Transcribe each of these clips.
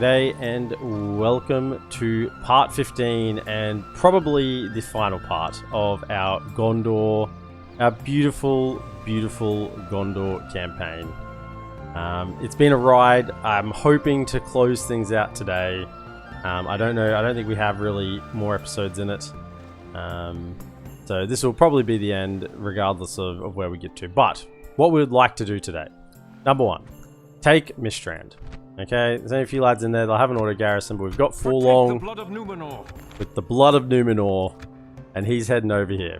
G'day and welcome to part 15 and probably the final part of our Gondor, our beautiful, beautiful Gondor campaign. It's been a ride. I'm hoping to close things out today. I don't know. I don't think we have really more episodes in it. So this will probably be the end regardless of where we get to. But what we would like to do today, number one, take Mistrand. Okay, there's only a few lads in there. They'll have an auto garrison, but we've got Forlong with the blood of Numenor, and he's heading over here.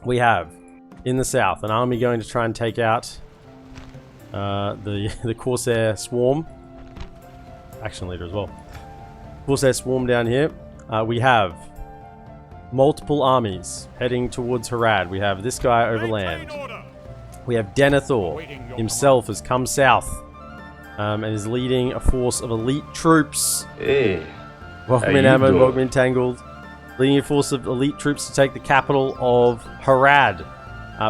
We have in the south an army going to try and take out the Corsair Swarm, action leader as well. Corsair Swarm down here. We have multiple armies heading towards Harad. We have this guy overland. We have Denethor himself has come south. And is leading a force of elite troops. Hey, welcome in, Ammo, welcome in, Tangled. Leading a force of elite troops to take the capital of Harad.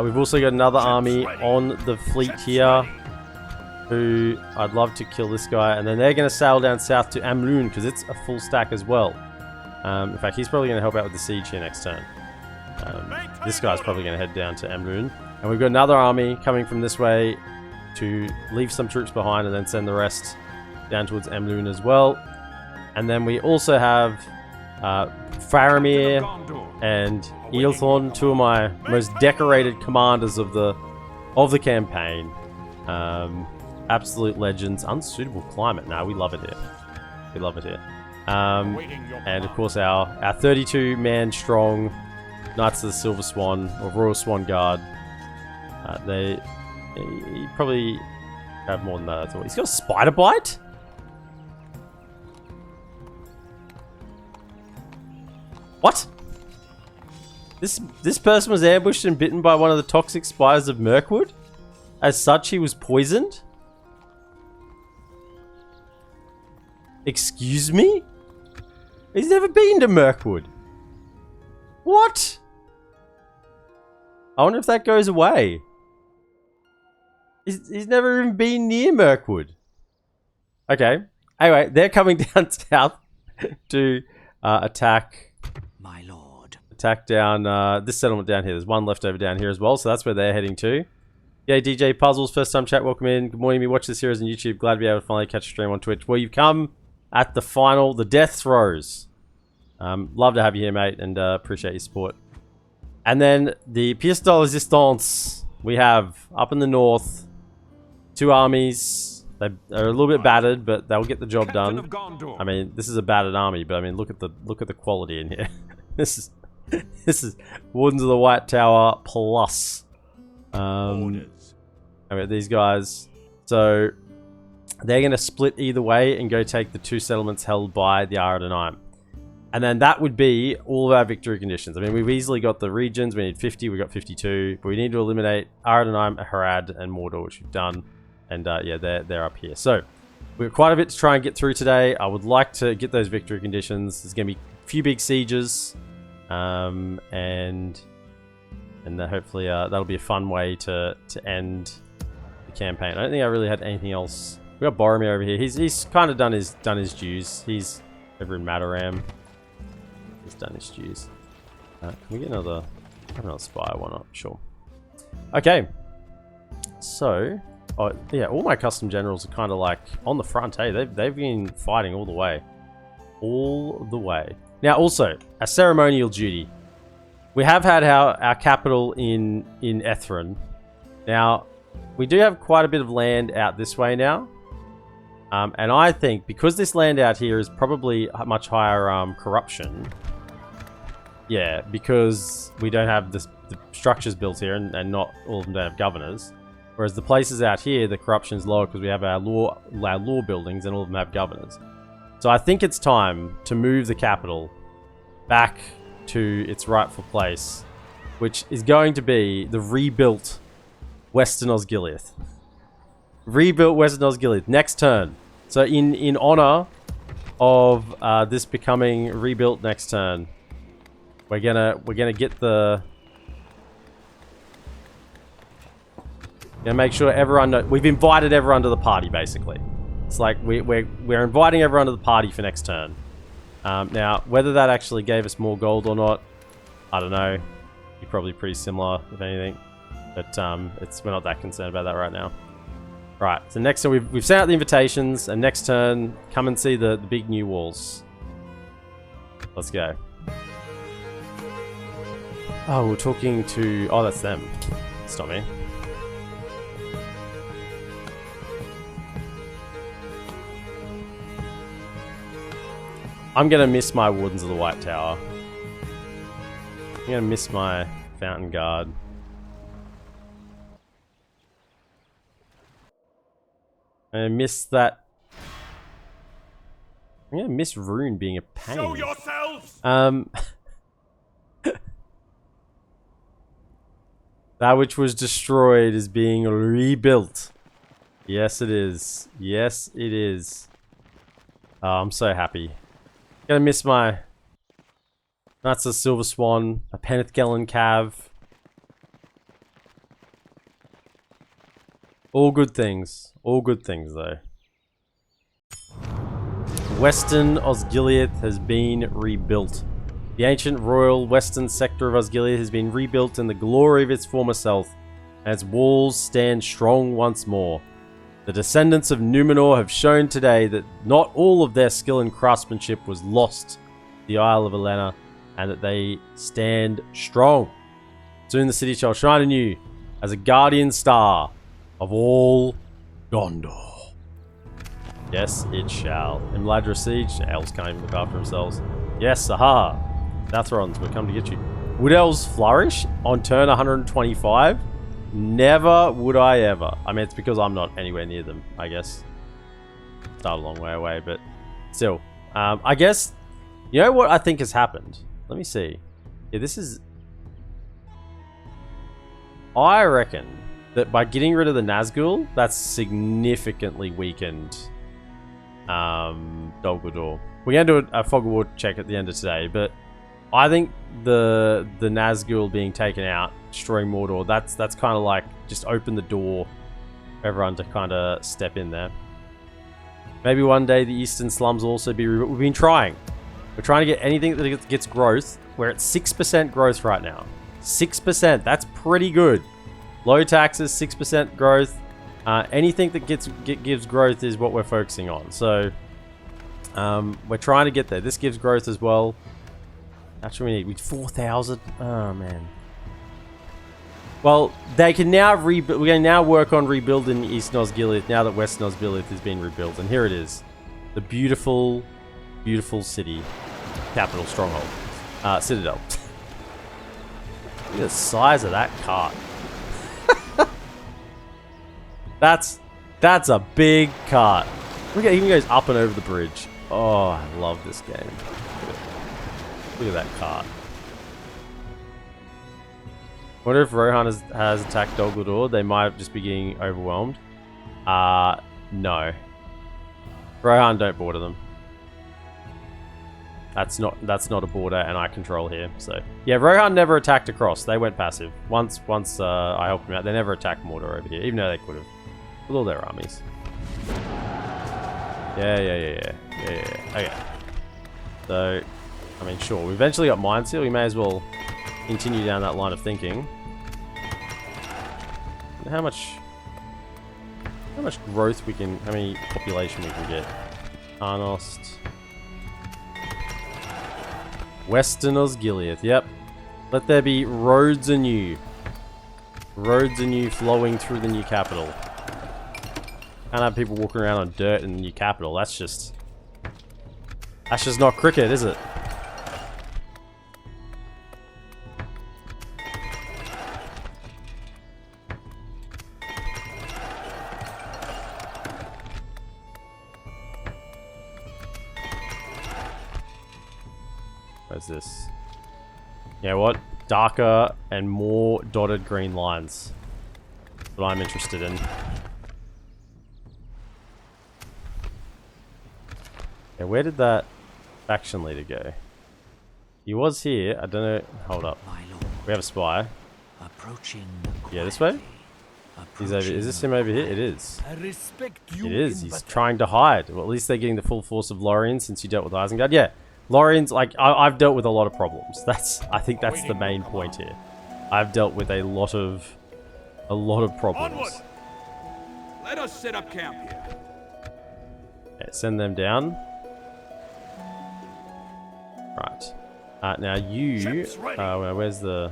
We've also got another army on the fleet here, who I'd love to kill this guy. And then they're going to sail down south to Amlun, because it's a full stack as well. In fact, he's probably going to help out with the siege here next turn. This guy's probably going to head down to Amlun. And we've got another army coming from this way to leave some troops behind and then send the rest down towards Amlun as well. And then we also have Faramir and Eilthorn, two of my most decorated commanders of the campaign. Absolute legends. Unsuitable climate. Now we love it here. We love it here. And of course our 32-man strong Knights of the Silver Swan, or Royal Swan Guard. He probably have more than that, I thought. He's got a spider bite? What? This person was ambushed and bitten by one of the toxic spiders of Mirkwood? As such, he was poisoned? Excuse me? He's never been to Mirkwood. What? I wonder if that goes away. He's never even been near Mirkwood. Okay. Anyway, they're coming down south to attack. My lord. Attack down this settlement down here. There's one left over down here as well, so that's where they're heading to. Yeah, DJ Puzzles, first time chat, welcome in. Good morning, me watch this series on YouTube. Glad to be able to finally catch a stream on Twitch. Well, you've come at the final, the death throes. Love to have you here, mate, and appreciate your support. And then the pièce de résistance we have up in the north. Two armies. They are a little bit battered, but they'll get the job done. I mean, this is a battered army, but I mean, look at the quality in here. This is Wardens of the White Tower plus. I mean, these guys. So they're going to split either way and go take the two settlements held by the Aradonaim. And then that would be all of our victory conditions. I mean, we've easily got the regions. We need 50. We got 52. But we need to eliminate Aradonaim, Harad, and Mordor, which we've done. And yeah, they're up here. So we've got quite a bit to try and get through today. I would like to get those victory conditions. There's going to be a few big sieges. And hopefully that'll be a fun way to end the campaign. I don't think I really had anything else. We got Boromir over here. He's kind of done his dues. He's over in Mataram. He's done his dues. Can we get another spire? Why not? Sure. Okay. So, yeah, all my custom generals are kind of like on the front. Hey, they've been fighting all the way. All the way. Now, also, a ceremonial duty. We have had our capital in Ethrin. Now, we do have quite a bit of land out this way now. And I think because this land out here is probably much higher corruption. Yeah, because we don't have the structures built here and not all of them don't have governors. Whereas the places out here, the corruption's lower because we have our law buildings and all of them have governors. So I think it's time to move the capital back to its rightful place, which is going to be the rebuilt Western Osgiliath. Rebuilt Western Osgiliath next turn. So in honor of this becoming rebuilt next turn, we're gonna get the. Gonna make sure everyone knows. We've invited everyone to the party basically. It's like we're inviting everyone to the party for next turn. Now, whether that actually gave us more gold or not, I don't know. You're probably pretty similar, if anything. But we're not that concerned about that right now. Right, so next turn we've sent out the invitations, and next turn, come and see the big new walls. Let's go. Oh, we're talking to... Oh, that's them. It's not me. I'm gonna miss my Wardens of the White Tower. I'm gonna miss my Fountain Guard. I'm gonna miss that. I'm gonna miss Rune being a pain. Show yourselves! That which was destroyed is being rebuilt. Yes, it is. Yes, it is. Oh, I'm so happy. Gonna miss my Knights of the Silver Swan, a Penethgelen Cav. All good things. All good things, though. Western Osgiliath has been rebuilt. The ancient royal western sector of Osgiliath has been rebuilt in the glory of its former self, and its walls stand strong once more. The descendants of Numenor have shown today that not all of their skill and craftsmanship was lost to the Isle of Elena, and that they stand strong. Soon the city shall shine anew as a guardian star of all Gondor. Yes, it shall. In Ladra Siege, elves can't even look after themselves. Yes, aha! Dathrons, we come to get you. Would elves flourish on turn 125? Never would I ever. I mean, it's because I'm not anywhere near them, I guess. Start a long way away, but still. I guess, you know what I think has happened? Let me see. Yeah, this is... I reckon that by getting rid of the Nazgul, that's significantly weakened Dol Guldur. We're going to do a Fog of War check at the end of today, but I think the Nazgul being taken out, destroying Mordor, that's kind of like just open the door for everyone to kind of step in there. Maybe one day the Eastern Slums will also be rebuilt. We've been trying. We're trying to get anything that gets growth. We're at 6% growth right now. 6%. That's pretty good. Low taxes, 6% growth. Anything that gives growth is what we're focusing on. So we're trying to get there. This gives growth as well. That's what we need. We need 4,000. Oh man. Well, they can now rebuild. We're going to now work on rebuilding East Osgiliath now that West Osgiliath has been rebuilt. And here it is, the beautiful, beautiful city, capital, stronghold, citadel. Look at the size of that cart. That's a big cart. Look at it, even goes up and over the bridge. Oh, I love this game. Look at that cart. Wonder if Rohan has attacked Dol Guldur. They might just be getting overwhelmed. No. Rohan don't border them. That's not a border, and I control here. So yeah, Rohan never attacked across. They went passive. Once I helped them out, they never attacked Mordor over here, even though they could have with all their armies. Yeah. Okay. So, I mean, sure. We eventually got Mind Seal. We may as well continue down that line of thinking. How much growth we can, how many population we can get? Arnost. Western Osgiliath, yep. Let there be roads anew. Roads anew flowing through the new capital. Can't have people walking around on dirt in the new capital. That's just not cricket, is it? Where's this? Yeah, what? Darker and more dotted green lines. That's what I'm interested in. Yeah, where did that faction leader go? He was here. I don't know. Hold up. We have a spy. Approaching yeah, this way? He's over. Is this him over here? It is. I respect you. It is. He's trying to hide. Well, at least they're getting the full force of Lorien since you dealt with Isengard. Yeah, Lorien's like I've dealt with a lot of problems. I think that's the main point here. I've dealt with a lot of problems. Onward. Let us set up camp here. Okay, send them down. Right. Now you. Where's the?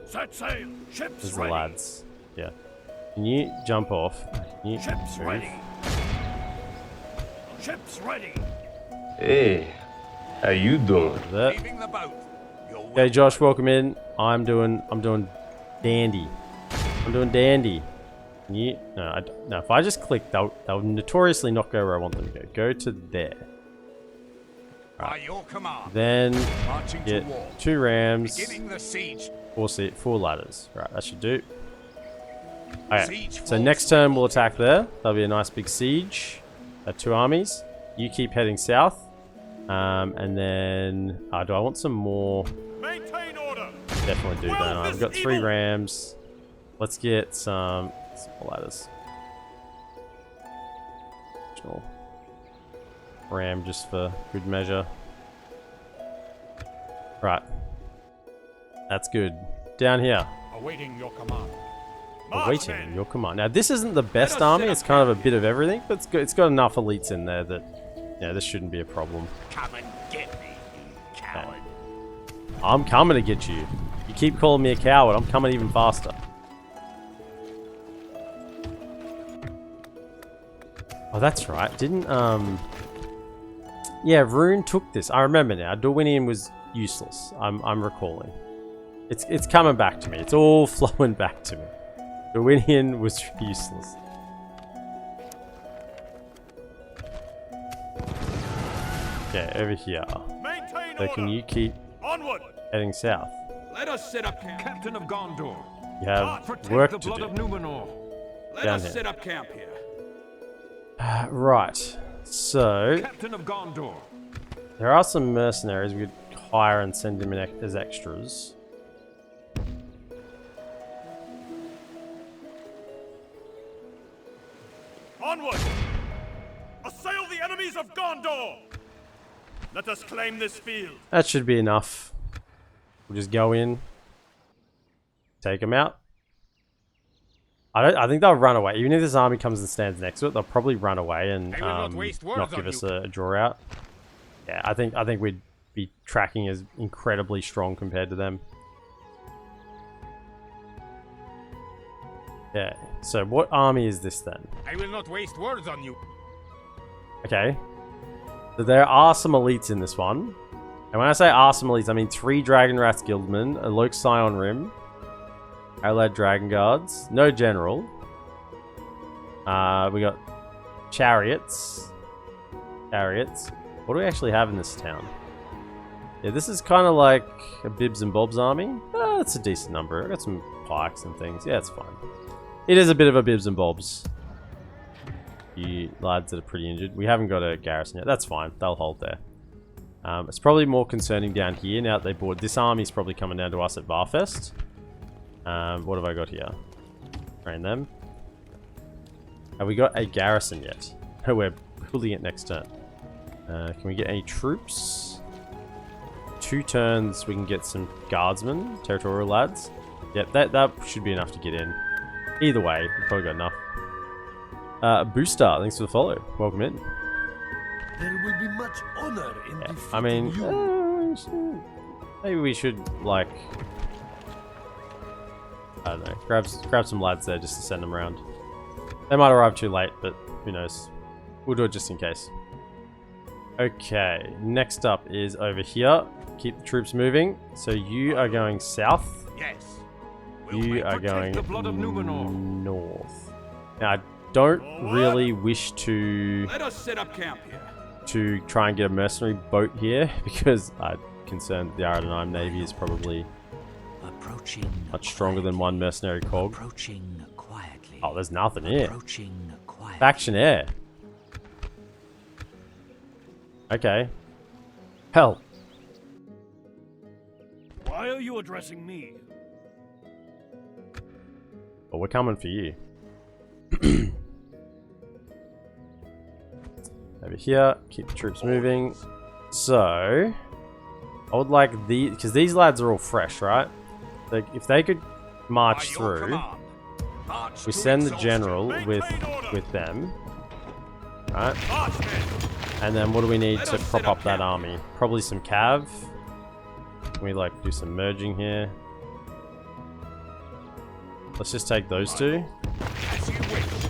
Set sail. Ships Where's the ready. lads? Yeah. Can you jump off? Can you Ships move? ready. Ships ready. Hey, how you doing? That. Leaving the boat. Okay, Josh, welcome in. I'm doing dandy. I'm doing dandy. Can you? No. If I just click, they'll notoriously not go where I want them to go. Go to there. By your command. Then Marching get to war. 2 rams, Beginning the siege. 4 ladders. Right, that should do. Okay, Siege so force. next turn we'll attack there. That'll be a nice big siege. 2 armies. You keep heading south. And then... do I want some more? Maintain order. Definitely do, don't I? I've got 3 rams. Let's get some more ladders. Sure. Ram just for good measure. Right. That's good. Down here. Awaiting your command. Awaiting your command. Now this isn't the best army. It's kind of a bit of everything, but it's got enough elites in there that this shouldn't be a problem. Come and get me, you coward. I'm coming to get you. You keep calling me a coward. I'm coming even faster. Oh, that's right. Didn't yeah, Rune took this. I remember now. Dorwinian was useless. I'm recalling. It's coming back to me. It's all flowing back to me. Dorwinian was useless. Okay, over here. Maintain So can you keep Onward. heading south? Let us set up camp. Captain of Gondor. You have Protect work the to blood do. of Numenor. Let Down us here. set up camp here. Right. So Captain of Gondor. there are some mercenaries we could hire and send them in as extras. Onward. Assail the enemies of Gondor. Let us claim this field. That should be enough. We'll just go in, take them out. I think they'll run away. Even if this army comes and stands next to it, they'll probably run away and not give us a draw out. Yeah, I think we'd be tracking as incredibly strong compared to them. Yeah. So what army is this then? I will not waste words on you. Okay. So there are some elites in this one. And when I say are some elites, I mean 3 Dragon Rats Guildmen, a Loke Scion Rim, Allied Dragon Guards, no General. We got Chariots. What do we actually have in this town? Yeah, this is kind of like a Bibs and Bobs army. That's a decent number. I got some pikes and things. Yeah, it's fine. It is a bit of a Bibs and Bobs. You lads that are pretty injured. We haven't got a garrison yet. That's fine. They'll hold there. It's probably more concerning down here now that they board. This army's probably coming down to us at Varfest. What have I got here? Train them. Have we got a garrison yet? No, we're building it next turn. Can we get any troops? 2 turns we can get some guardsmen, territorial lads. Yep, that should be enough to get in. Either way, we've probably got enough. Booster, thanks for the follow. Welcome in. There will be much honor in defeating I mean, you. maybe we should, like, I don't know, grab some lads there just to send them around. They might arrive too late, but who knows. We'll do it just in case. Okay, next up is over here. Keep the troops moving. So you are going south. Yes. You are going the blood of Numenor. north. Now, I don't really wish to Let us set up camp here. try and get a mercenary boat here because I'm concerned that the Aradanime Navy is probably Approaching much stronger than one mercenary cog. Approaching quietly. Oh, there's nothing here. Approaching quietly. Faction air. Okay. Hell. Why are you addressing me? But we're coming for you. Over here, keep the troops moving. So, I would like because these lads are all fresh, right? Like, if they could march through, we send the general with them, right? And then what do we need to prop up that army? Probably some cav. Can we like do some merging here? Let's just take those two.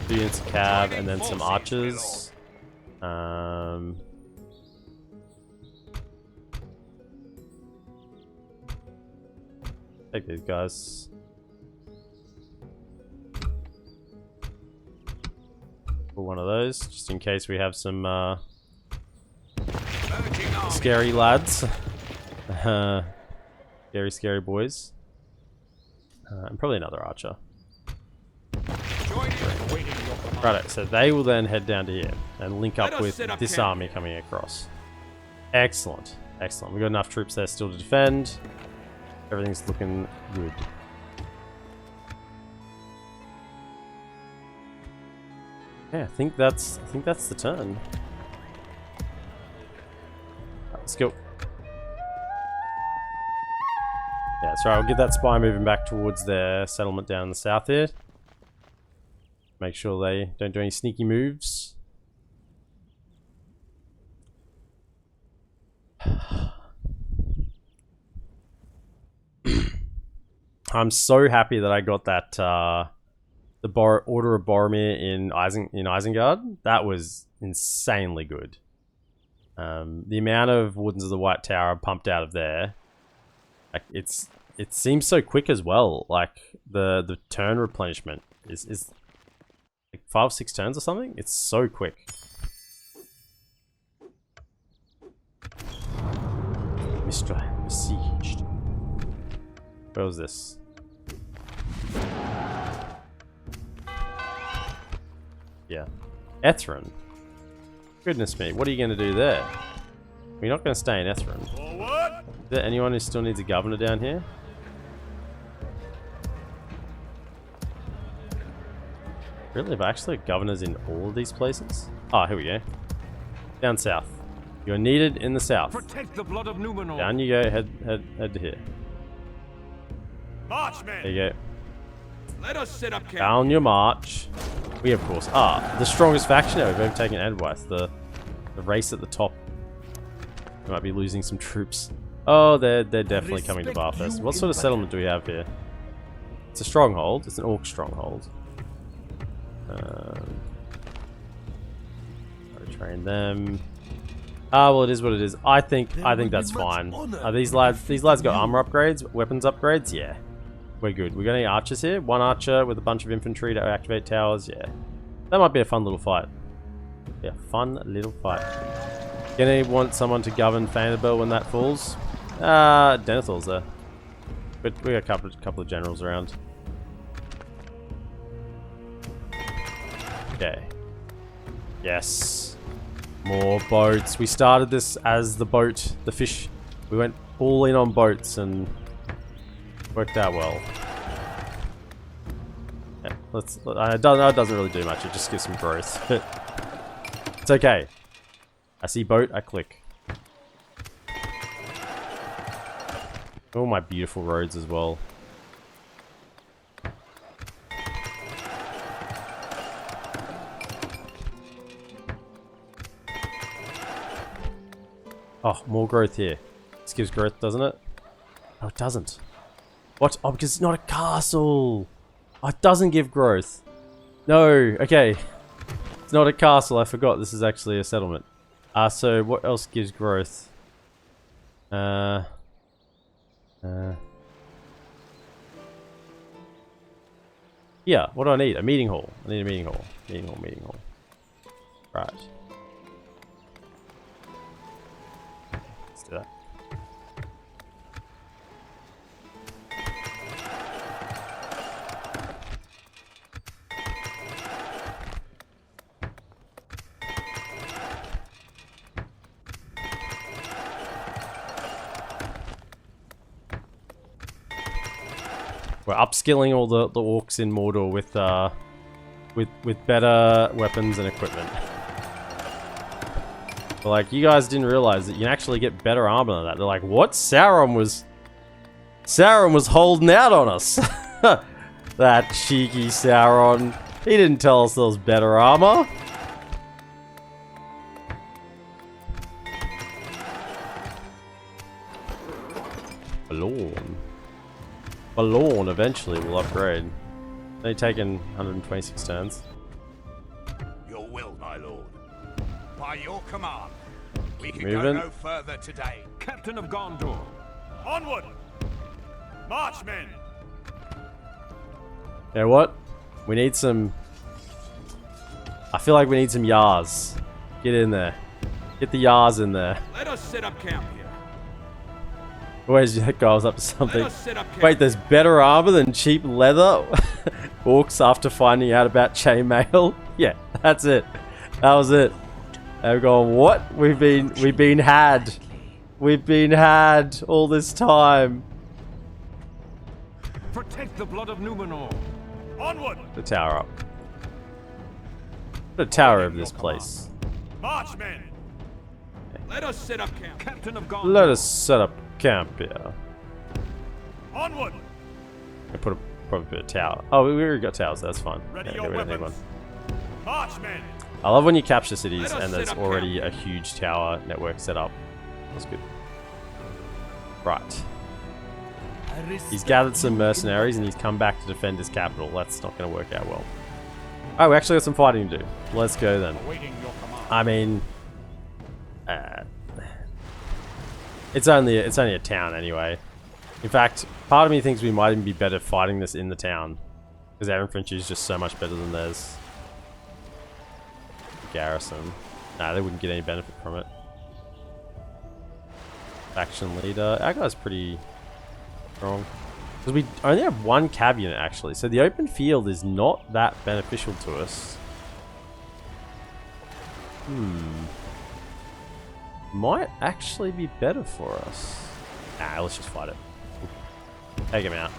2 units of cav and then some archers. Take these guys. Pull one of those, just in case we have some scary lads. Scary boys. And probably another archer. Righto, so they will then head down to here and link up with this army coming across. Excellent, excellent. We've got enough troops there still to defend. Everything's looking good. Yeah, I think that's the turn. Right, let's go. Yeah, that's right. I'll get that spy moving back towards their settlement down in the south here. Make sure they don't do any sneaky moves. I'm so happy that I got that the Order of Boromir in Isengard. That was insanely good. The amount of Wardens of the White Tower pumped out of there, like it seems so quick as well. Like the turn replenishment is like 5 or 6 turns or something. It's so quick. Besieged. Where was this? Yeah. Ethrin. Goodness me, what are you going to do there? We're not going to stay in Ethrin. Is there anyone who still needs a governor down here? Really? Have I actually got governors in all of these places? Ah, here we go. Down south. You're needed in the south. Protect the blood of Numenor. Down you go, head to here. March, men. There you go. Let us set up camp. Down your march. We, of course, are the strongest faction now. We've overtaken Edwith. The race at the top. We might be losing some troops. Oh, they're definitely coming to Barfest. What sort of settlement do we have here? It's a stronghold. It's an orc stronghold. Train them. Ah, well, it is what it is. I think that's fine. These lads got armor upgrades, weapons upgrades. Yeah, we're good. We got any archers here? One archer with a bunch of infantry to activate towers. Yeah, that might be a fun little fight. Yeah, fun little fight. Gonna want someone to govern Faen'obel when that falls. Denethor's there, but we got a couple of generals around. Okay. Yes. More boats. We started this as the boat, the fish. We went all in on boats and worked out well. Yeah, it doesn't really do much. It just gives some growth. It's okay. I see boat, I click. All my beautiful roads as well. Oh, more growth here. This gives growth, doesn't it? No, it doesn't. What? Oh, because it's not a castle. Oh, it doesn't give growth. No, okay. It's not a castle, I forgot. This is actually a settlement. So what else gives growth? Yeah, what do I need? A meeting hall. I need a meeting hall. Meeting hall. Right. Let's do that. We're upskilling all the orcs in Mordor with better weapons and equipment. But like, you guys didn't realize that you can actually get better armor than that. They're like, what? Sauron was holding out on us. That cheeky Sauron. He didn't tell us there was better armor. Balorn eventually will upgrade. They've taken 126 turns. Your will, my lord. By your command, we can moving. go no further today. Captain of Gondor. Onward! March, men! You know what? We need some... I feel like we need some Yars. Get in there. Get the Yars in there. Let us set up camp here. Where's that guy was up to something? Let us set up camp. Wait, there's better armor than cheap leather? Orcs after finding out about chainmail? Yeah, that's it. That was it. They're going, what? We've been had. We've been had all this time. Protect the blood of Numenor. Onward! The tower up. Put a tower over this place. March, men! Let us set up camp. Captain of Gondor. Let us set up camp here. Onward! I probably put a tower. Oh, we already got towers. That's fine. Ready Yeah, your we don't need weapons. one. March, men! I love when you capture cities Let us and there's set up already a huge tower network set up. That's good. Right. He's gathered some mercenaries and he's come back to defend his capital. That's not going to work out well. Oh, we actually got some fighting to do. Let's go then. I mean, it's only a town anyway. In fact, part of me thinks we might even be better fighting this in the town because our infantry is just so much better than theirs. Garrison. Nah, they wouldn't get any benefit from it. Faction leader. Our guy's pretty strong. Because we only have one cab unit actually, so the open field is not that beneficial to us. Might actually be better for us. Nah, let's just fight it. Take him out.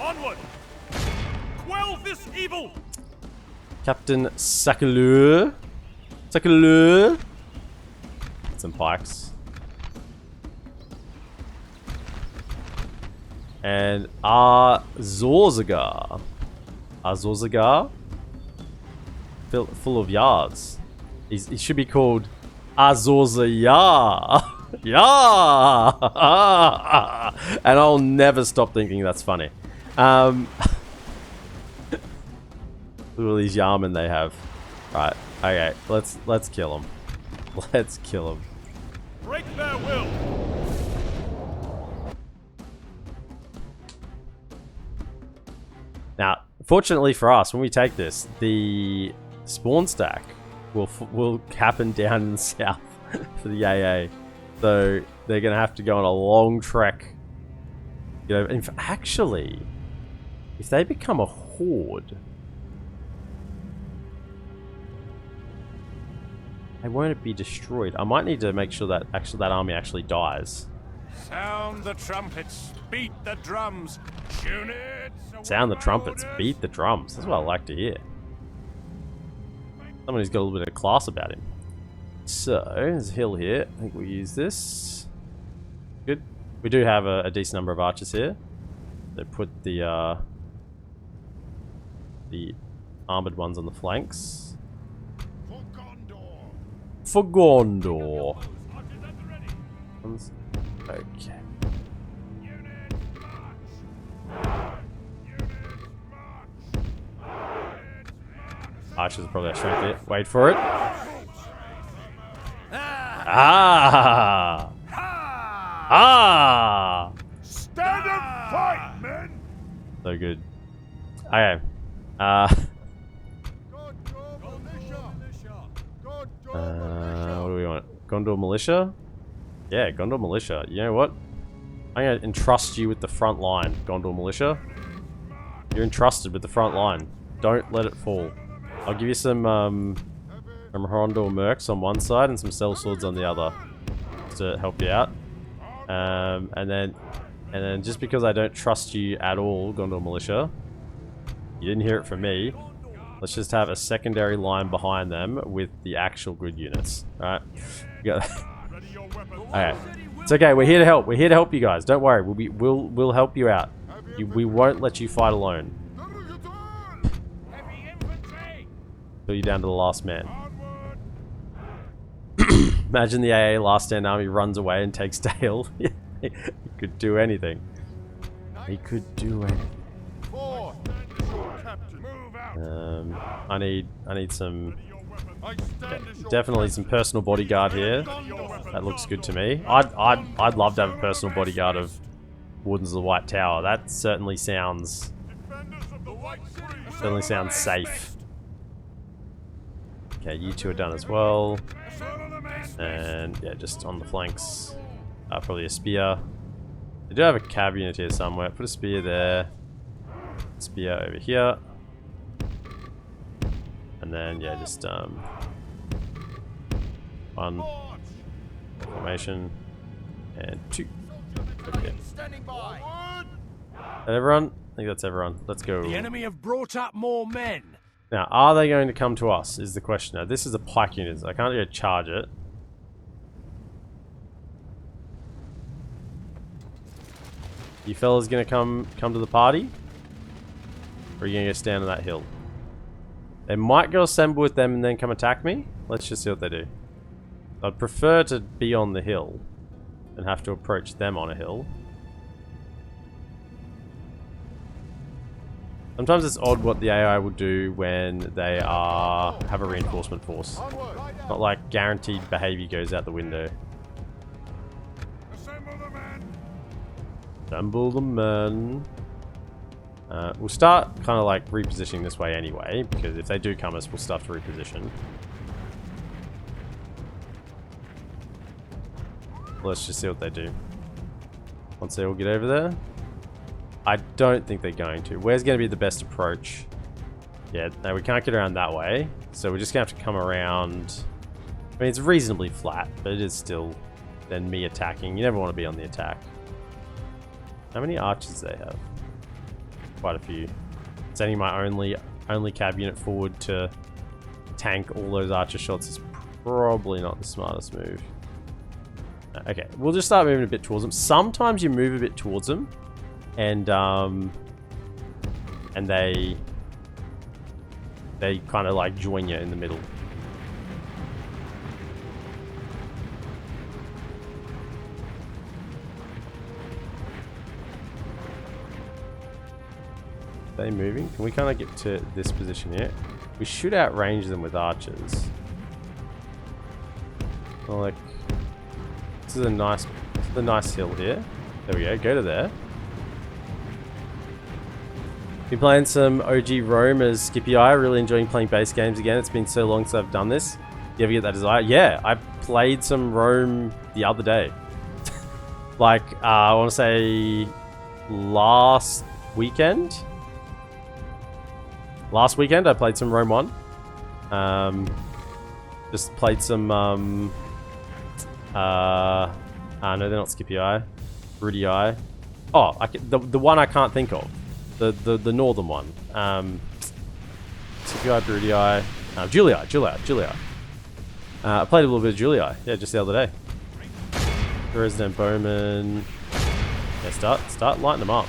Onward! Quell this evil! Captain Sakalur. Sakalur. Some pikes. And Zorzagar. Zorzagar. Full of yards. He should be called Azorzayar. Yeah! And I'll never stop thinking that's funny. Look at all these Yarmen they have. Right, okay, let's kill them. Let's kill them. Break their will! Now, fortunately for us, when we take this, the spawn stack will happen down in the south for the AA. So they're gonna have to go on a long trek. You know, actually, if they become a horde, won't it be destroyed? I might need to make sure that that army actually dies. Sound the trumpets, beat the drums, units. Sound the trumpets, beat the drums. That's what I like to hear. Someone who's got a little bit of class about him. So, there's a hill here. I think we'll use this. Good. We do have a decent number of archers here. They put the armored ones on the flanks. For Gondor. Okay. Archers are probably our strength here. Wait for it. Ah! Ah! Stand and fight, men! So good. Okay. What do we want? Gondor Militia? Yeah, Gondor Militia. You know what? I'm going to entrust you with the front line, Gondor Militia. You're entrusted with the front line. Don't let it fall. I'll give you some Gondor Mercs on one side and some Sellswords on the other. Just to help you out. And then And then just because I don't trust you at all, Gondor Militia, you didn't hear it from me, let's just have a secondary line behind them with the actual good units. Alright? Okay. It's okay, we're here to help. We're here to help you guys. Don't worry. We'll help you out. We won't let you fight alone. Till you're down to the last man. Imagine the AA last stand army runs away and takes Dale. He could do anything. He could do anything. I need some, definitely some personal bodyguard here. That looks good to me. I'd love to have a personal bodyguard of Wardens of the White Tower. That certainly sounds safe. Okay, you two are done as well. And yeah, just on the flanks, probably a spear. They do have a cab unit here somewhere. Put a spear there. Spear over here. And then yeah, just one formation and two. Okay. That everyone? I think that's everyone. Let's go. The enemy have brought up more men. Now, are they going to come to us? Is the question. Now, this is a pike unit. So I can't go charge it. You fellas gonna come to the party? Or are you gonna go stand on that hill? They might go assemble with them and then come attack me. Let's just see what they do. I'd prefer to be on the hill than have to approach them on a hill. Sometimes it's odd what the AI will do when they have a reinforcement force. Not like guaranteed behavior goes out the window. Assemble the men. We'll start kind of like repositioning this way anyway, because if they do come us, we'll start to reposition. Let's just see what they do. Once they all get over there. I don't think they're going to. Where's going to be the best approach? Yeah, no, we can't get around that way. So we're just going to have to come around. I mean, it's reasonably flat, but it is still then me attacking. You never want to be on the attack. How many archers do they have? Quite a few. Sending my only cab unit forward to tank all those archer shots is probably not the smartest move. Okay, we'll just start moving a bit towards them. Sometimes you move a bit towards them, and they kind of like join you in the middle. Are they moving? Can we kind of get to this position here? We should outrange them with archers. Oh, like, this is a nice hill here. There we go. Go to there. Been playing some OG Rome as Skippy I. Really enjoying playing base games again. It's been so long since I've done this. Do you ever get that desire? Yeah, I played some Rome the other day. Like, I want to say last weekend. Last weekend I played some Rome 1. Just played some no, they're not Skippy I. Rudy I. Oh, the one I can't think of. The northern one. Skippy I, Rudy I. Julia. I played a little bit of Julia. Yeah, just the other day. The Resident Bowman. Yeah, start lighting them up.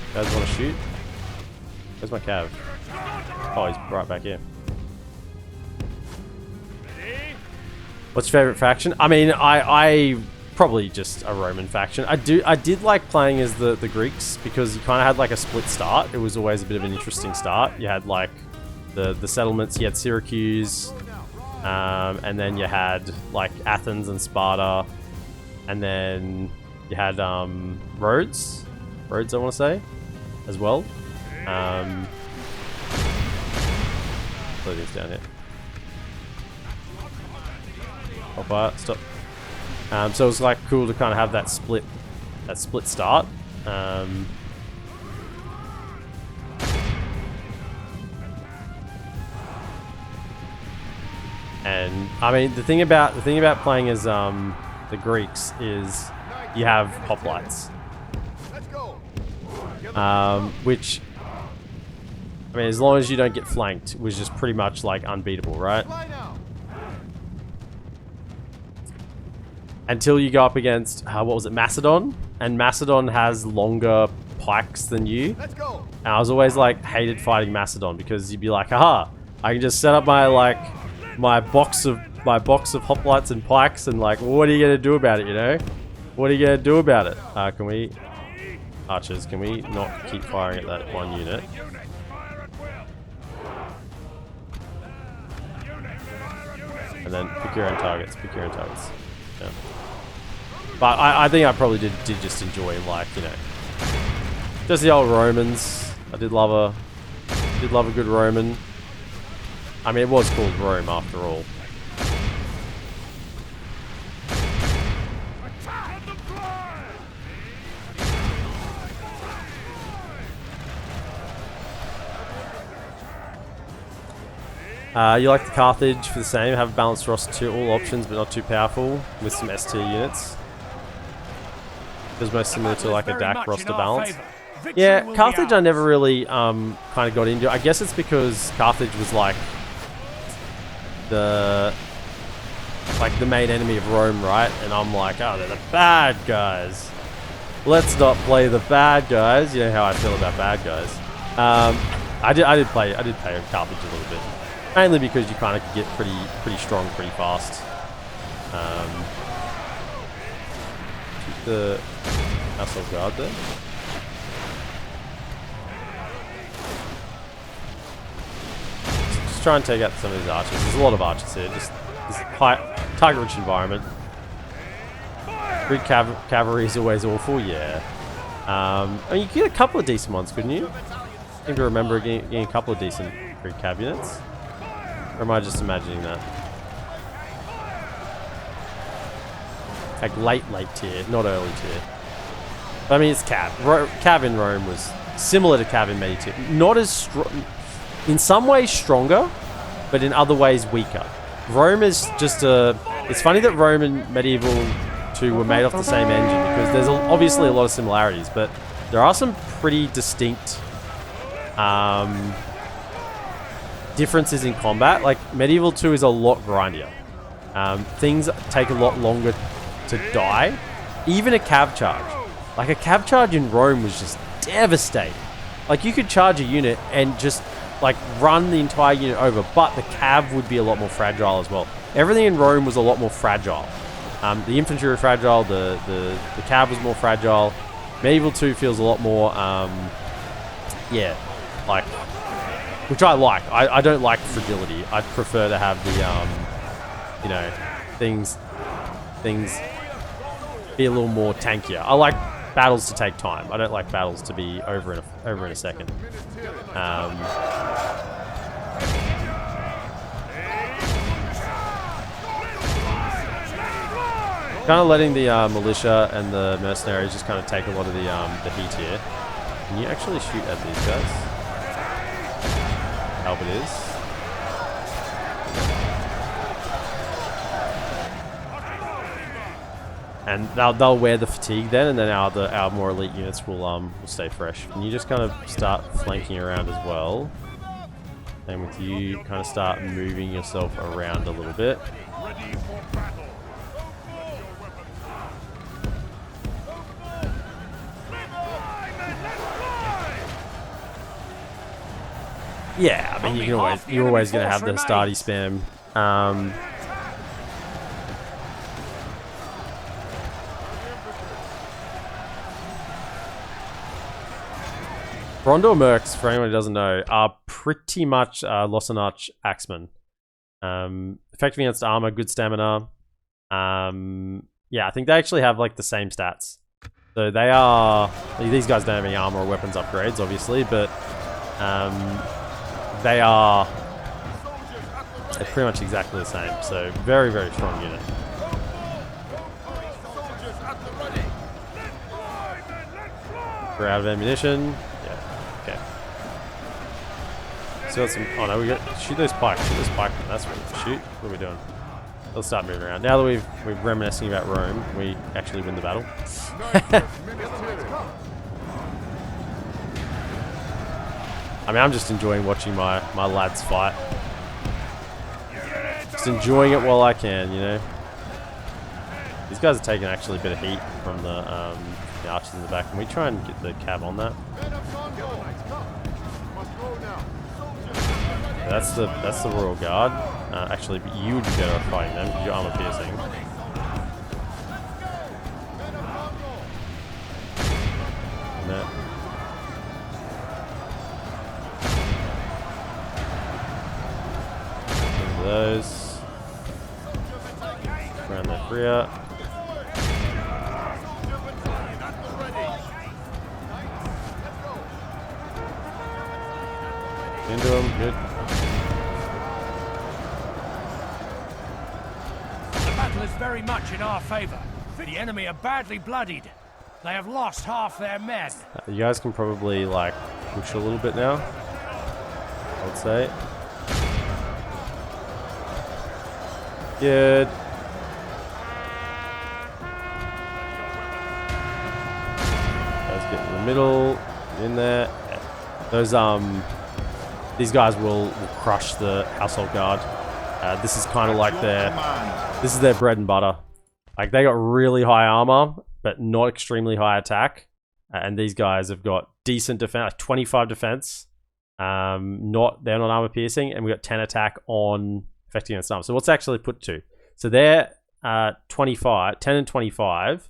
You guys want to shoot? Where's my cav? Oh, he's right back here. What's your favorite faction? I mean, I probably just a Roman faction. I did like playing as the Greeks because you kind of had like a split start. It was always a bit of an interesting start. You had like the settlements. You had Syracuse, and then you had like Athens and Sparta, and then you had Rhodes, I want to say, as well. Slow things down here. Oh, fire, stop. So it was like cool to kind of have that split start. And I mean the thing about playing as the Greeks is you have hoplites. Which, I mean, as long as you don't get flanked, was just pretty much like unbeatable, right? Until you go up against, what was it, Macedon? And Macedon has longer pikes than you. And I was always like, hated fighting Macedon because you'd be like, haha, I can just set up my, like, my box of hoplites and pikes and like, what are you gonna do about it, you know? What are you gonna do about it? Can we, archers, can we not keep firing at that one unit? And then pick your own targets, Yeah. But I think I probably did just enjoy, like, you know, just the old Romans. I did love a good Roman. I mean, it was called Rome after all. You like the Carthage for the same, have a balanced roster to all options but not too powerful with some S tier units. Feels most similar to like a DaC roster balance. Yeah, Carthage I never really kind of got into. I guess it's because Carthage was like the main enemy of Rome, right? And I'm like, oh, they're the bad guys. Let's not play the bad guys. You know how I feel about bad guys. I did play Carthage a little bit. Mainly because you kind of get pretty strong pretty fast. Keep the House of Guard there. Just try and take out some of these archers. There's a lot of archers here. Just this high target-rich environment. Grid cavalry is always awful. Yeah. I mean, you could get a couple of decent ones, couldn't you? I seem to remember getting a couple of decent grid cav units. Or am I just imagining that? Like late tier, not early tier. But I mean, it's Cav. Cav in Rome was similar to Cav in Medi tier. Not as strong. In some ways stronger, but in other ways weaker. Rome is just a... It's funny that Rome and Medieval 2 were made off the same engine because there's obviously a lot of similarities, but there are some pretty distinct... differences in combat. Like Medieval 2 is a lot grindier. Things take a lot longer to die. Even a cav charge. Like a cav charge in Rome was just devastating. Like you could charge a unit and just like run the entire unit over, but the cav would be a lot more fragile as well. Everything in Rome was a lot more fragile. The infantry were fragile, the cav was more fragile. Medieval 2 feels a lot more yeah, like, which I like. I don't like fragility. I'd prefer to have the, you know, things be a little more tankier. I like battles to take time. I don't like battles to be over in a second. Kind of letting the militia and the mercenaries just kind of take a lot of the heat here. Can you actually shoot at these guys? Help it is. And they'll wear the fatigue then, and then our more elite units will stay fresh. Can you just kind of start flanking around as well? And with you, kind of start moving yourself around a little bit. Yeah, I mean you're always gonna have the starty spam. Gondor mercs, for anyone who doesn't know, are pretty much Losanach axemen. Effective against armor, good stamina. Yeah, I think they actually have like the same stats. So they are... These guys don't have any armor or weapons upgrades, obviously, but they're pretty much exactly the same. So very, very strong unit. We're out of ammunition. So got some. Oh no, we got shoot those pikes. Shoot those pikemen. That's what we shoot. What are we doing? Let's start moving around. Now that we're reminiscing about Rome, we actually win the battle. I mean, I'm just enjoying watching my lads fight. Just enjoying it while I can, you know. These guys are taking actually a bit of heat from the archers in the back. Can we try and get the cav on that? Yeah, that's the Royal Guard. Actually, you would be better off fighting them because you're armor piercing. No. Those around their rear. Into them, good. The battle is very much in our favor. The enemy are badly bloodied. They have lost half their men. You guys can probably like push a little bit now, I'd say. Good. Guys get in the middle, in there. Those these guys will crush the household guard. This is kind of like this is their bread and butter. Like they got really high armor, but not extremely high attack. And these guys have got decent defense, like 25 defense. They're not armor piercing, and we got 10 attack on affecting against armor. So what's actually put to? So they're 10 and 25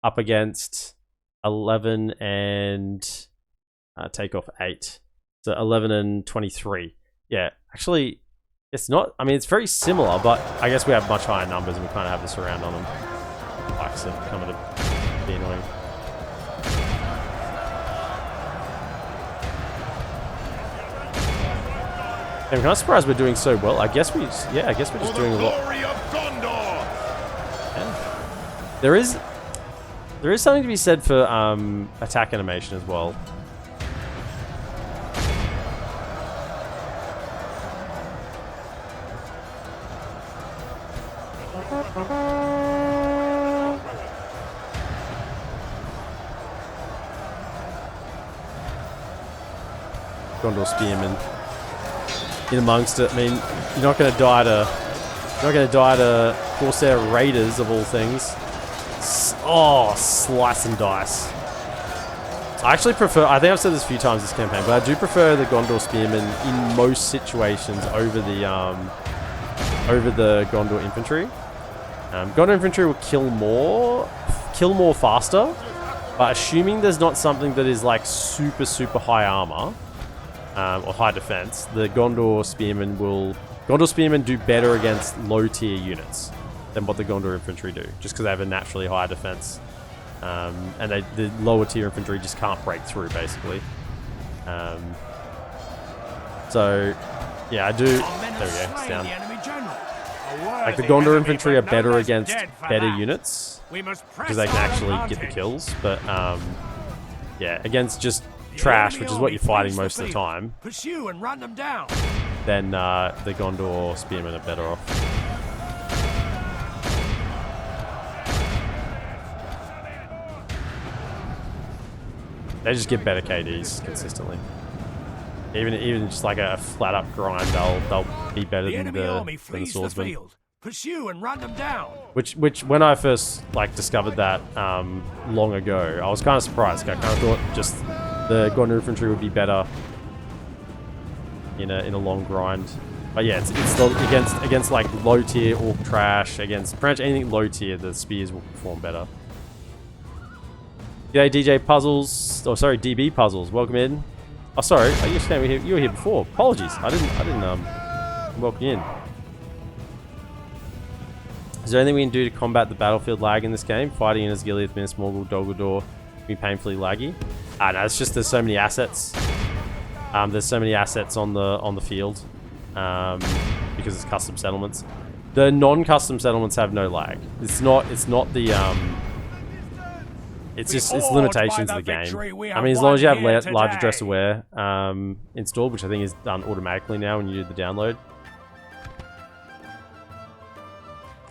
up against 11 and take off 8. So 11 and 23. Yeah, actually, it's not. I mean, it's very similar, but I guess we have much higher numbers, and we kind of have the surround on them. Pikes are coming to be annoying. I'm kind of surprised we're doing so well. I guess we're just doing a lot. Yeah. There is something to be said for attack animation as well. Gondor spearmen in amongst it. I mean, you're not going to die to Corsair Raiders of all things. Slice and dice. I actually prefer. I think I've said this a few times this campaign, but I do prefer the Gondor spearmen in most situations over the Gondor infantry. Gondor infantry will kill more faster, but assuming there's not something that is like super high armor. Or high defense, the Gondor spearmen do better against low tier units than what the Gondor infantry do, just because they have a naturally higher defense, and the lower tier infantry just can't break through basically. So yeah, I do. There we go. It's down. Like the Gondor infantry are better against better units because they can actually get the kills, but yeah, against just trash, which is what you're fighting most of the time, pursue and run them down. Then the Gondor spearmen are better off. They just get better KDs consistently. Even just like a flat up grind, they'll be better than the swordsmen. Pursue and run them down. Which when I first like discovered that long ago, I was kind of surprised. I kind of thought just the Gondor infantry would be better in a long grind. But yeah, it's against like low tier orc trash, against pretty much anything low tier, the spears will perform better. G'day DJ Puzzles, oh sorry, DB Puzzles, welcome in. Oh sorry, you were here before. Apologies, I didn't welcome you in. Is there anything we can do to combat the battlefield lag in this game? Fighting in Osgiliath, Minas Morgul, Dol Guldur can be painfully laggy. No, it's just there's so many assets. There's so many assets on the field because it's custom settlements. The non-custom settlements have no lag. It's limitations of the game. I mean, as long as you have large address aware installed, which I think is done automatically now when you do the download.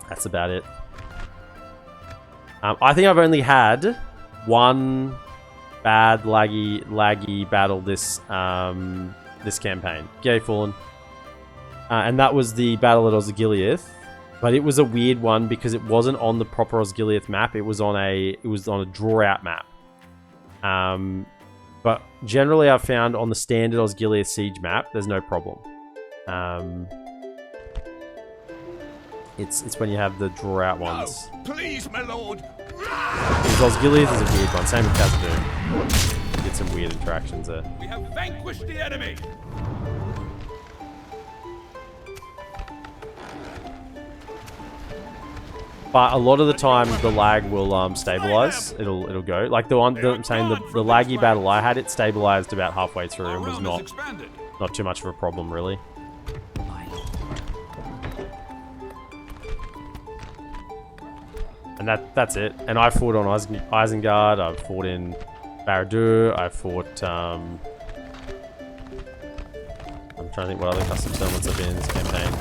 That's about it. I think I've only had one bad laggy battle this this campaign. G'day, Fallen. And that was the battle at Osgiliath. But it was a weird one because it wasn't on the proper Osgiliath map. It was on a draw out map. But generally I've found on the standard Osgiliath siege map, there's no problem. It's when you have the draw out ones. No, please, my lord. Because Osgiliath is a weird one. Same with Khazad-dûm. You get some weird interactions there. We have vanquished the enemy. But a lot of the time, the lag will stabilize. It'll go like I'm saying the laggy battle I had, it stabilized about halfway through and was not too much of a problem really. My lord. And that's it. And I fought on Isengard. I've fought in Barad-dûr. I fought. I'm trying to think what other custom settlements I've been in this campaign.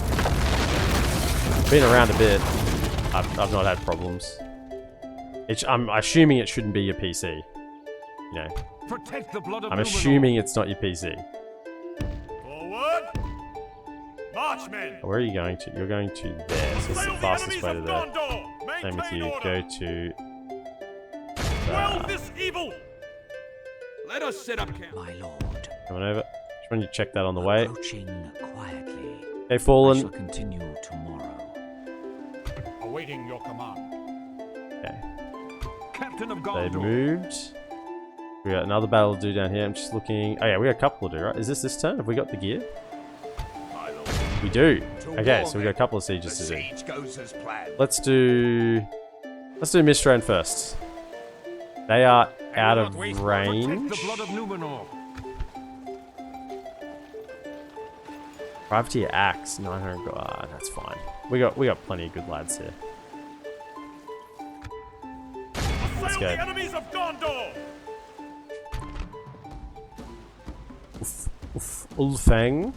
Been around a bit. I've not had problems. I'm assuming it shouldn't be your PC. You know. Protect the blood of I'm Numenor. assuming it's not your PC. Forward! March, men! Where are you going to? You're going to there. So it's the fastest way to there. Same with you. Go to. Quell this evil! Let us set up camp. My lord. Coming over. Just want you to check that on the way. Approaching quietly. Hey, I Fallen. shall continue tomorrow. Awaiting your command. Okay. Captain of They Gondor. moved. We got another battle to do down here. I'm just looking. Oh yeah, we got a couple to do, right? Is this turn? Have we got the gear? My lord. We do. To Okay, war so we got a couple of sieges The to do. siege goes as planned. Let's do Mistran first. They are out of Protect range. the blood of Numenor. 5-tier axe, 900 gold. Ah, that's fine. We got plenty of good lads here. Let's Assail go. the enemies of Gondor! Ulfang.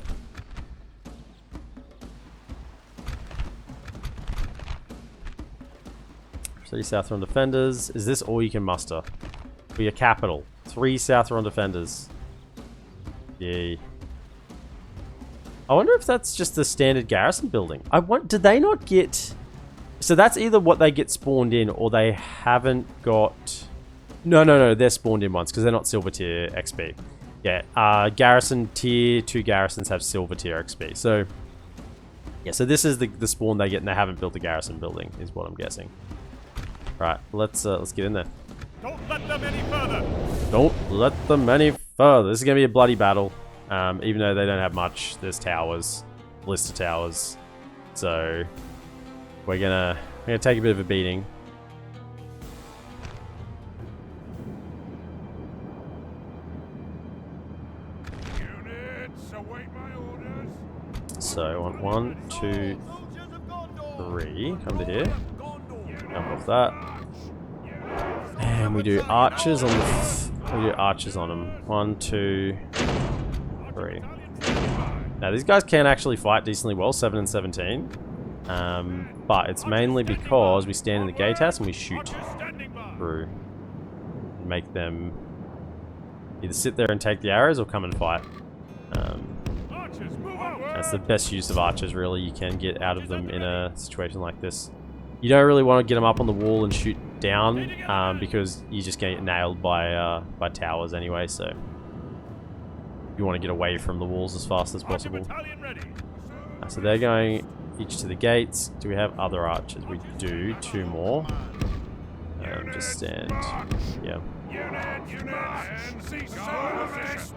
Three Southron defenders. Is this all you can muster? For your capital. 3 Southron defenders. Yay. I wonder if that's just the standard garrison building. Did they not get... So that's either what they get spawned in or they haven't got... No, they're spawned in ones because they're not silver tier XP. Yeah, garrison tier 2 garrisons have silver tier XP. So, yeah, so this is the spawn they get and they haven't built the garrison building is what I'm guessing. Right, let's get in there. Don't let them any further! Don't let them any further. This is going to be a bloody battle. Even though they don't have much, there's towers, ballista towers. So we're gonna take a bit of a beating. Units, await my orders! So I want 1, 2, 3. Come to here. Jump off that. And we do archers on them. 1, 2, 3. Now these guys can actually fight decently well, 7 and 17. But it's mainly because we stand in the gatehouse and we shoot through. Make them either sit there and take the arrows or come and fight. That's the best use of archers really you can get out of them in a situation like this. You don't really want to get them up on the wall and shoot down because you just get nailed by towers anyway, so you want to get away from the walls as fast as possible. So they're going each to the gates. Do we have other archers? We do. 2 more. Just stand. Yeah.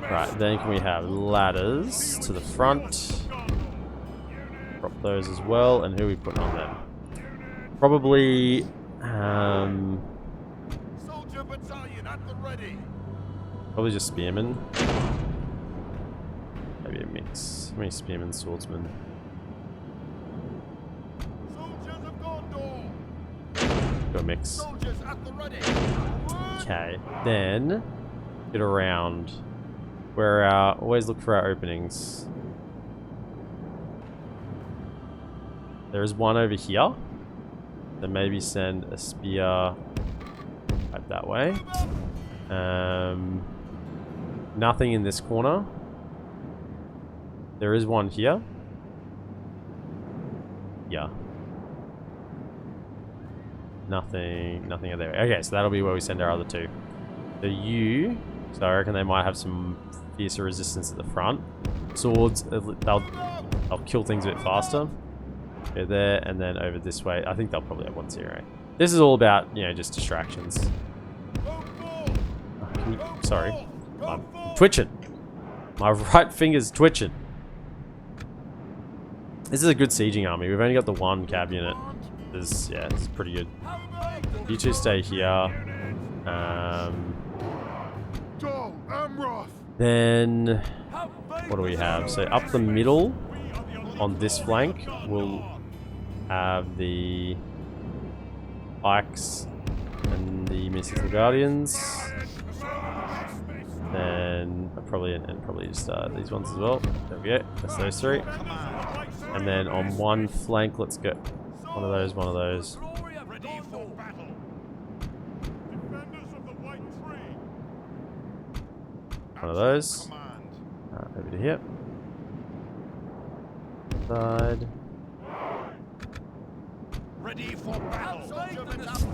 Right, then can we have ladders to the front? Drop those as well. And who are we putting on them? Probably Soldier battalion at the ready! probably just spearmen. Maybe a mix. How many spearmen, swordsmen? Soldiers of Gondor! Go mix. Soldiers at the ready! Okay, then get around. Always look for our openings. There is one over here. Then maybe send a spear right that way. Nothing in this corner. There is one here. Yeah. Nothing there. Okay, so that'll be where we send our other two. So I reckon they might have some fiercer resistance at the front. Swords, they'll kill things a bit faster. Go there, and then over this way. I think they'll probably have 1-0. This is all about, you know, just distractions. Sorry. I'm twitching. My right finger's twitching. This is a good sieging army. We've only got the one cab unit. This is pretty good. You two stay here. Then what do we have? So up the middle on this flank, we'll have the Pikes and the Mystical Guardians. Then probably just these ones as well. There we go. That's those three. And then on one flank, let's go one of those. One of those. Over to here. Side. Ready for battle.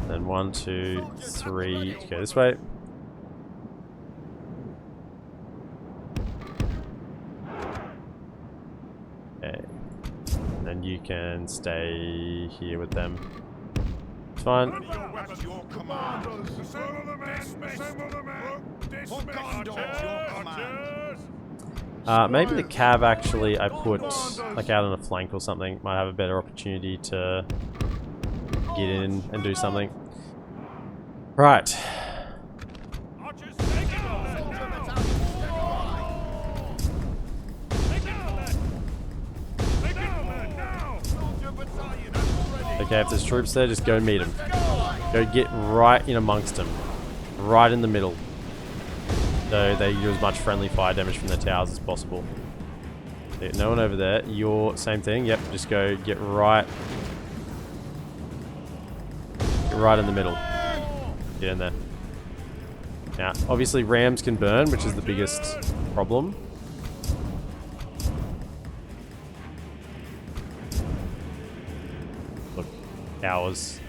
Then 1, 2, 3. Go this way. Okay. And then you can stay here with them. It's fine. Your command. Maybe the cab actually I put like out on a flank or something might have a better opportunity to get in and do something. Right. Okay, if there's troops there, just go meet them. Go get right in amongst them. Right in the middle. So they do as much friendly fire damage from the towers as possible. Okay, no one over there. You're same thing. Yep, just go get right in the middle. Get in there. Now, obviously rams can burn, which is the biggest problem. Look, towers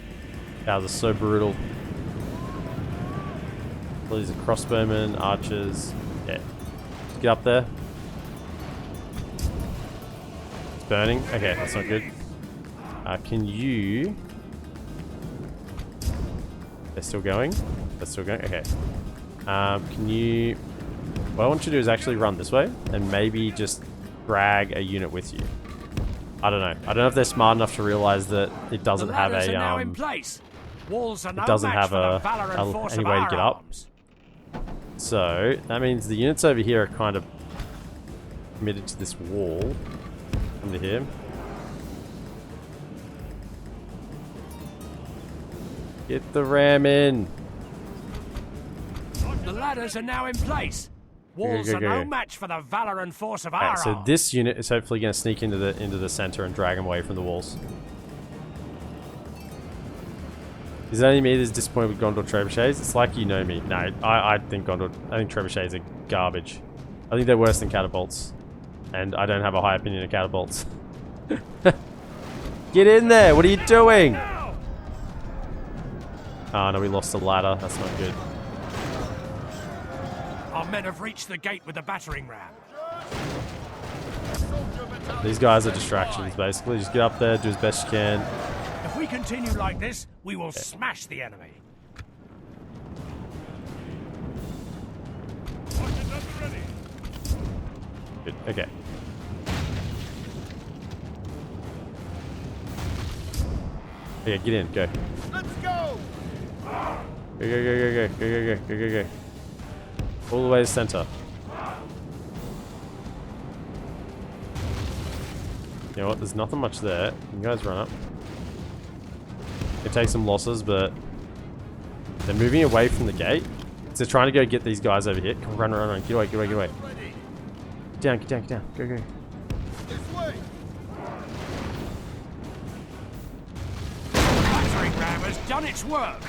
are so brutal. These are crossbowmen, archers. Yeah. Just get up there. It's burning. Okay, that's not good. Can you... They're still going? They're still going? Okay. Can you... What I want you to do is actually run this way and maybe just drag a unit with you. I don't know. I don't know if they're smart enough to realize that it doesn't have a... It doesn't have any way to get up. So, that means the units over here are kind of committed to this wall. Come to here. Get the ram in. The ladders are now in place. Walls are no match for the valor and force of our arms. So this unit is hopefully going to sneak into the center and drag them away from the walls. Is it only me that's disappointed with Gondor trebuchets? It's like you know me. No, I think trebuchets are garbage. I think they're worse than catapults. And I don't have a high opinion of catapults. Get in there! What are you doing? Oh no, we lost the ladder. That's not good. Our men have reached the gate with the battering ram. These guys are distractions, basically. Just get up there, do as best you can. If we continue like this, we will smash the enemy. Good. Okay. Okay, get in. Go. Let's go. Go. All the way to center. You know what? There's nothing much there. You guys run up. It takes some losses, but they're moving away from the gate. So they're trying to go get these guys over here. Come on, run. Get away. Get down. Go. This way. Battering has done its work.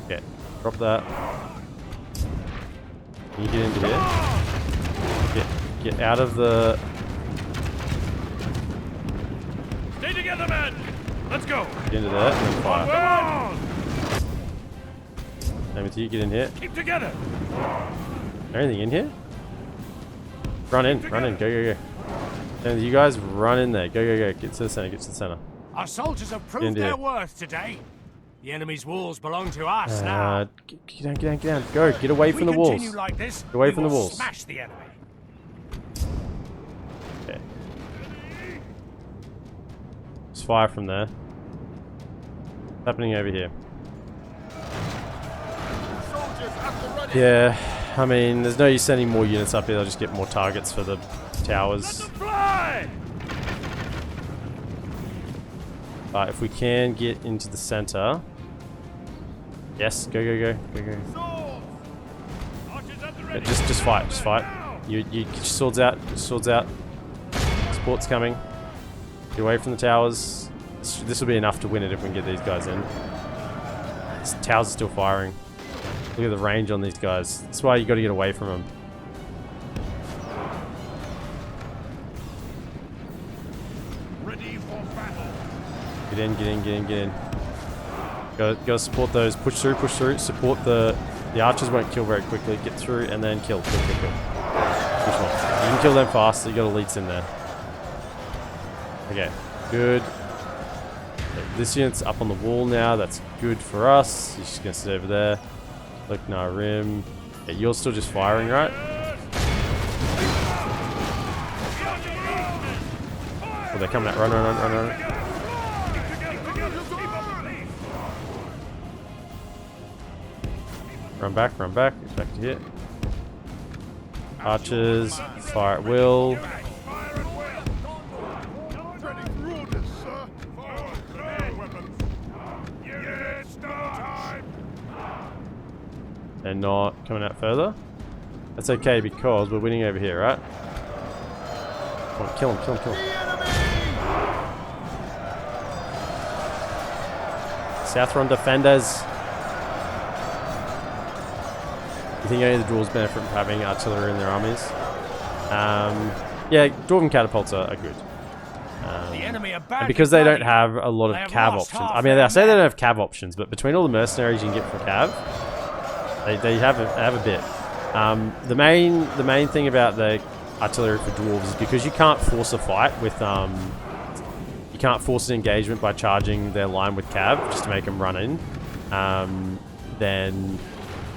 Okay, drop that. Can you get into here? Get out of the... Stay together, men! Let's go! Get into there and then fire. Come on! Same with you, get in here. Keep together! Anything in here? Run in, go, go, go. And you guys run in there. Go, go, go. Get to the center, get to the center. Our soldiers have proved their worth today. The enemy's walls belong to us now. Get down, get down, get down. Go, get away from the walls. Continue like this, get away from the walls. Smash the enemy. Okay. Just fire from there. What's happening over here? Yeah, I mean, there's no use sending more units up here. They'll just get more targets for the towers. But if we can get into the center. Yes, go, go, go, go, go. Yeah, just fight, just fight. You get your swords out, Support's coming. Get away from the towers. This will be enough to win it if we can get these guys in. These towers are still firing. Look at the range on these guys. That's why you got to get away from them. Ready for battle. Get in, get in, get in, get in. Gotta support those. Push through. Support the archers won't kill very quickly. Get through and then kill. Kill. Push more. You can kill them fast, so you got elites in there. Okay, good. Okay, this unit's up on the wall now. That's good for us. He's just gonna sit over there. Look, no rim. Okay, you're still just firing, right? Oh, they're coming out. Run. Run back. Get back to here. Archers, fire at will. They're not coming out further. That's okay because we're winning over here, right? Come on, kill him. Southron defenders. You think any of the dwarves benefit from having artillery in their armies? Yeah, dwarven catapults are good. And because they don't have a lot of cav options. I mean, I say they don't have cav options, but between all the mercenaries you can get for cav, they have a bit. The main thing about the artillery for dwarves is because you can't force a fight with you can't force an engagement by charging their line with cav just to make them run in. Then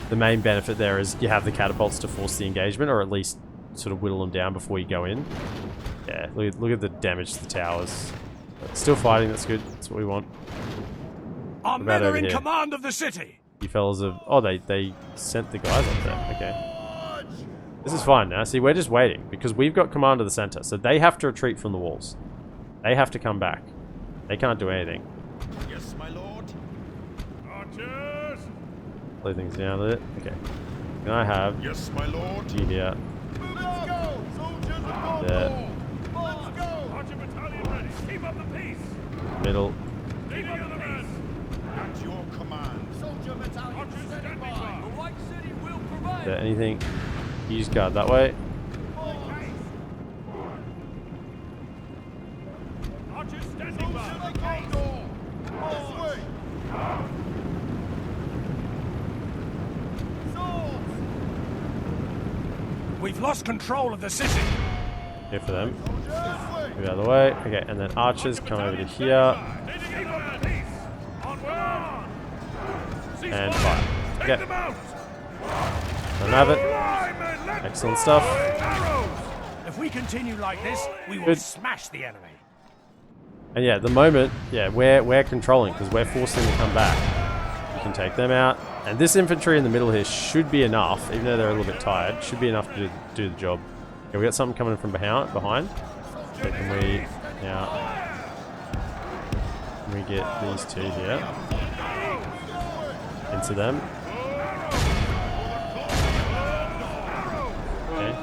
the main benefit there is you have the catapults to force the engagement, or at least sort of whittle them down before you go in. Yeah, look at the damage to the towers. Still fighting, that's good. That's what we want. Our men are in command of the city. You fellas have... Oh, they sent the guys up there. Okay. This is fine now. See, we're just waiting because we've got command of the center. So they have to retreat from the walls. They have to come back. They can't do anything. Yes, my lord. Archers. Lay things down a bit. Okay. Can I have... Yes, my lord. You here. Let's go. Soldiers of Gondor. There. Let's go. Archer battalion ready. Keep up the peace. Middle. Keep up the peace. At your command. Soldier battalion. Archers standing by. The White City will provide. Is there anything? You just guard that way. Archers standing by. We've lost control of the city. Here for them. Move out of the way. Okay, and then archers come over to here. And fire. Okay. Don't have it. Excellent stuff. If we continue like this, we will smash the enemy. And yeah, at the moment, yeah, we're controlling because we're forcing them to come back. You can take them out. And this infantry in the middle here should be enough, even though they're a little bit tired, should be enough to do the job. Okay, we got something coming from behind. So can we get these two here into them? Okay.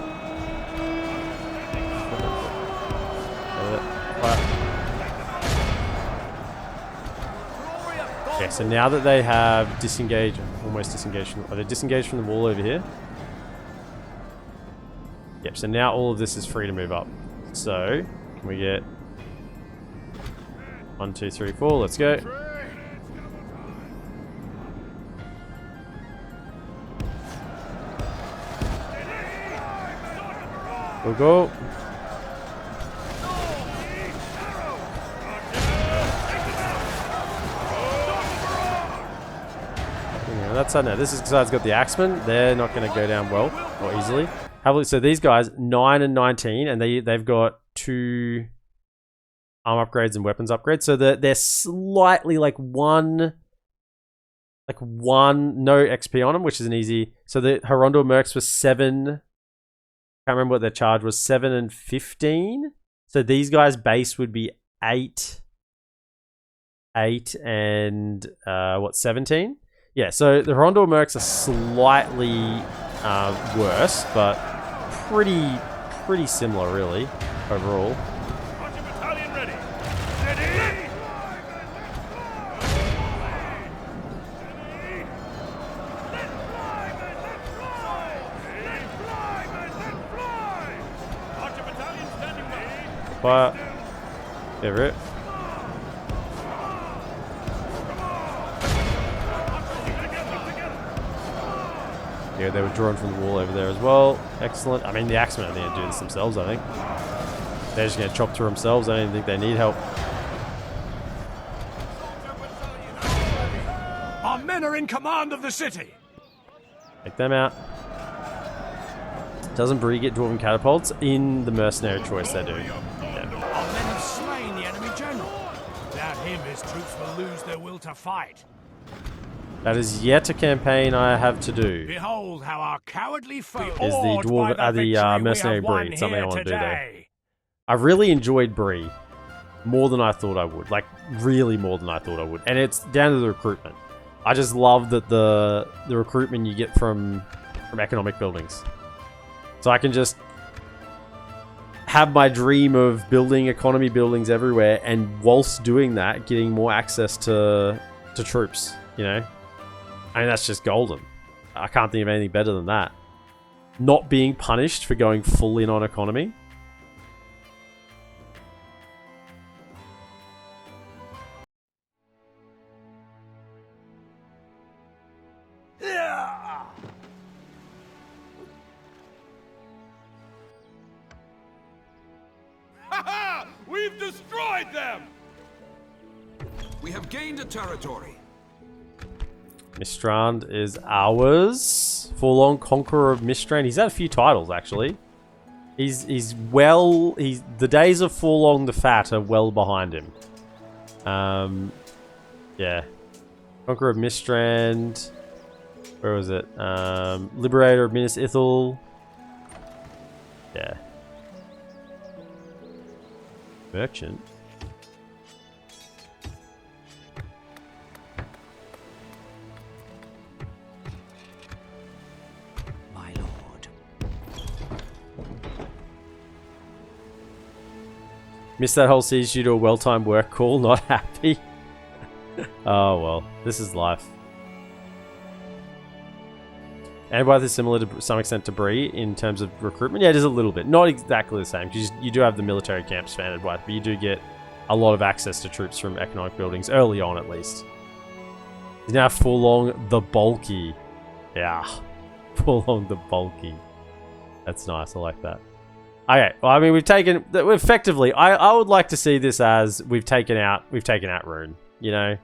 Okay, so now that they have disengaged, almost disengaged, are they disengaged from the wall over here? Yep, so now all of this is free to move up. So, can we get 1, 2, 3, 4, let's go. Go, go. Yeah, that's no. This side's got the Axemen. They're not going to go down well or easily. Have a look. So these guys, 9 and 19, and they've got 2 arm upgrades and weapons upgrades. So they're slightly like one no XP on them, which is an easy. So the Horondor Mercs was 7. Can't remember what their charge was. 7 and 15. So these guys' base would be 8 and 17. Yeah. So the Horondor Mercs are slightly worse, but pretty similar, really, overall. Archer battalion ready. Archer battalion standing by. Fire. Ever it. Yeah, they were drawn from the wall over there as well. Excellent. I mean, the Axemen are going to do this themselves, I think. They're just going to chop through themselves. I don't even think they need help. Our men are in command of the city. Take them out. Doesn't Bree get dwarven catapults? In the mercenary choice, they do. Yeah. Our men have slain the enemy general. Without him, his troops will lose their will to fight. That is yet a campaign I have to do. Behold how our cowardly foe Is the mercenary Bree. It's something I want to do there. I really enjoyed Bree. More than I thought I would. Like, really more than I thought I would. And it's down to the recruitment. I just love that the recruitment you get from economic buildings. So I can just have my dream of building economy buildings everywhere, and whilst doing that, getting more access to troops, you know? I mean, that's just golden. I can't think of anything better than that. Not being punished for going full in on economy. Ha! We've destroyed them! We have gained a territory. Mistrand is ours. Forlong Conqueror of Mistrand. He's had a few titles, actually. He's the days of Forlong the Fat are well behind him. Yeah. Conqueror of Mistrand. Where was it? Liberator of Minas Ithil. Yeah. Merchant. My lord. Missed that whole siege due to a well-timed work call. Not happy. Oh well, this is life. Antibioth is similar to some extent to Bree in terms of recruitment. Yeah, it is a little bit. Not exactly the same, because you do have the military camps for Antibioth, but you do get a lot of access to troops from economic buildings, early on at least. He's now Forlong the Bulky. Yeah. Forlong the Bulky. That's nice, I like that. Okay, well, I mean, we've effectively, I would like to see this as we've taken out Rune, you know?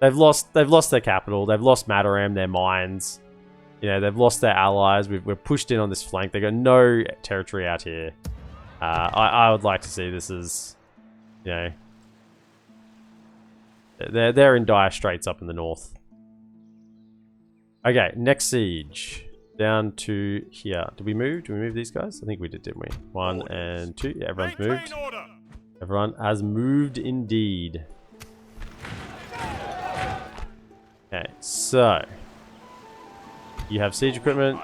They've lost their capital, they've lost Mataram, their mines. You know, they've lost their allies. We're pushed in on this flank. They've got no territory out here. I would like to see this as, you know, they're in dire straits up in the north. Okay, next siege. Down to here. Did we move? Did we move these guys? I think we did, didn't we? 1 and 2. Yeah, everyone's moved. Everyone has moved indeed. Okay, so you have siege equipment.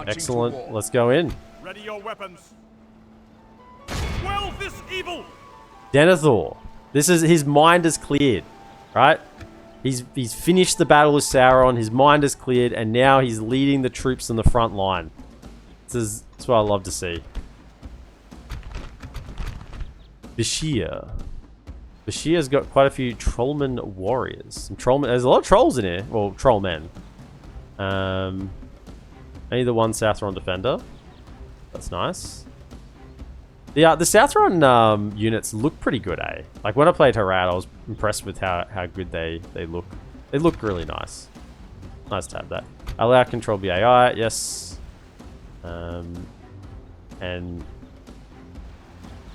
Excellent. Let's go in. Ready your weapons. quell this evil. Denethor. This is his mind is cleared, right? He's finished the battle with Sauron. His mind is cleared, and now he's leading the troops in the front line. That's what I love to see. Bashir. Bashir's got quite a few trollman warriors. Some trollmen. There's a lot of trolls in here. Well, trollmen. Only the one Southron defender. That's nice. The Southron units look pretty good, eh? Like when I played Harad, I was impressed with how good they look. They look really nice. Nice to have that. Allow control BAI, yes. And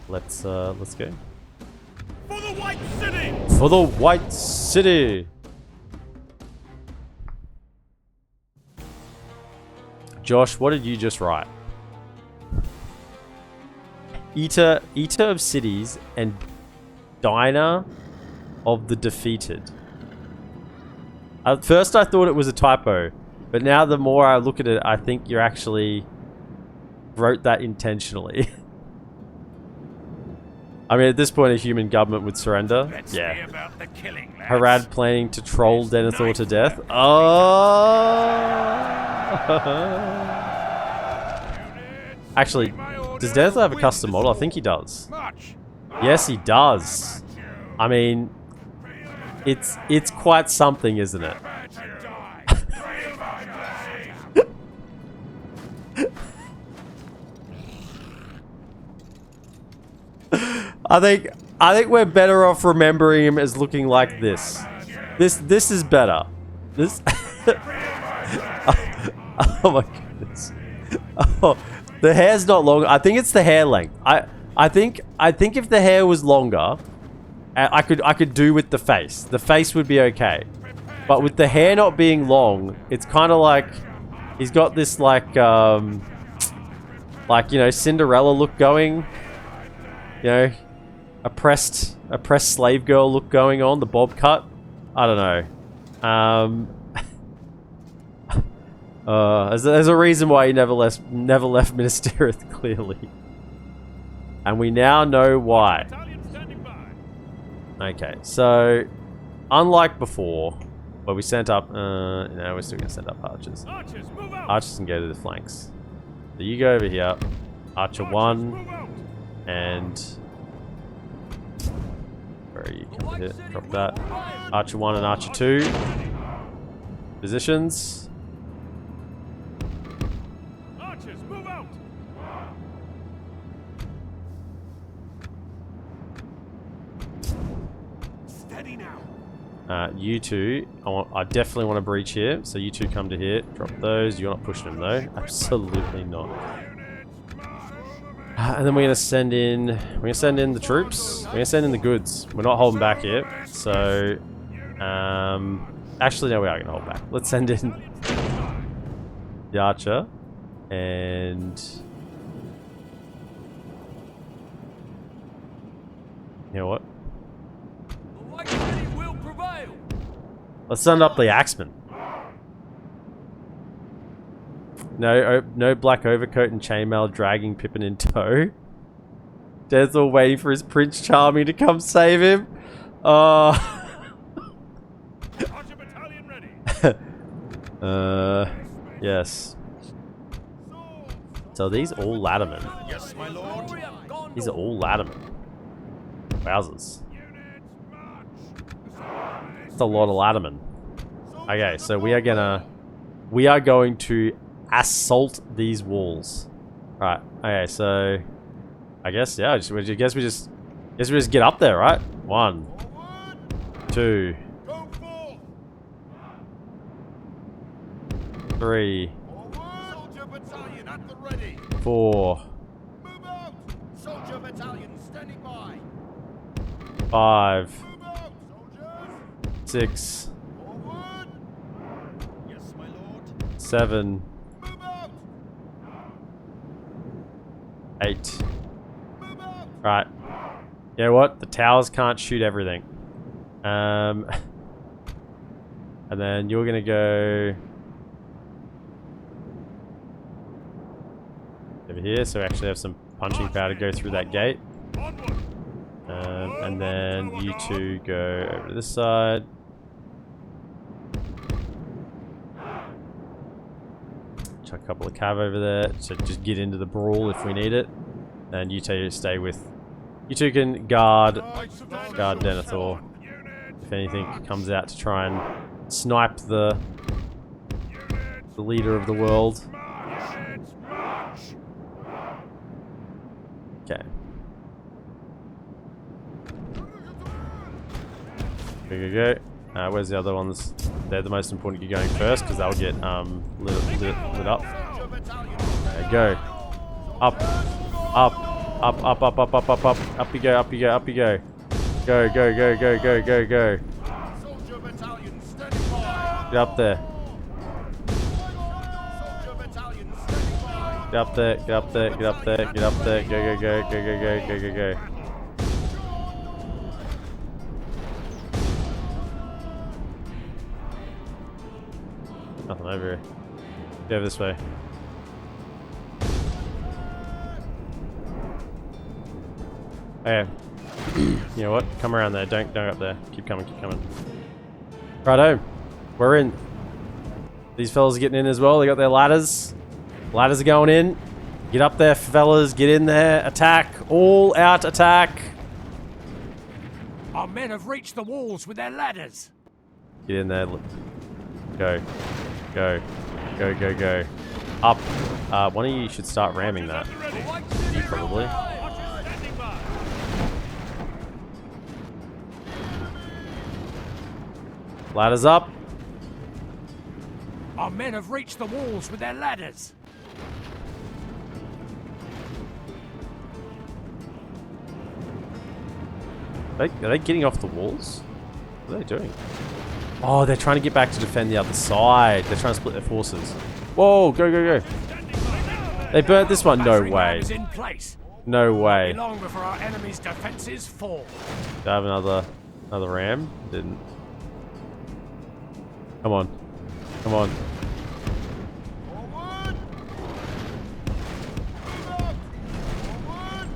let's go. For the White City! For the White City! Josh, what did you just write? Eater of cities and diner of the defeated. At first I thought it was a typo, but now the more I look at it, I think you actually wrote that intentionally. I mean, at this point, a human government would surrender. Let's Yeah. see about the killing, lads. Harad planning to troll Denethor to death. Oh! Actually, does Denethor have a custom model? I think he does. March. Yes, he does. I mean, it's quite something, isn't it? I think we're better off remembering him as looking like this. This is better. This. Oh my goodness. Oh, the hair's not long. I think it's the hair length. I think if the hair was longer, I could do with the face. The face would be okay, but with the hair not being long, it's kind of like he's got this like you know, Cinderella look going. You know, oppressed slave girl look going on. The bob cut. I don't know. There's a reason why he never left Minas Tirith, clearly. And we now know why. Okay, so unlike before, where we sent up no, we're still gonna send up archers. Archers can go to the flanks. So you go over here. Archer 1 and where are you? Come over here. Drop that. Archer 1 and Archer 2. Positions. You two, I definitely want to breach here, so you two come to here. Drop those. You're not pushing them though. Absolutely not. And then we're gonna send in. We're gonna send in the troops. We're gonna send in the goods. We're not holding back here. So, actually, no, we are gonna hold back. Let's send in the archer, and you know what? Let's send up the axeman. No black overcoat and chainmail dragging Pippin in tow. Denethor waiting for his Prince Charming to come save him. Yes. So these all laddermen. Yes, my lord. These are all laddermen. Wowzers. That's a lot of laddermen. Okay, so we are going to assault these walls. Right. Okay, so I guess yeah. I guess we just get up there, right? 1, 2, 3, 4, 5, 6, 7, 8. Right. You know what? The towers can't shoot everything. And then you're gonna go over here, so we actually have some punching power to go through that gate. And then you two go over to this side. Chuck a couple of cav over there, so just get into the brawl if we need it. And you two stay with... You two can guard Denethor. If anything comes out to try and snipe the leader of the world. Okay. Go. Where's the other ones? They're the most important to get going first because they'll get lit up. There you go. Up. Up you go, up you go, up you go. Go. Get up there. Get up there. Go. Nothing over here. Go this way. Okay. You know what? Come around there. Don't go up there. Keep coming. Righto. We're in. These fellas are getting in as well. They got their ladders. Ladders are going in. Get up there, fellas. Get in there. Attack. All out attack. Our men have reached the walls with their ladders. Get in there. Go. Up. One of you should start ramming that. You probably. Ladders up. Our men have reached the walls with their ladders. Are they getting off the walls? What are they doing? Oh, they're trying to get back to defend the other side. They're trying to split their forces. Whoa, go. They burnt this one. No way. No way. Long before our enemy's defenses fall. Do I have another ram? Didn't. Come on.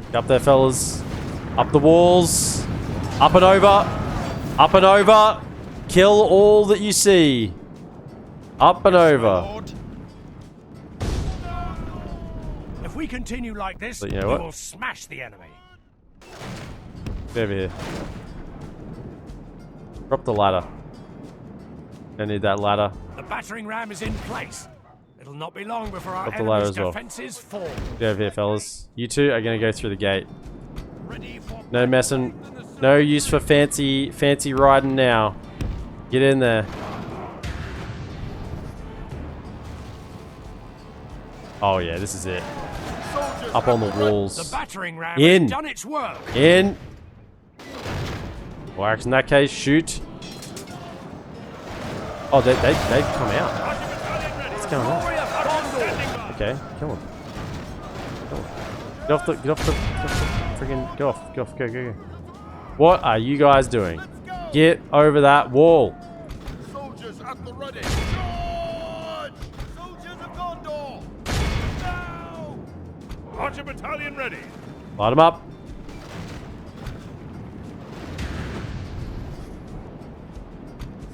Get up there, fellas. Up the walls. Up and over. Kill all that you see. Up and over. If we continue like this, But you know what? we will smash the enemy. Get over here. Drop the ladder. I need that ladder. The battering ram is in place. It'll not be long before our Drop the ladder enemy's as well. defenses fall. Get over here, fellas. You two are gonna go through the gate. No messing. No use for fancy riding now. Get in there. Oh yeah, this is it. Up on the walls. The battering ram In. has done its work. In. Well, actually, in that case, shoot. Oh, they've come out. What's going on? Okay, come on. Get off the friggin' go off. Go. What are you guys doing? Get over that wall. Soldiers at the ready. Charge! Soldiers of Gondor! Now! Archer battalion ready. Light them up.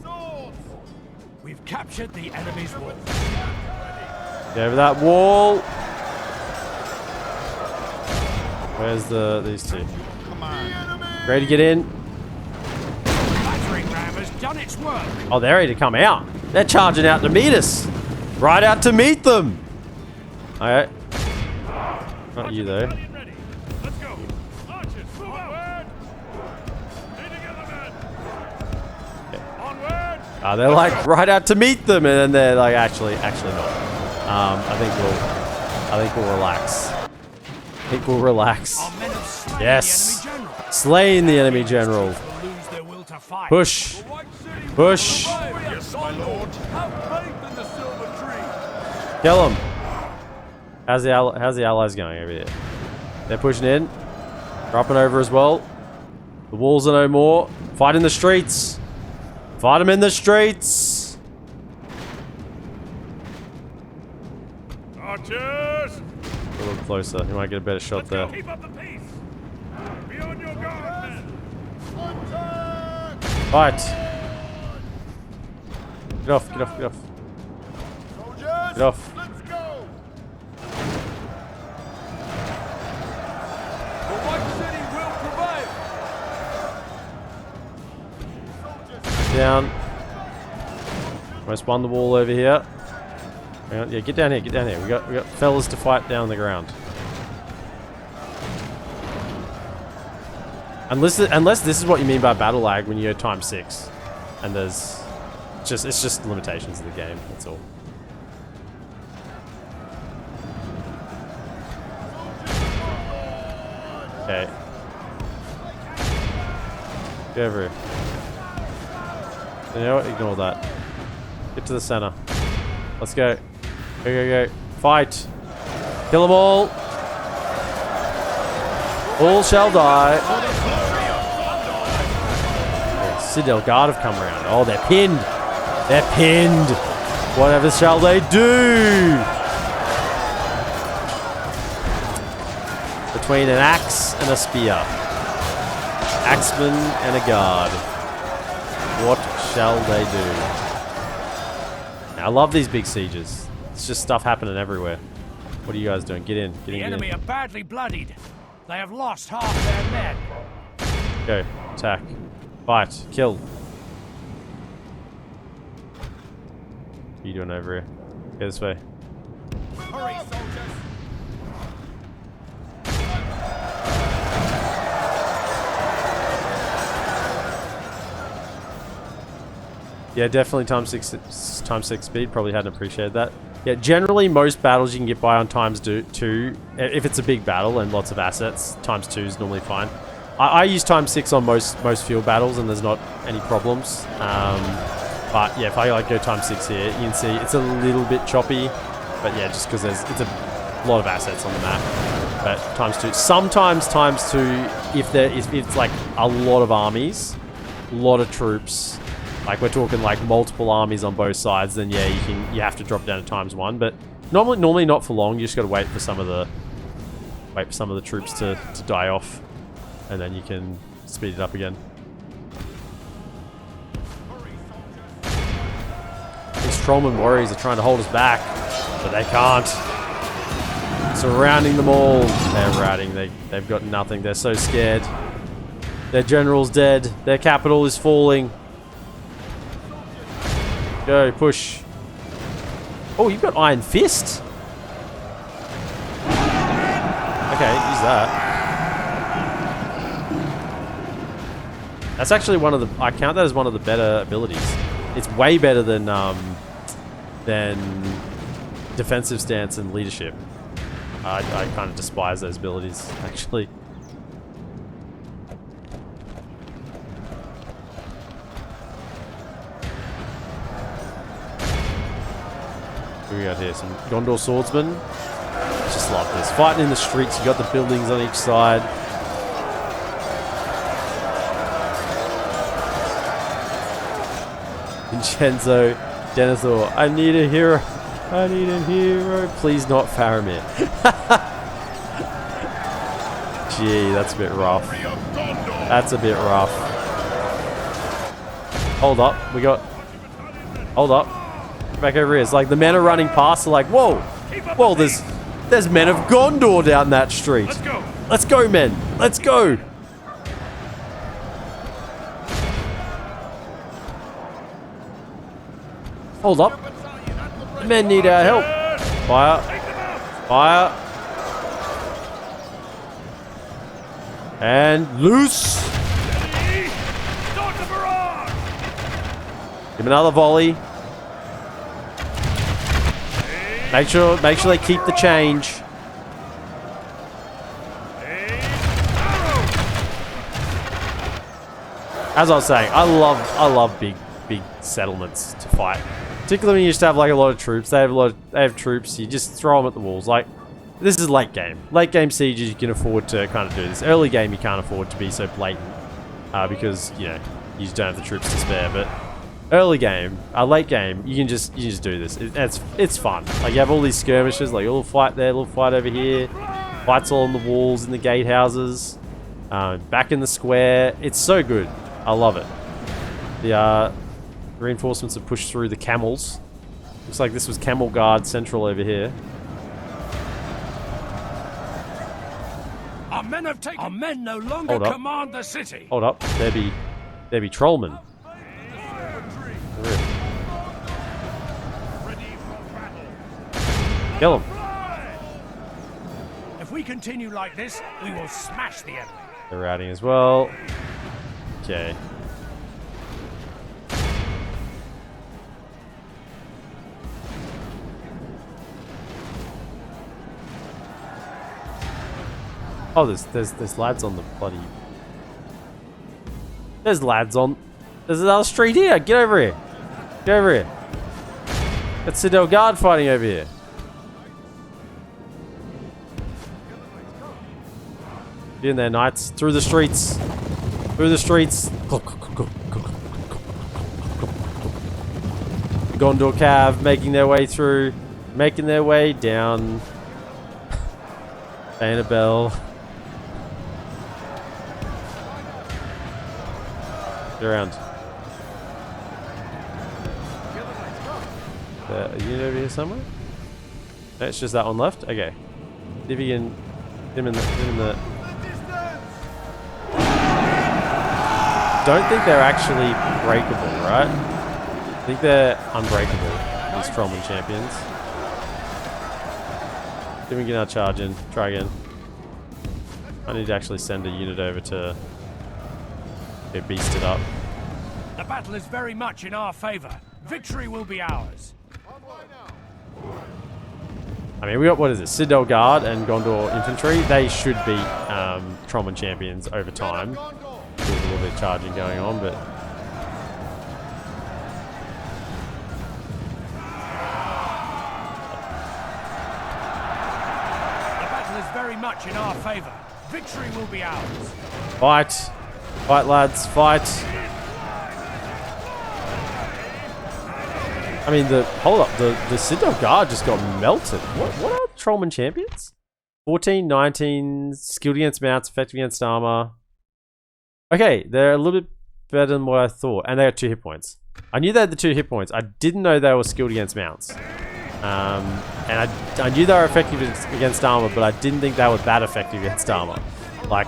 Swords! We've captured the enemy's wall. Get over that wall. Where's these two? Ready to get in? The battering ram has done its work. Oh, they're ready to come out. They're charging out to meet us. Right out to meet them. Alright. Not you though. Ready. Let's go. Archers, move out. Stay together, men. Onward. They're like right out to meet them, and then they're like actually not. I think we'll relax. Our men have slain Yes. the enemy general. Slain the enemy general. Will lose their will to fight. Push. Yes, my lord. Have faith in the silver tree. Kill them. How's the allies going over here? They're pushing in. Dropping over as well. The walls are no more. Fight in the streets. Fight them in the streets. Archers! A little closer. You might get a better shot there. Keep up the pace. Be on your guard, men! Fight! Get off, get off, get off. Get off. Let's go! The White City will prevail! Down. Almost won the wall over here. Hang on, yeah, get down here, get down here. We got fellas to fight down the ground. Unless this is what you mean by battle lag when you go ×6, and there's it's just limitations of the game. That's all. Okay. Get over here. You know what? Ignore that. Get to the center. Let's go. Go, go, go. Fight. Kill them all. All shall die. Citadel Guard have come around. Oh, they're pinned. They're pinned. Whatever shall they do? Between an axe and a spear. Axeman and a guard. What shall they do? Now, I love these big sieges. It's just stuff happening everywhere. What are you guys doing? Get in. Get in. The enemy are badly bloodied. They have lost half their men. Go. Attack. Fight. Kill. What are you doing over here? Go this way. Hurry, soldiers! Yeah, definitely ×6 speed. Probably hadn't appreciated that. Yeah, generally most battles you can get by on ×2. If it's a big battle and lots of assets, ×2 is normally fine. I use ×6 on most field battles and there's not any problems. But yeah, if I like go ×6 here, you can see it's a little bit choppy. But yeah, just because it's a lot of assets on the map. But ×2. Sometimes ×2, if it's like a lot of armies, a lot of troops. Like we're talking like multiple armies on both sides, then yeah, you have to drop down to ×1. But normally not for long. You just got to wait for some of the troops to die off, and then you can speed it up again. These Trollman warriors are trying to hold us back, but they can't. Surrounding them all. They're routing. They've got nothing. They're so scared. Their general's dead. Their capital is falling. Go, push. Oh, you've got Iron Fist? Okay, use that. That's actually one of the... I count that as one of the better abilities. It's way better than defensive stance and leadership. I kind of despise those abilities, actually. What we got here? Some Gondor swordsmen. Just love this. Fighting in the streets, you got the buildings on each side. Vincenzo, Denethor, I need a hero. I need a hero. Please not Faramir. Gee, that's a bit rough. That's a bit rough. Hold up. Hold up. Back over here. It's like the men are running past. They're like, whoa. Whoa, there's men of Gondor down that street. Let's go. Let's go, men. Let's go. Hold up. The men need our help. Fire. Fire. And loose. Give him another volley. Make sure they keep the change. As I was saying, I love big settlements to fight. Particularly when you just have like a lot of troops. They have troops. You just throw them at the walls. Like, this is late game. Late game sieges, you can afford to kind of do this. Early game, you can't afford to be so blatant because you just don't have the troops to spare. But early game, late game, you can just do this. It's fun. Like you have all these skirmishes, like a little fight there, a little fight over here, fights all on the walls in the gatehouses. Back in the square. It's so good. I love it. The reinforcements have pushed through the camels. Looks like this was Camel Guard Central over here. Our men have taken. Our men no longer command the city. Hold up. There be trollmen. Kill them. If we continue like this, we will smash the enemy. They're routing as well. Okay. Oh, there's lads on the bloody... There's lads on... There's another street here! Get over here! Get over here! That's Citadel Guard fighting over here. Get in there, knights. Through the streets. Through the streets. Gondor Cav making their way through. Making their way down. Faen'obel. Get around. A unit over here somewhere? No, it's just that one left? Okay. See if you can him in the don't think they're actually breakable, right? I think they're unbreakable, these Trollman champions. Did we get our charge in? Try again. I need to actually send a unit over to get beasted up. The battle is very much in our favor. Victory will be ours. I mean, we got, what is it, Citadel Guard and Gondor Infantry. They should be Trollman champions over time. There's a little bit of charging going on, but... The battle is very much in our favor. Victory will be ours. Fight! Fight, lads, fight! I mean, hold up, the Citadel Guard just got melted. What are Trollman champions? 14, 19, skilled against mounts, effective against armor. Okay, they're a little bit better than what I thought. And they have 2 hit points. I knew they had the 2 hit points. I didn't know they were skilled against mounts. And I knew they were effective against armor, but I didn't think they were that effective against armor. Like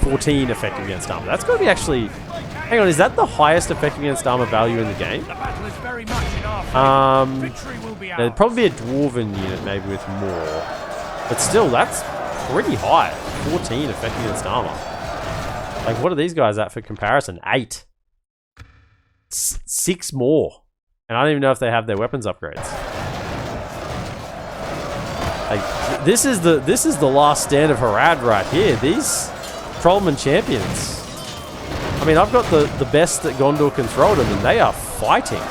14 effective against armor. That's got to be actually... Hang on, is that the highest effective against armor value in the game? The battle is very much in our favor. Victory will be ours. There'd probably be a dwarven unit maybe with more. But still, that's pretty high. 14 effective against armor. Like, what are these guys at for comparison? 8. 6 more. And I don't even know if they have their weapons upgrades. Like, this is the last stand of Harad right here. These Trollman champions. I mean, I've got the best that Gondor can throw at them, and they are fighting.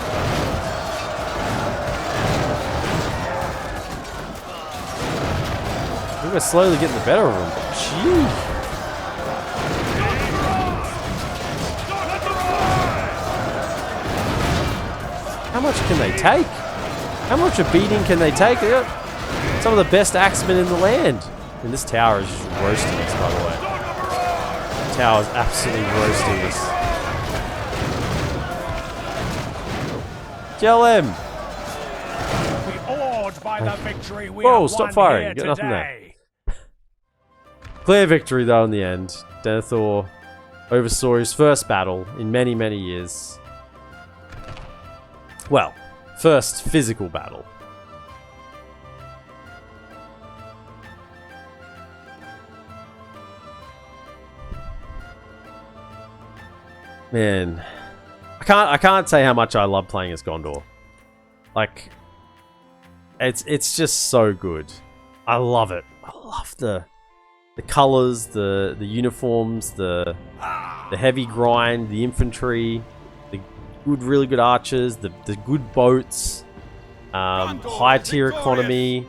I think we're slowly getting the better of them, but gee. How much can they take? How much a beating can they take? They got some of the best axemen in the land. And this tower is just roasting us, by the way. Tower is absolutely roasting us. Kill him! We awed by the victory we Whoa, have stop won firing. here Get nothing today. there. Clear victory, though, in the end. Denethor oversaw his first battle in many, many years. Well, first physical battle. Man, I can't say how much I love playing as Gondor. Like, it's just so good. I love it. I love the colors, the uniforms, the heavy grind, the infantry, the really good archers, the good boats, high tier economy,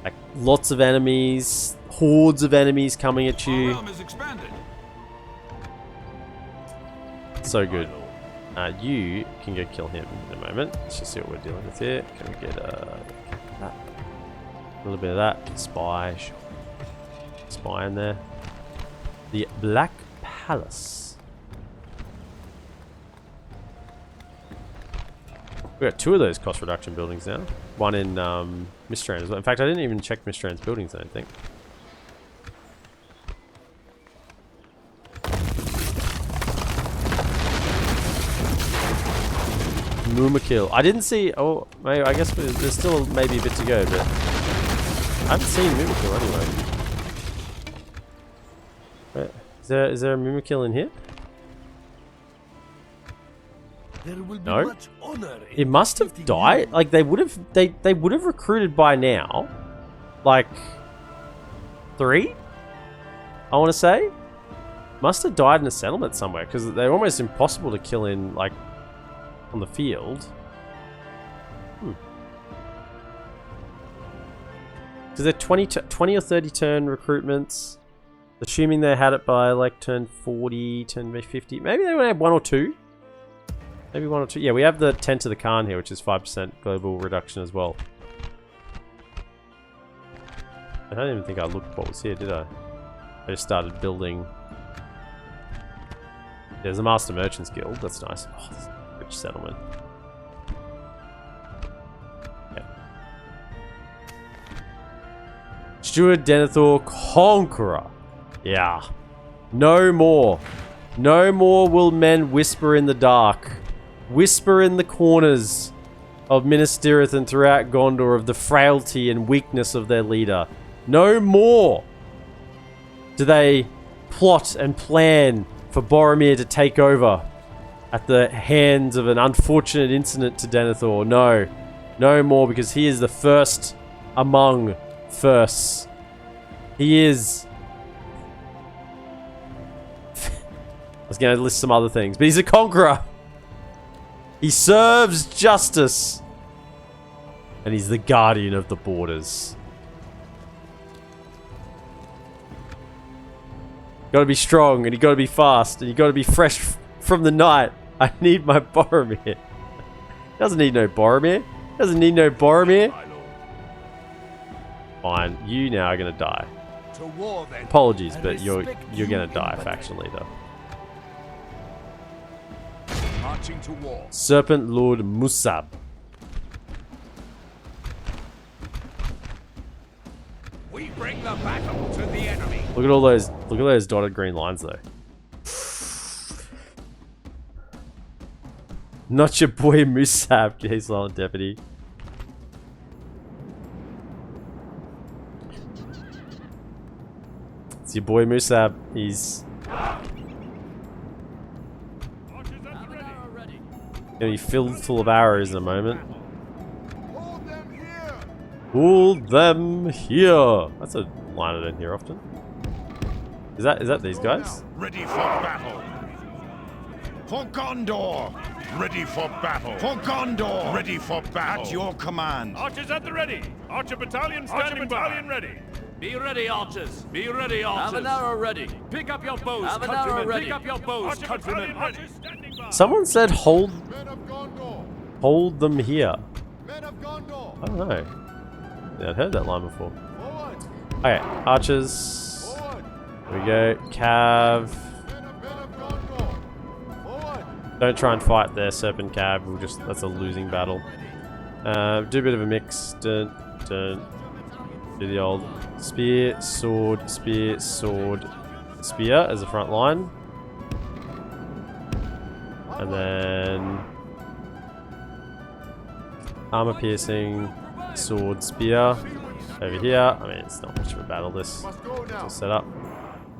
like lots of enemies, hordes of enemies coming at you. So good. You can go kill him in a moment. Let's just see what we're dealing with here. Can we get that? A little bit of that. Spy. Spy in there. The Black Palace. We got 2 of those cost reduction buildings now. One in Mistran as well. In fact, I didn't even check Mistran's buildings, I don't think. Mumakil. I didn't see. Oh, maybe, I guess there's still maybe a bit to go, but I haven't seen Mumakil anyway. Wait, is there a Mumakil in here? There will be No. much honor in It must have defeating died. you. Like they would have recruited by now. Like 3? I want to say. Must have died in a settlement somewhere because they're almost impossible to kill in like on the field. Because they're 20 or 30 turn recruitments. Assuming they had it by like turn 40, turn 50. Maybe they would have 1 or 2. Maybe 1 or 2. Yeah, we have the Tent of the Khan here, which is 5% global reduction as well. I don't even think I looked what was here, did I? I just started building. There's a Master Merchants Guild. That's nice. Oh, this is a rich settlement. Yeah. Steward Denethor Conqueror. Yeah. No more. No more will men whisper in the dark. Whisper in the corners of Minas Tirith and throughout Gondor of the frailty and weakness of their leader. No more do they plot and plan for Boromir to take over at the hands of an unfortunate incident to Denethor. No. No more, because he is the first among firsts. He is... I was going to list some other things, but he's a conqueror. He serves justice. And he's the guardian of the borders. Gotta be strong, and you gotta be fast, and you gotta be fresh from the night. I need my Boromir. Doesn't need no Boromir. Doesn't need no Boromir. Fine, you now are gonna die. To war, then. Apologies, but you're gonna die, faction leader. Marching to war. Serpent Lord Musab. We bring the battle to the enemy. Look at those dotted green lines though. Not your boy Musab, gay silent deputy. It's your boy Musab. He's gonna be filled full of arrows in a moment. Hold them here. Hold them here. That's a line I don't hear often. Is that these guys? Ready for battle. For Gondor. Ready for battle. For Gondor. Ready for battle. At your command. Archers at the ready. Archer battalion standing by. Ready. Be ready, archers. Be ready, archers. Have an arrow ready. Pick up your bows, Have an countrymen. arrow ready. Pick up your bows, Archer countrymen. battalion ready. Standing by. Someone said hold Men of Gondor. them here. Men of Gondor. I don't know. Yeah, I'd heard that line before. Forward. Okay, archers. Forward. Here we go. Cav. Men of Gondor. Forward. Don't try and fight their serpent cav. We'll just, that's a losing battle. Do a bit of a mix. Dun, dun. Do the old spear, sword, spear, sword, spear as a front line. And then armor piercing, sword, spear over here. I mean, it's not much of a battle, this Must go now. set up.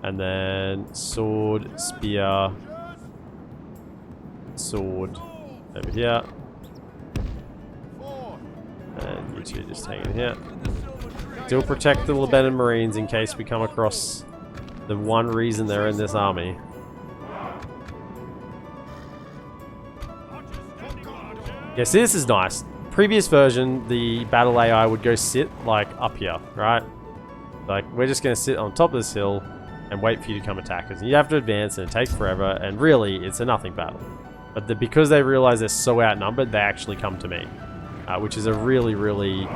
And then sword, spear, sword over here. Forward. And you two just hanging here. Still protect the Lebanon Marines in case we come across the one reason they're in this army. Yeah, see, this is nice. Previous version, the battle AI would go sit like up here, right? Like, we're just going to sit on top of this hill and wait for you to come attack us. And you have to advance and it takes forever, and really, it's a nothing battle. But because they realize they're so outnumbered, they actually come to me. Which is a really, really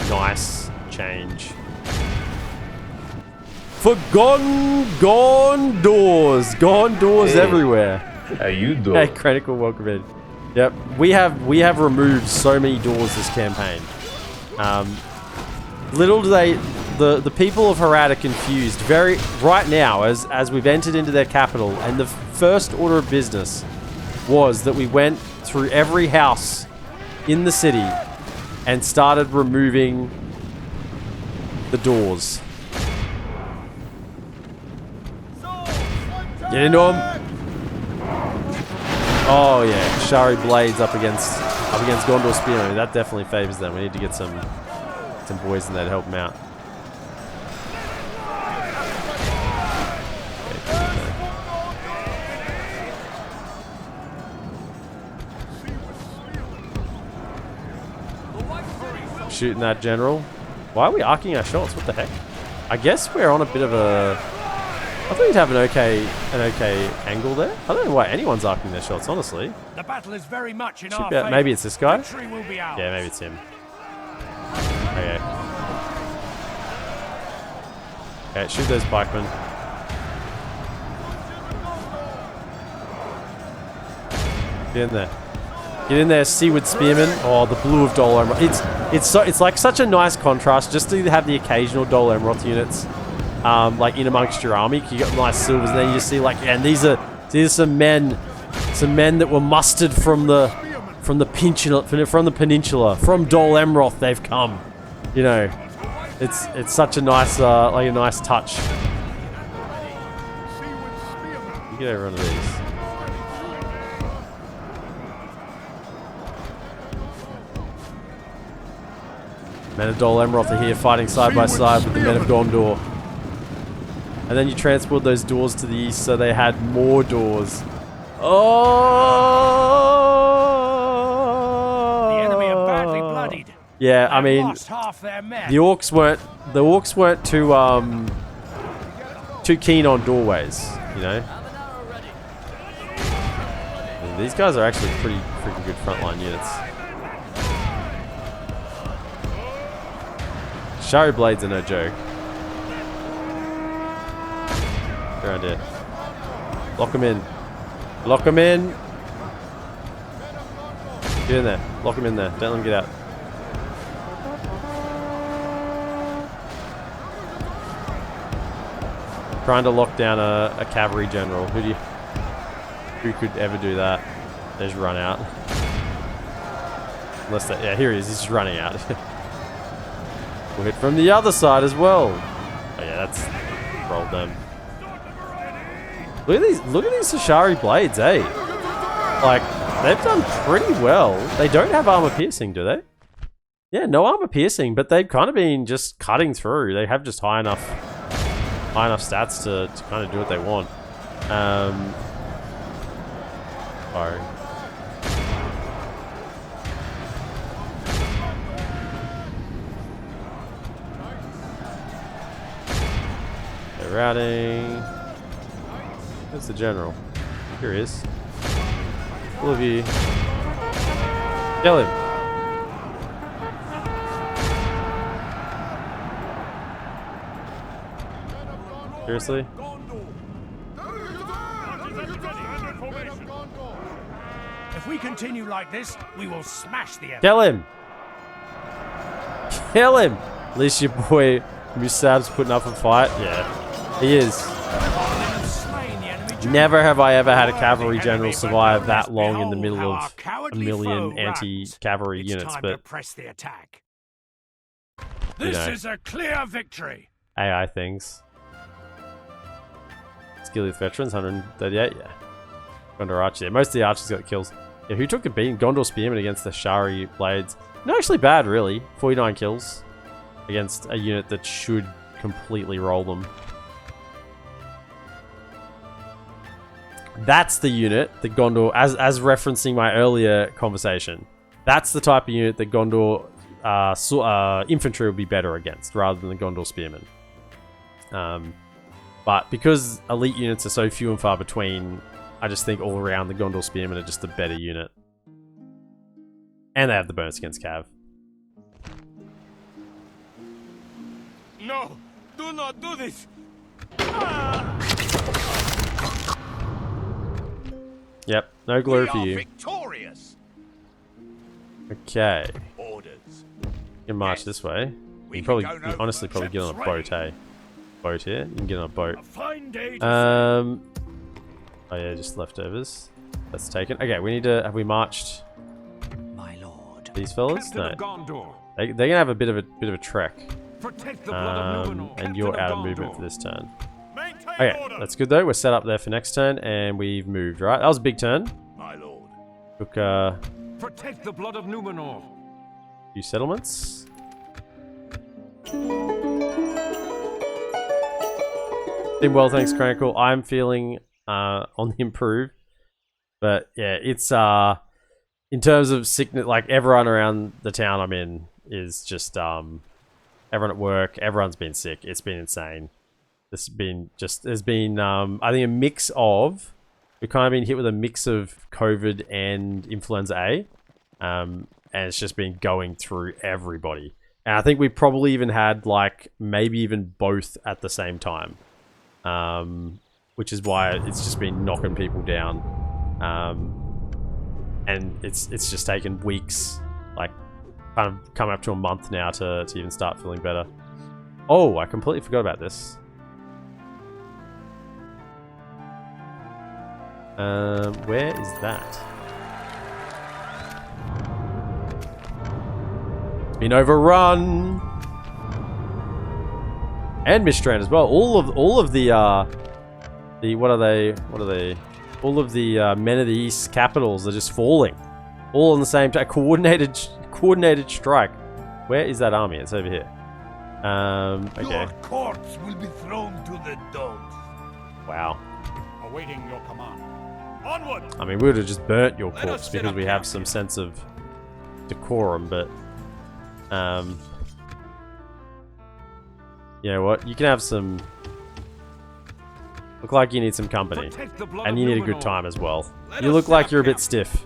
nice change. for Gondors. Gondors everywhere. How you doing? Hey, Critical, welcome in. Yep, we have removed so many doors this campaign. Little do they, the people of Harad are confused right now as we've entered into their capital, and the first order of business was that we went through every house in the city and started removing the doors. Get into them. Oh yeah, Shari Blades up against Gondor Spearmen. That definitely favors them. We need to get some boys in there to help them out. Shooting that general. Why are we arcing our shots? What the heck? I guess we're on a bit of a... I thought you'd have an okay angle there. I don't know why anyone's arcing their shots, honestly. The battle is very much in our favor. Maybe it's this guy? Victory will be ours. Yeah, maybe it's him. Okay. Okay, shoot those pikemen. Get in there. Get in there, Seaward Spearmen. Oh, the blue of Dol Amroth. It's like such a nice contrast just to have the occasional Dol Amroth units. Like in amongst your army, you got nice silvers, and then you just see like, and these are some men that were mustered from the peninsula, from Dol Amroth. They've come, you know. It's such a nice like a nice touch. You get every one of these. Men of Dol Amroth are here fighting side by side with the men of Gondor. And then you transport those doors to the east so they had more doors. Oh! The enemy are badly bloodied. Yeah, I mean, lost half their men. the orcs weren't too keen on doorways, you know. And these guys are actually pretty freaking good frontline units. Shari Blades are no joke. Around here. Lock them in. Lock them in. Get in there. Lock them in there. Don't let them get out. Trying to lock down a cavalry general. Who could ever do that? They just run out. Unless that, yeah, here he is. He's just running out. We'll hit from the other side as well. Oh yeah, that's rolled them. Look at these Sashari blades, eh? Like, they've done pretty well. They don't have armor piercing, do they? Yeah, no armor piercing, but they've kind of been just cutting through. They have just high enough stats to kind of do what they want. Sorry. They're routing. Where's the general? Here he is. All of you. Kill him. Seriously? If we continue like this, we will smash the enemy. Kill him! Kill him! At least your boy Musab's putting up a fight. Yeah, he is. Never have I ever had a cavalry general survive that long in the middle of a million anti-cavalry units, but press the attack. You This know. is a clear victory. AI things. Osgiliath veterans, 138, yeah. Gondor archers, yeah, most of the archers got kills. Yeah, who took a beating? Gondor spearmen against the Shari blades. Not actually bad, really. 49 kills against a unit that should completely roll them. That's the unit that Gondor, as referencing my earlier conversation, that's the type of unit that Gondor infantry would be better against, rather than the Gondor spearmen. But because elite units are so few and far between, I just think all around the Gondor spearmen are just a better unit. And they have the bonus against Cav. No! Do not do this! Yep, no glory We for are you. victorious. Okay, Orders. you can march Yes. this way. We You can probably, go no you honestly further. probably get on a boat, eh? Boat here. You can get on a boat. A fine day to Oh yeah, just leftovers. That's taken. Okay, we need to. Have we marched My lord. these fellas? Captain No. of Gondor. They're gonna have a bit of a trek. Protect the blood of Numenor. And you're Captain out of of movement Gondor. for this turn. Maintain Okay, order. that's good though. We're set up there for next turn, and we've moved. Right, that was a big turn. My lord. Took a Protect the blood of Numenor. few settlements. Doing well, thanks, Crankle. I'm feeling on the improve, but yeah, it's in terms of sickness, like everyone around the town I'm in is just everyone at work, everyone's been sick. It's been insane. There's been I think a mix of, we've kind of been hit with a mix of COVID and influenza A, and it's just been going through everybody. And I think we probably even had like maybe even both at the same time. Which is why it's just been knocking people down, and it's just taken weeks, like kind of come up to a month now to even start feeling better. Oh, I completely forgot about this. Where is that? It's been overrun. And Mistran as well. All of the what are they? All of the Men of the East capitals are just falling, all on the same time. Coordinated strike. Where is that army? It's over here. Okay. Your corpse will be thrown to the dogs. Wow. Awaiting your command. Onward. I mean, we would have just burnt your Let corpse us set because up we have camp some here. sense of decorum, but you know what? You can have some. Look like you need some company, Protect the blood and of you need a good Numenor. time as well. Let You us look set like up you're a bit camp. stiff.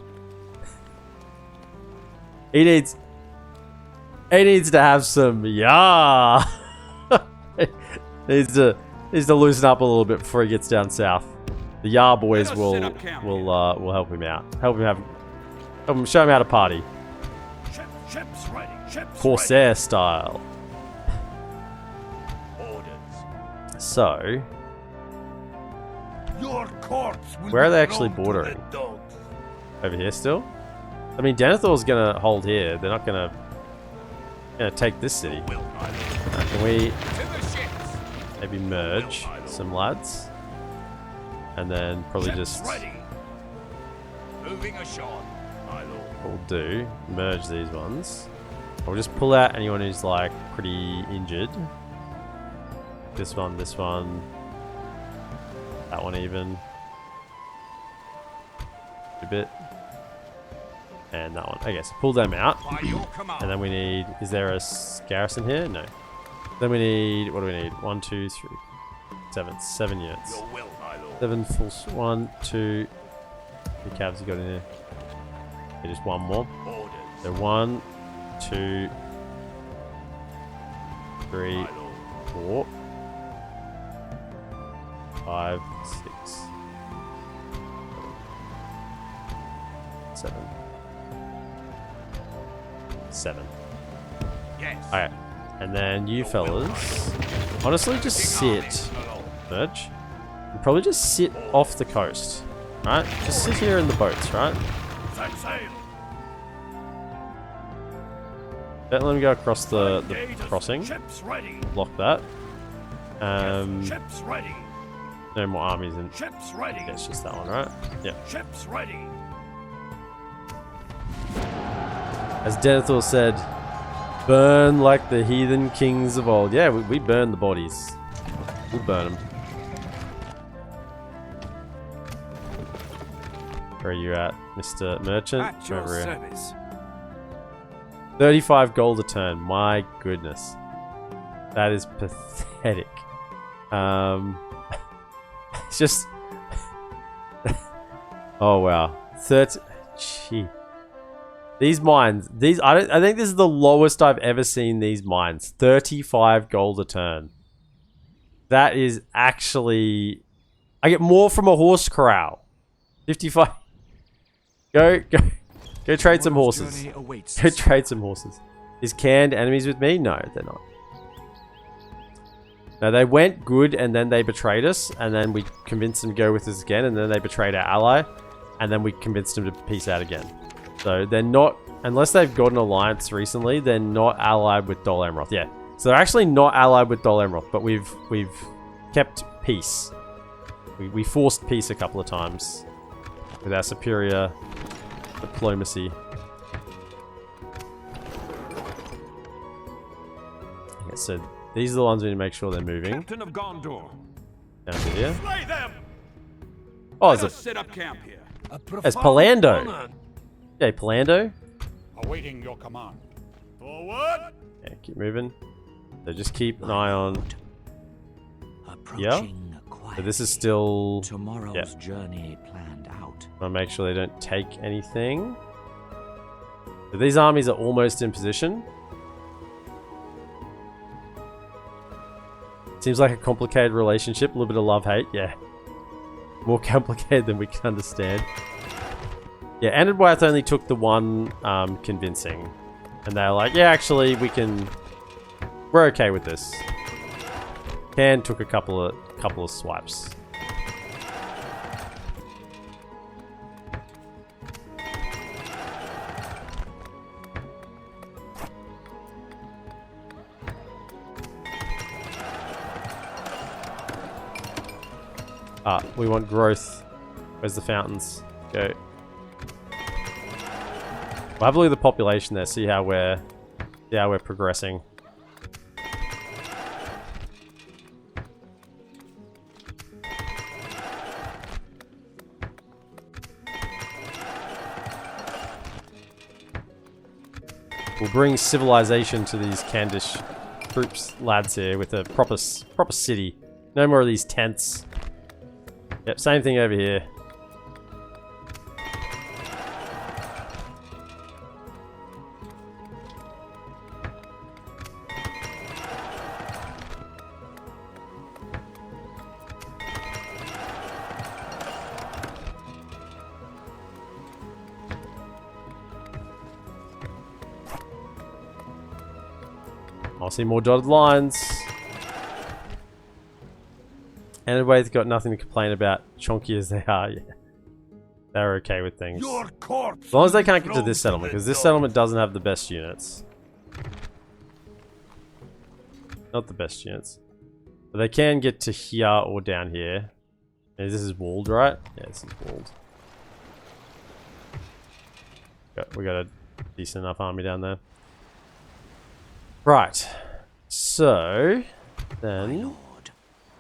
He needs to have some help needs to loosen up a little bit before he gets down south. The Yar boys us will set up camp will help him out. Help him show him how to party. Ships ready. Ships Corsair style. Orders. So, Your corpse will where are be they actually thrown to bordering? the dogs. Over here still? I mean, Denethor's gonna hold here. They're not gonna take this city. Will my lord. Can we To the ships. maybe merge some lads? And then probably Ships just ready. Moving ashore, my lord. what we'll do, merge these ones. We'll just pull out anyone who's like pretty injured. This one, that one even. A bit. And that one. Okay, so pull them out. By your command. And then we need, is there a garrison here? No. Then we need, what do we need? 1, 2, 3, 7 units. Your will, my lord. 7 full, 1, 2, how many cabs you got in here? Okay, just one more. Orders. So 1, 2, 3, My lord. 4, 5, 6, 7. 7. Yes. Alright. And then you fellas, honestly just sit, merge, and probably just sit off the coast, right? Just sit here in the boats, right? Set sail. Don't let them go across the Gate is- crossing. Ships ready. Block that. Ships ready. No more armies in. Ships ready. Yeah, it's just that one, right? Yeah. Ships ready. As Denethor said, burn like the heathen kings of old. Yeah, we burn the bodies. We'll burn them. Where are you at, Mr. Merchant? At your Over here. service. 35 gold a turn. My goodness. That is pathetic. It's just... oh, wow. 30... Gee. These mines, I think this is the lowest I've ever seen these mines. 35 gold a turn. That is actually... I get more from a horse corral. 55... Go trade some horses. Journey awaits Go us. trade some horses. Is canned enemies with me? No, they're not. No, they went good and then they betrayed us, and then we convinced them to go with us again, and then they betrayed our ally, and then we convinced them to peace out again. So they're not, unless they've got an alliance recently, they're not allied with Dol Amroth. Yeah, so they're actually not allied with Dol Amroth, but we've kept peace. We forced peace a couple of times with our superior diplomacy. Okay, so these are the ones we need to make sure they're moving. Captain of Gondor. Down to here. Slay them! Oh, Let us there's set up camp here. It's Palando. Yeah, Palando. Awaiting your command. Forward! Yeah, keep moving. So just keep an eye on. Approaching So quietly. this is still. Tomorrow's Yeah. journey planned out. Want to make sure they don't take anything. So these armies are almost in position. Seems like a complicated relationship. A little bit of love-hate. Yeah. More complicated than we can understand. Yeah, Endgame only took the one convincing. And they're like, yeah, actually, we're okay with this. Can took a couple of swipes. We want growth. Where's the fountains? Go. We'll have a look at the population there, see how we're progressing. We'll bring civilization to these Candish troops, lads here, with a proper city. No more of these tents. Yep, same thing over here. I'll see more dotted lines. Anyway, they've got nothing to complain about, chunky as they are. Yeah. They're okay with things. Your corpse. As long as they can't get to this settlement, because this settlement doesn't have the best units. Not the best units. But they can get to here or down here. Yeah, this is walled, right? Yeah, this is walled. We got a decent enough army down there. Right. So, then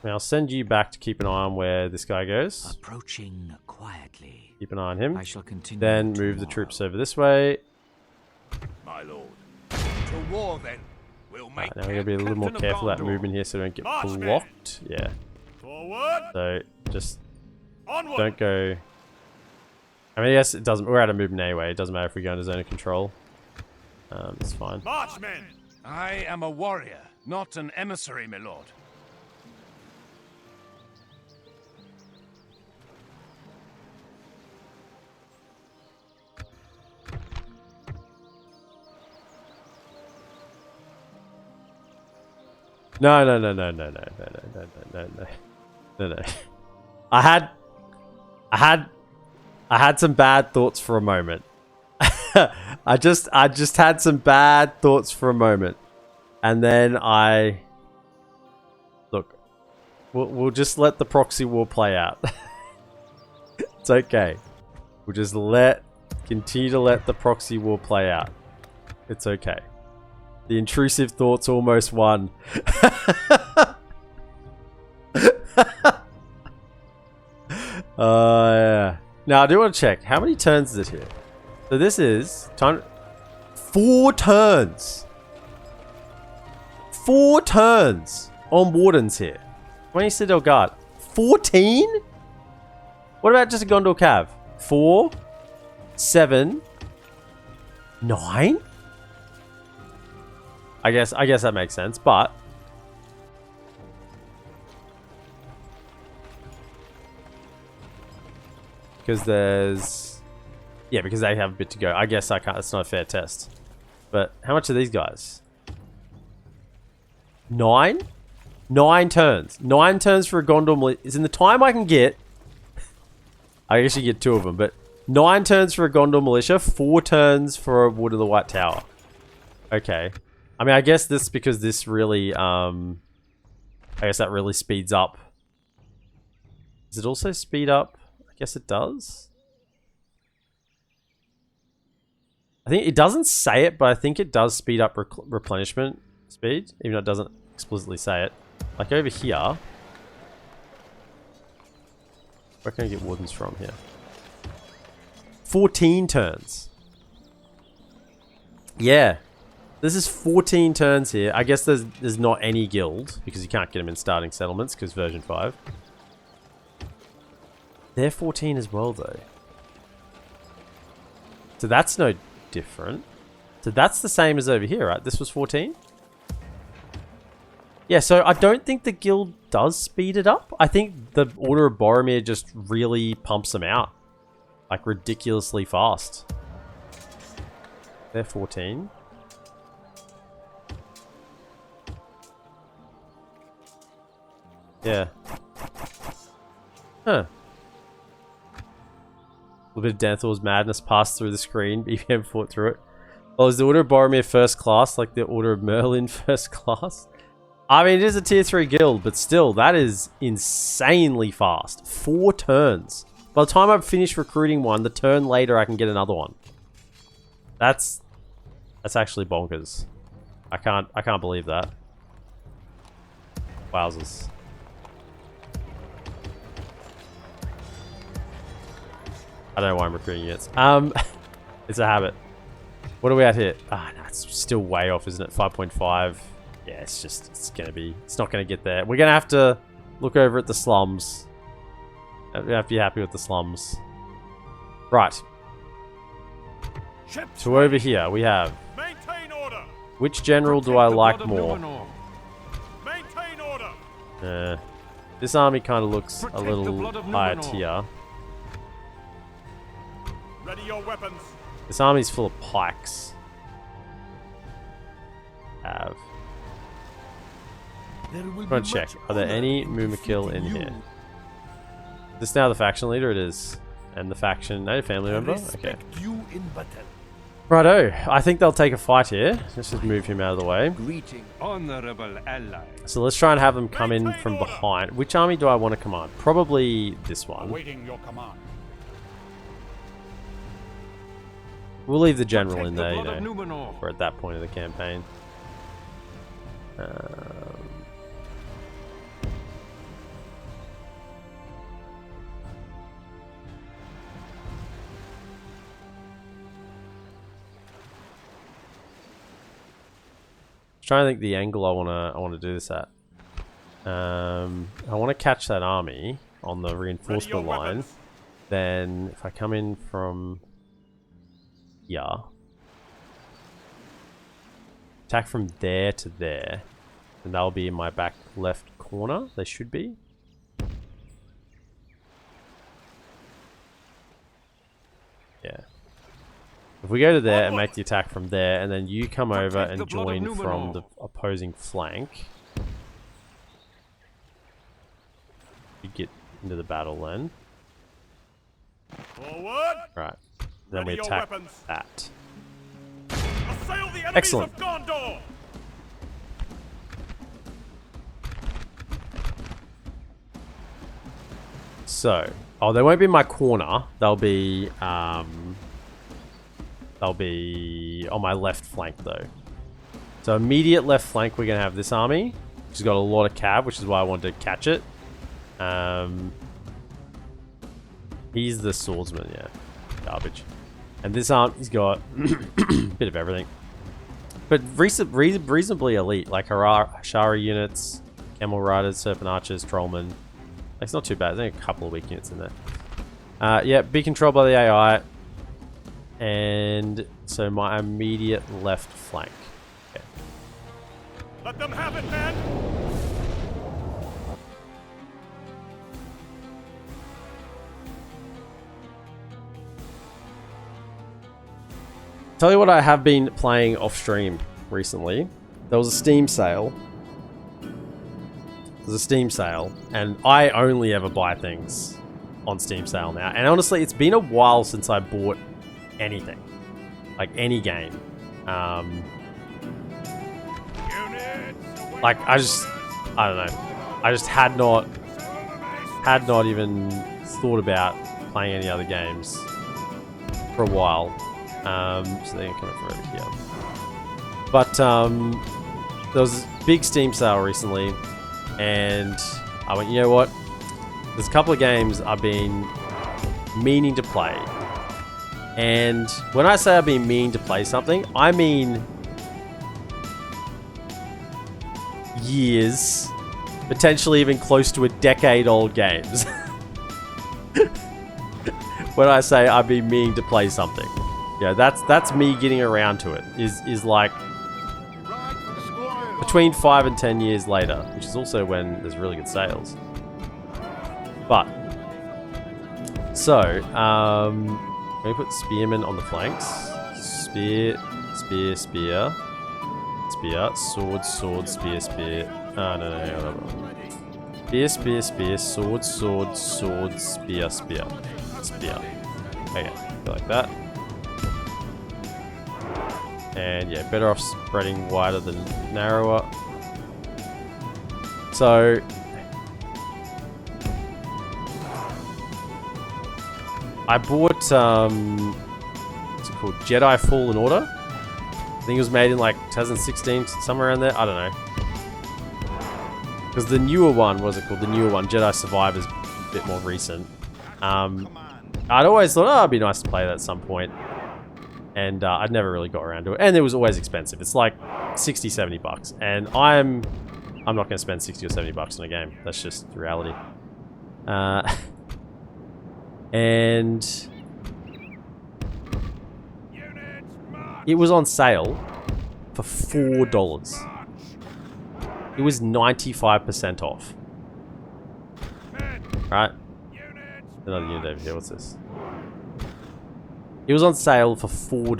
I'll send you back to keep an eye on where this guy goes. Approaching quietly. Keep an eye on him. I shall continue. Then move the troops over this way. My lord. To war then. We'll make Now we're gonna be a little more Captain of careful about Gondor. movement here so we don't get March, men. blocked. Yeah. Forward! So just Onward! don't go. I mean, yes, it doesn't. We're out of movement anyway. It doesn't matter if we go into zone of control. It's fine. March, men! I am a warrior, not an emissary, my lord. No. I had some bad thoughts for a moment. I just had some bad thoughts for a moment, and then look. We'll just let the proxy war play out. It's okay. We'll just continue to let the proxy war play out. It's okay. The intrusive thoughts almost won. Yeah. Now I do want to check how many turns is it here. So this is time. 4 turns. 4 turns on wardens here. 20 Citadel Guard. 14? What about just a Gondor Cav? 4, 7, 9? I guess that makes sense, but because there's Yeah, because they have a bit to go. I guess I can't. It's not a fair test. But how much are these guys? 9? 9 turns. 9 turns for a Gondor militia. Is in the time I can get. I guess you get 2 of them, but 9 turns for a Gondor militia, 4 turns for a Wood of the White Tower. Okay. I mean, I guess this because this really, I guess that really speeds up. Does it also speed up? I guess it does. I think it doesn't say it, but I think it does speed up replenishment speed, even though it doesn't explicitly say it. Like over here. Where can I get wardens from here? 14 turns. Yeah. This is 14 turns here. I guess there's not any guild, because you can't get them in starting settlements, because version 5. They're 14 as well, though. So that's no different. So that's the same as over here, right? This was 14? Yeah, so I don't think the guild does speed it up. I think the Order of Boromir just really pumps them out. Like, ridiculously fast. They're 14. Yeah. Huh. A little bit of Denethor's madness passed through the screen. BPM fought through it. Oh, is the Order of Boromir first class like the Order of Merlin first class? I mean, it is a tier 3 guild, but still, that is insanely fast. 4 turns. By the time I've finished recruiting one, the turn later I can get another one. That's actually bonkers. I can't believe that. Wowzers. I don't know why I'm recruiting units. It's a habit. What are we at here? Ah, no, it's still way off, isn't it? 5.5. Yeah, it's not gonna get there. We're gonna have to look over at the slums. We have to be happy with the slums. Right. So over here we have. Maintain order. Which general do I like more? Maintain order. This army kind of looks a little higher tier. Ready your weapons. This army's full of pikes. I'm gonna check. Are there any Mumakil in here? Is this now the faction leader? It is. And the faction... No, family member? Okay. Righto. I think they'll take a fight here. Let's just move him out of the way. Greeting, honorable ally. So let's try and have them come in from behind. Which army do I want to command? Probably this one. Awaiting your command. We'll leave the general in there, you know. We're at that point of the campaign. Trying to think the angle I wanna do this at. I want to catch that army on the reinforcement line. Then if I come in from here, attack from there to there, and that'll be in my back left corner. They should be. Yeah. If we go to there and make the attack from there, and then you come over and join from the opposing flank, you get into the battle then. Forward. Right. Then we attack that. Assail the enemies Excellent. of Gondor. So, oh, they won't be in my corner. They'll be on my left flank though. So immediate left flank, we're gonna have this army, which has got a lot of cav, which is why I wanted to catch it. He's the swordsman, yeah, garbage. And this army's got a bit of everything, but reasonably elite, like Hashari units, Camel Riders, Serpent Archers, Trollmen. It's not too bad. There's only a couple of weak units in there. Yeah, be controlled by the AI. And so my immediate left flank. Okay. Let them have it, men. Tell you what I have been playing off stream recently. There was a Steam sale. There's a Steam sale, and I only ever buy things on Steam sale now. And honestly, it's been a while since I bought anything, like any game. Like I don't know. I just had not even thought about playing any other games for a while. So they're coming from over here. But there was this big Steam sale recently, and I went, you know what? There's a couple of games I've been meaning to play. And when I say I've been meaning to play something, I mean years, potentially even close to a decade-old games. When I say I've been meaning to play something, yeah, that's me getting around to it. Is like between 5 and 10 years later, which is also when there's really good sales. But so let me put spearmen on the flanks. Spear, spear, spear. Spear, sword, sword, spear, spear. No. Spear, spear, spear, sword, sword, sword, spear, spear. Spear. Okay, like that. And yeah, better off spreading wider than narrower. So I bought what's it called? Jedi Fallen Order. I think it was made in like 2016, somewhere around there. I don't know. Because the newer one, what was it called? The newer one, Jedi Survivor, is a bit more recent. I'd always thought, oh, it'd be nice to play that at some point. And I'd never really got around to it. And it was always expensive. It's like 60, 70 bucks. And I'm not going to spend 60 or 70 bucks on a game. That's just the reality. And it was on sale for $4. It was 95% off. Right? Another unit over here. What's this? It was on sale for $4.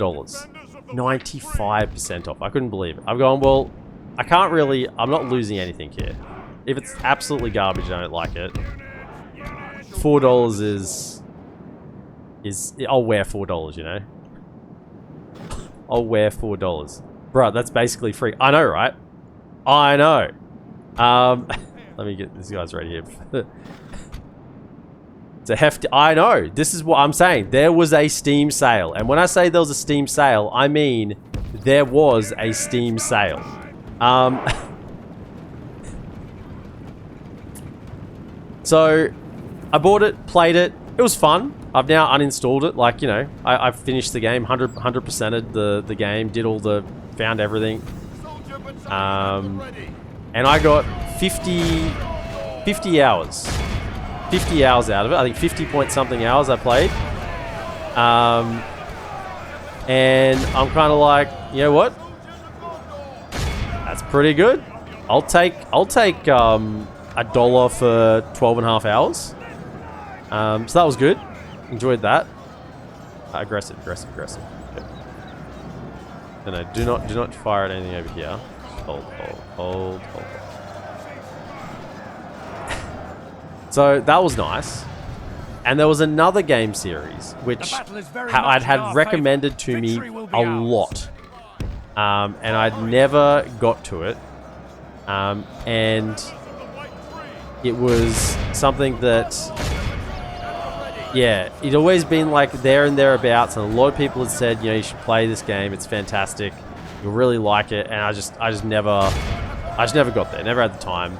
95% off. I couldn't believe it. I've gone, well, I can't really... I'm not losing anything here. If it's absolutely garbage and I don't like it, $4 is... I'll wear $4, you know? I'll wear $4. Bruh, that's basically free. I know, right? I know. Let me get this guy's right here. It's a hefty... I know. This is what I'm saying. There was a Steam sale. And when I say there was a Steam sale, I mean there was a Steam sale. So, I bought it, played it. It was fun. I've now uninstalled it. Like, you know, I've finished the game, 100%ed the game, did all the... found everything. And I got 50 hours. 50 hours out of it. I think 50 point something hours I played. And I'm kind of like, you know what? That's pretty good. I'll take $1 for 12 and a half hours. So that was good. Enjoyed that. Aggressive. Okay. No, do not fire at anything over here. Hold. So that was nice. And there was another game series which I'd had recommended to me a lot. And I'd never got to it. And it was something that, yeah, it'd always been like there and thereabouts, and a lot of people had said, you know, you should play this game, it's fantastic, you'll really like it, and I just never got there, never had the time.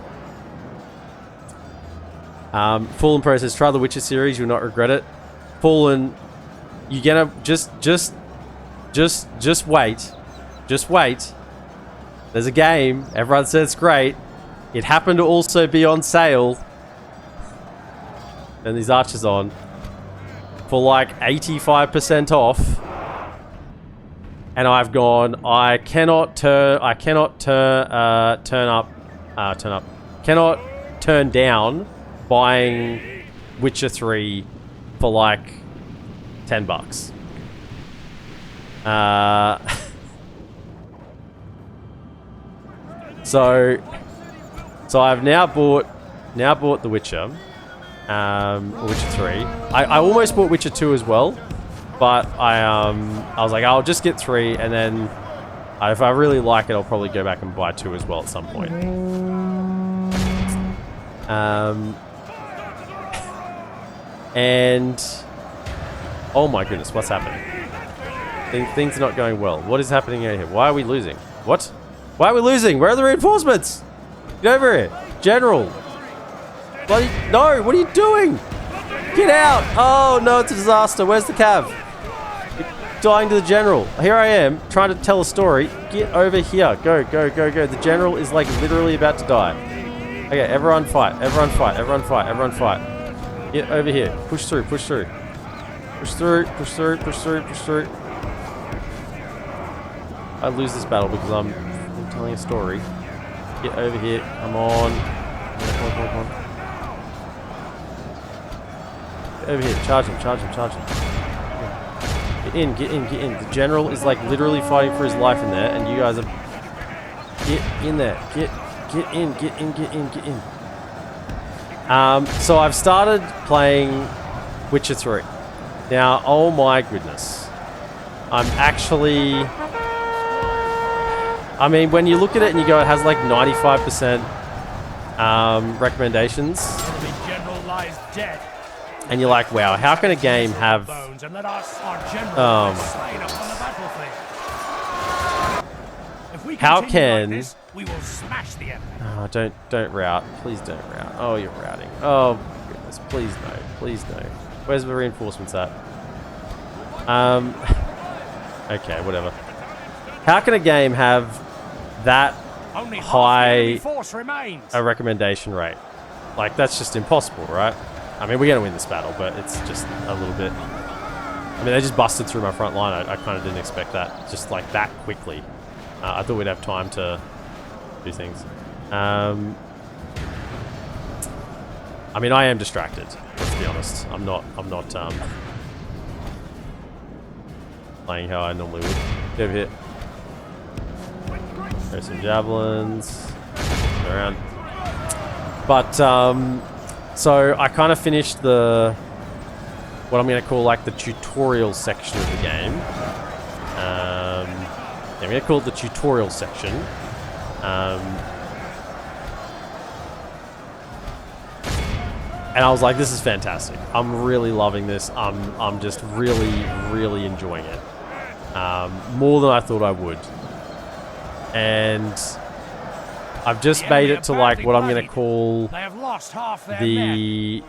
Fallen Pro says, try the Witcher series, you'll not regret it. Fallen, you're gonna just wait. Just wait. There's a game, everyone says it's great. It happened to also be on sale. And these archers on. For like 85% off. And I've gone, cannot turn down buying Witcher 3 for like $10. So I've now bought The Witcher, Witcher 3. I almost bought Witcher 2 as well, but I was like, I'll just get 3, and then if I really like it, I'll probably go back and buy 2 as well at some point. And oh my goodness, what's happening? Things are not going well. What is happening out here? Why are we losing? What? Why are we losing? Where are the reinforcements? Get over here. General. Bloody... No, what are you doing? Get out. Oh, no, it's a disaster. Where's the cav? You're dying to the general. Here I am, trying to tell a story. Get over here. Go, go, go, go. The general is, like, literally about to die. Okay, everyone fight. Everyone fight. Everyone fight. Everyone fight. Get over here. Push through. Push through. Push through. Push through. Push through. Push through. I lose this battle because I'm telling a story. Get over here. Come on. Come on, come on, come on. Get over here. Charge him, charge him, charge him. Get in, get in, get in. The general is like literally fighting for his life in there, and you guys are... Get in there. Get in, get in, get in, get in. So I've started playing Witcher 3. Now, oh my goodness. I'm actually... I mean, when you look at it and you go, it has like 95% recommendations. The general lies dead. And you're like, wow, how can a game have... Bones and let our general slain upon the battlefield. If we How continue can... like this, we will smash the enemy. Oh, don't route. Please don't route. Oh, you're routing. Oh, goodness. Please no. Please no. Where's the reinforcements at? Okay, whatever. How can a game have that Only half high the enemy force remains. a recommendation rate? Like, that's just impossible, right? I mean, we're going to win this battle, but it's just a little bit... I mean, they just busted through my front line. I kind of didn't expect that, just like that quickly. I thought we'd have time to do things. I mean, I am distracted, let's be honest. I'm not playing how I normally would. Get over here. There's some javelins. Go around. But, so I kind of finished what I'm going to call like the tutorial section of the game. Yeah, I'm going to call it the tutorial section. And I was like, this is fantastic. I'm really loving this. I'm just really, really enjoying it. More than I thought I would. And I've just made it to like what I'm going to call They have lost half their the...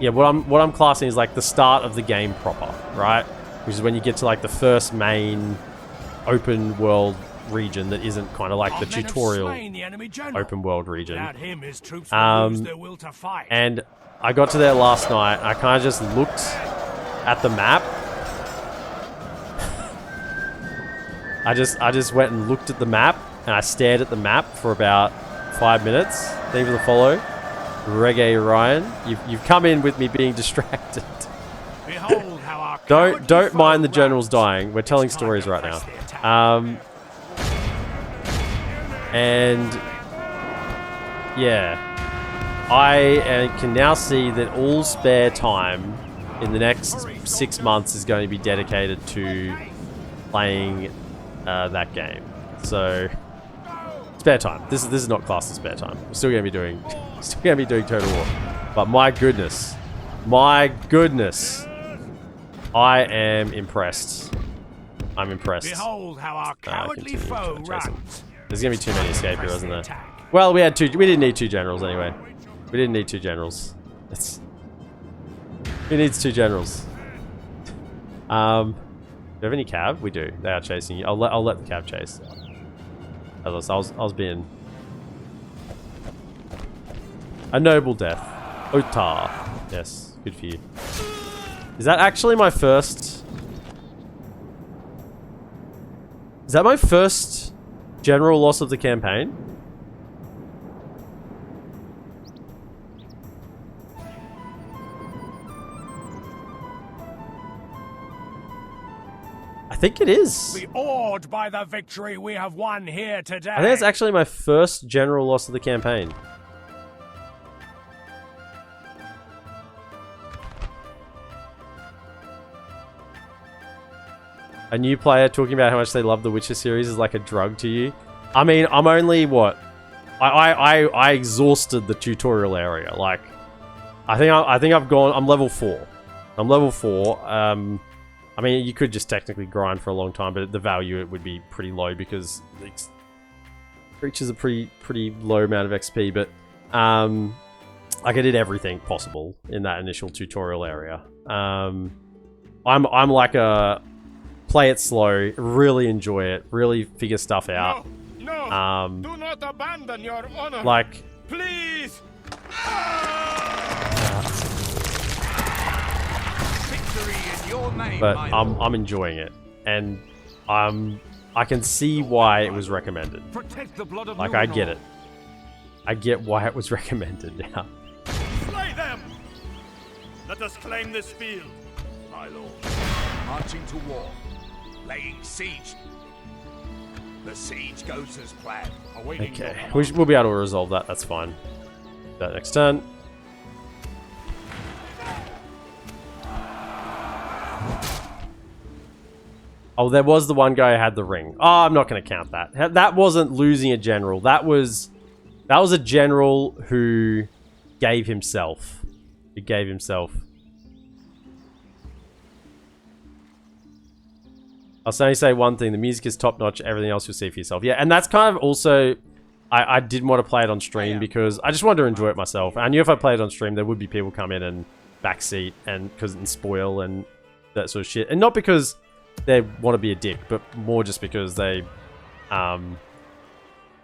Yeah, what I'm classing is like the start of the game proper, right? Which is when you get to like the first main open world region that isn't kind of like the tutorial open world region. Without him, his troops will lose their will to fight. And I got to there last night. I kind of just looked at the map. I just went and looked at the map, and I stared at the map for about 5 minutes. Thank you for the follow, Reggae Ryan. You've come in with me being distracted. Behold how our don't mind the generals dying. We're telling stories right now. And yeah, I can now see that all spare time in the next 6 months is going to be dedicated to playing that game. So spare time. This is not classed as spare time. We're still going to be doing Total War. But my goodness, I am impressed. I'm impressed. Behold how our cowardly foe runs. There's gonna be too many escape heroes, isn't there? Well, we didn't need 2 generals anyway. We didn't need 2 generals. Who needs 2 generals? Do you have any cav? We do. They are chasing you. I'll let the cav chase. I was being a noble death. Otar. Yes, good for you. Is that actually my first? Is that my first general loss of the campaign? I think it is. Be awed by the victory we have won here today. I think it's actually my first general loss of the campaign. A new player talking about how much they love the Witcher series is like a drug to you. I mean, I'm only what? I exhausted the tutorial area. Like, I think I've gone. I'm level 4. I'm level 4. I mean, you could just technically grind for a long time, but the value it would be pretty low because creatures are pretty low amount of XP. But like I did everything possible in that initial tutorial area. I'm like a play it slow, really enjoy it, really figure stuff out. No, do not abandon your honor. Like, please. Victory in your name, but my I'm enjoying it, and I can see why it was recommended. Protect the blood of Like, I get it. I get why it was recommended now. Slay them. Let us claim this field, my lord. Marching to war. Laying siege. The siege goes as planned. Awaiting Okay, we'll be able to resolve that. That's fine. That next turn. Oh, there was the one guy who had the ring. Oh, I'm not going to count that. That wasn't losing a general. That was a general who gave himself. He gave himself. I'll only say one thing. The music is top-notch. Everything else you'll see for yourself. Yeah, and that's kind of also... I didn't want to play it on stream because I just wanted to enjoy it myself. I knew if I played it on stream, there would be people come in and backseat and spoil and that sort of shit. And not because they want to be a dick, but more just because they're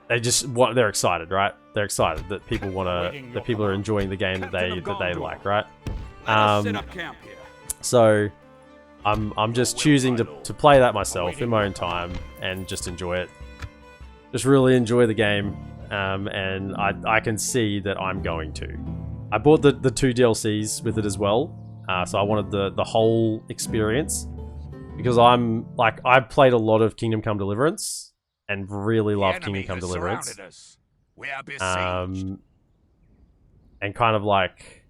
excited, right? They're excited that people that people are enjoying the game that they like, right? So I'm just choosing to play that myself in my own time and just enjoy it. Just really enjoy the game, and I can see that I'm going to. I bought the 2 DLCs with it as well, so I wanted the whole experience, because I've played a lot of Kingdom Come Deliverance and really love Kingdom Come Deliverance. We are besieged. And kind of like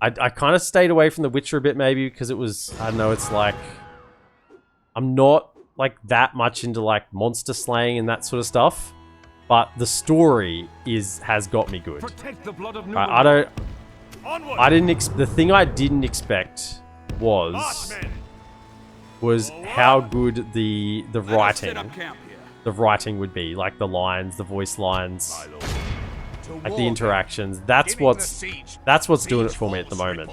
I kind of stayed away from The Witcher a bit, maybe because it was, I don't know, it's like I'm not like that much into like monster slaying and that sort of stuff, but the story has got me good. Protect the blood of the thing I didn't expect was how good the writing would be, like the lines, the voice lines, like the interactions. That's what's doing it for me at the moment.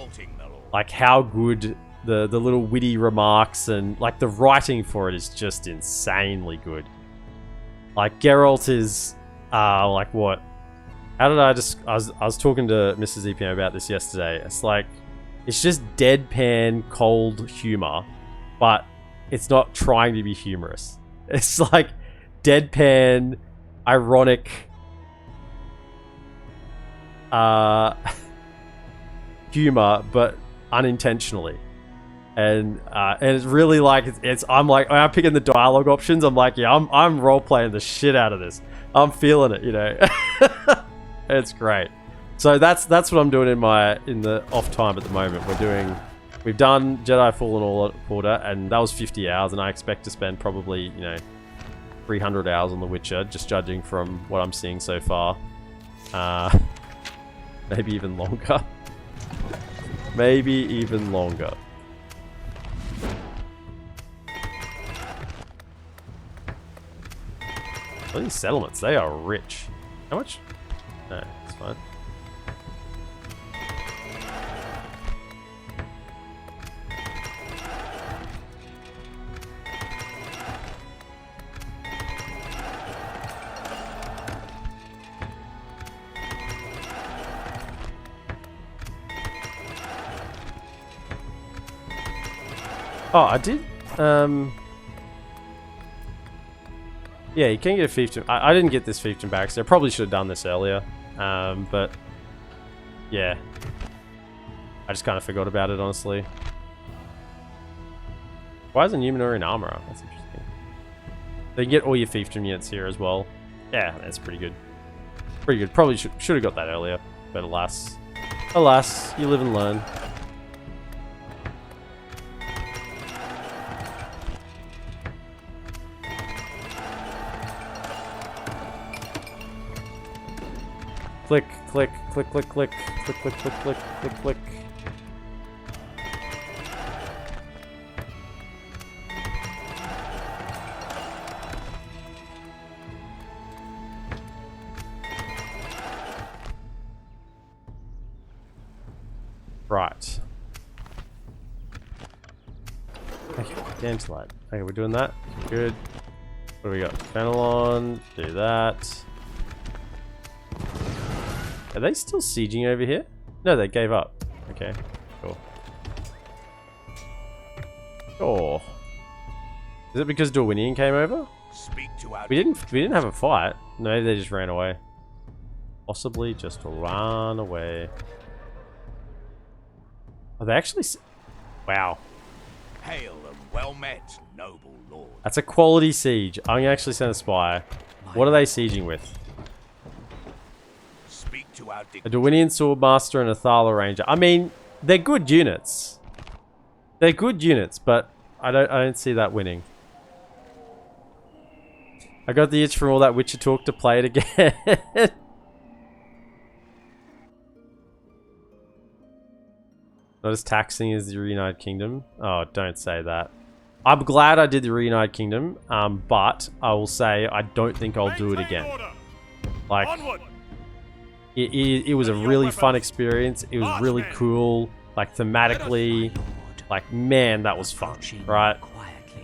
Like how good the little witty remarks and like the writing for it is just insanely good. Like Geralt is like what? How did I was talking to Mrs. EPM about this yesterday. It's like it's just deadpan cold humor, but it's not trying to be humorous. It's like deadpan ironic humor, but unintentionally. And it's really like I'm picking the dialogue options. I'm like, yeah, I'm role playing the shit out of this. I'm feeling it, you know. It's great. So that's what I'm doing in the off time at the moment. We've done Jedi Fallen Order, and that was 50 hours, and I expect to spend probably 300 hours on The Witcher, just judging from what I'm seeing so far. Maybe even longer. Maybe even longer. All these settlements, they are rich. How much? No, it's fine. Oh, I did. Yeah, you can get a fiefdom. I didn't get this fiefdom back, so I probably should have done this earlier. But yeah, I just kind of forgot about it, honestly. Why is a Numenorian armorer? That's interesting. They can get all your fiefdom units here as well. Yeah, that's pretty good. Pretty good. Probably should have got that earlier, but alas. Alas, you live and learn. Click, click, click, click, click, click, click, click, click, click, click. Right. Okay, damn slide. Okay, we're doing that. Good. What do we got? Fenelon, do that. Are they still sieging over here? No, they gave up. Okay, cool. Sure. Is it because Dorwinian came over? Speak to our We didn't have a fight. No, they just ran away. Possibly just ran away. Are they actually? Wow. Hail and well met, noble lord. That's a quality siege. I'm gonna actually send a spy. What are they sieging with? Speak to our A Dorwinian Swordmaster and a Thala Ranger. I mean, they're good units. They're good units, but I don't see that winning. I got the itch from all that Witcher talk to play it again. Not as taxing as the Reunited Kingdom. Oh, don't say that. I'm glad I did the Reunited Kingdom, but I will say I don't think I'll do it again. Like, it was a really fun experience. It was really cool. Like, thematically, like, man, that was fun, right?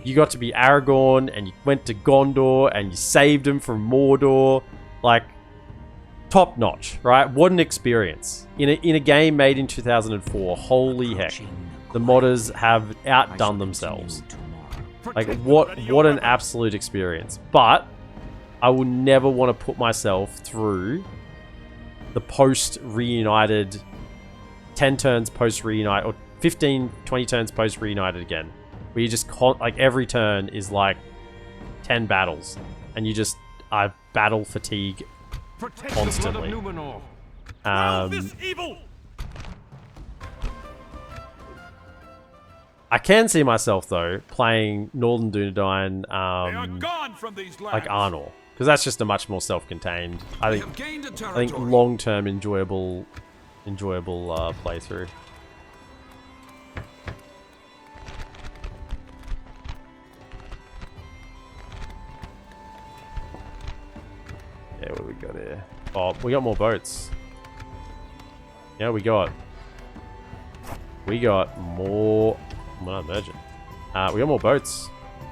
You got to be Aragorn, and you went to Gondor, and you saved him from Mordor. Like, top notch, right? What an experience. In a game made in 2004, holy heck. The modders have outdone themselves. Like, what an absolute experience. But I will never want to put myself through the post-reunited 10 turns post-reunite, or 15, 20 turns post-reunited again. Where you just, like, every turn is like 10 battles. And you just, battle fatigue constantly. I can see myself, though, playing Northern Dunedain, like Arnor. Because that's just a much more self-contained, I think long-term enjoyable playthrough. Yeah, what do we got here? Oh, we got more boats. Yeah, we got more. I'm not merchant. We got more boats.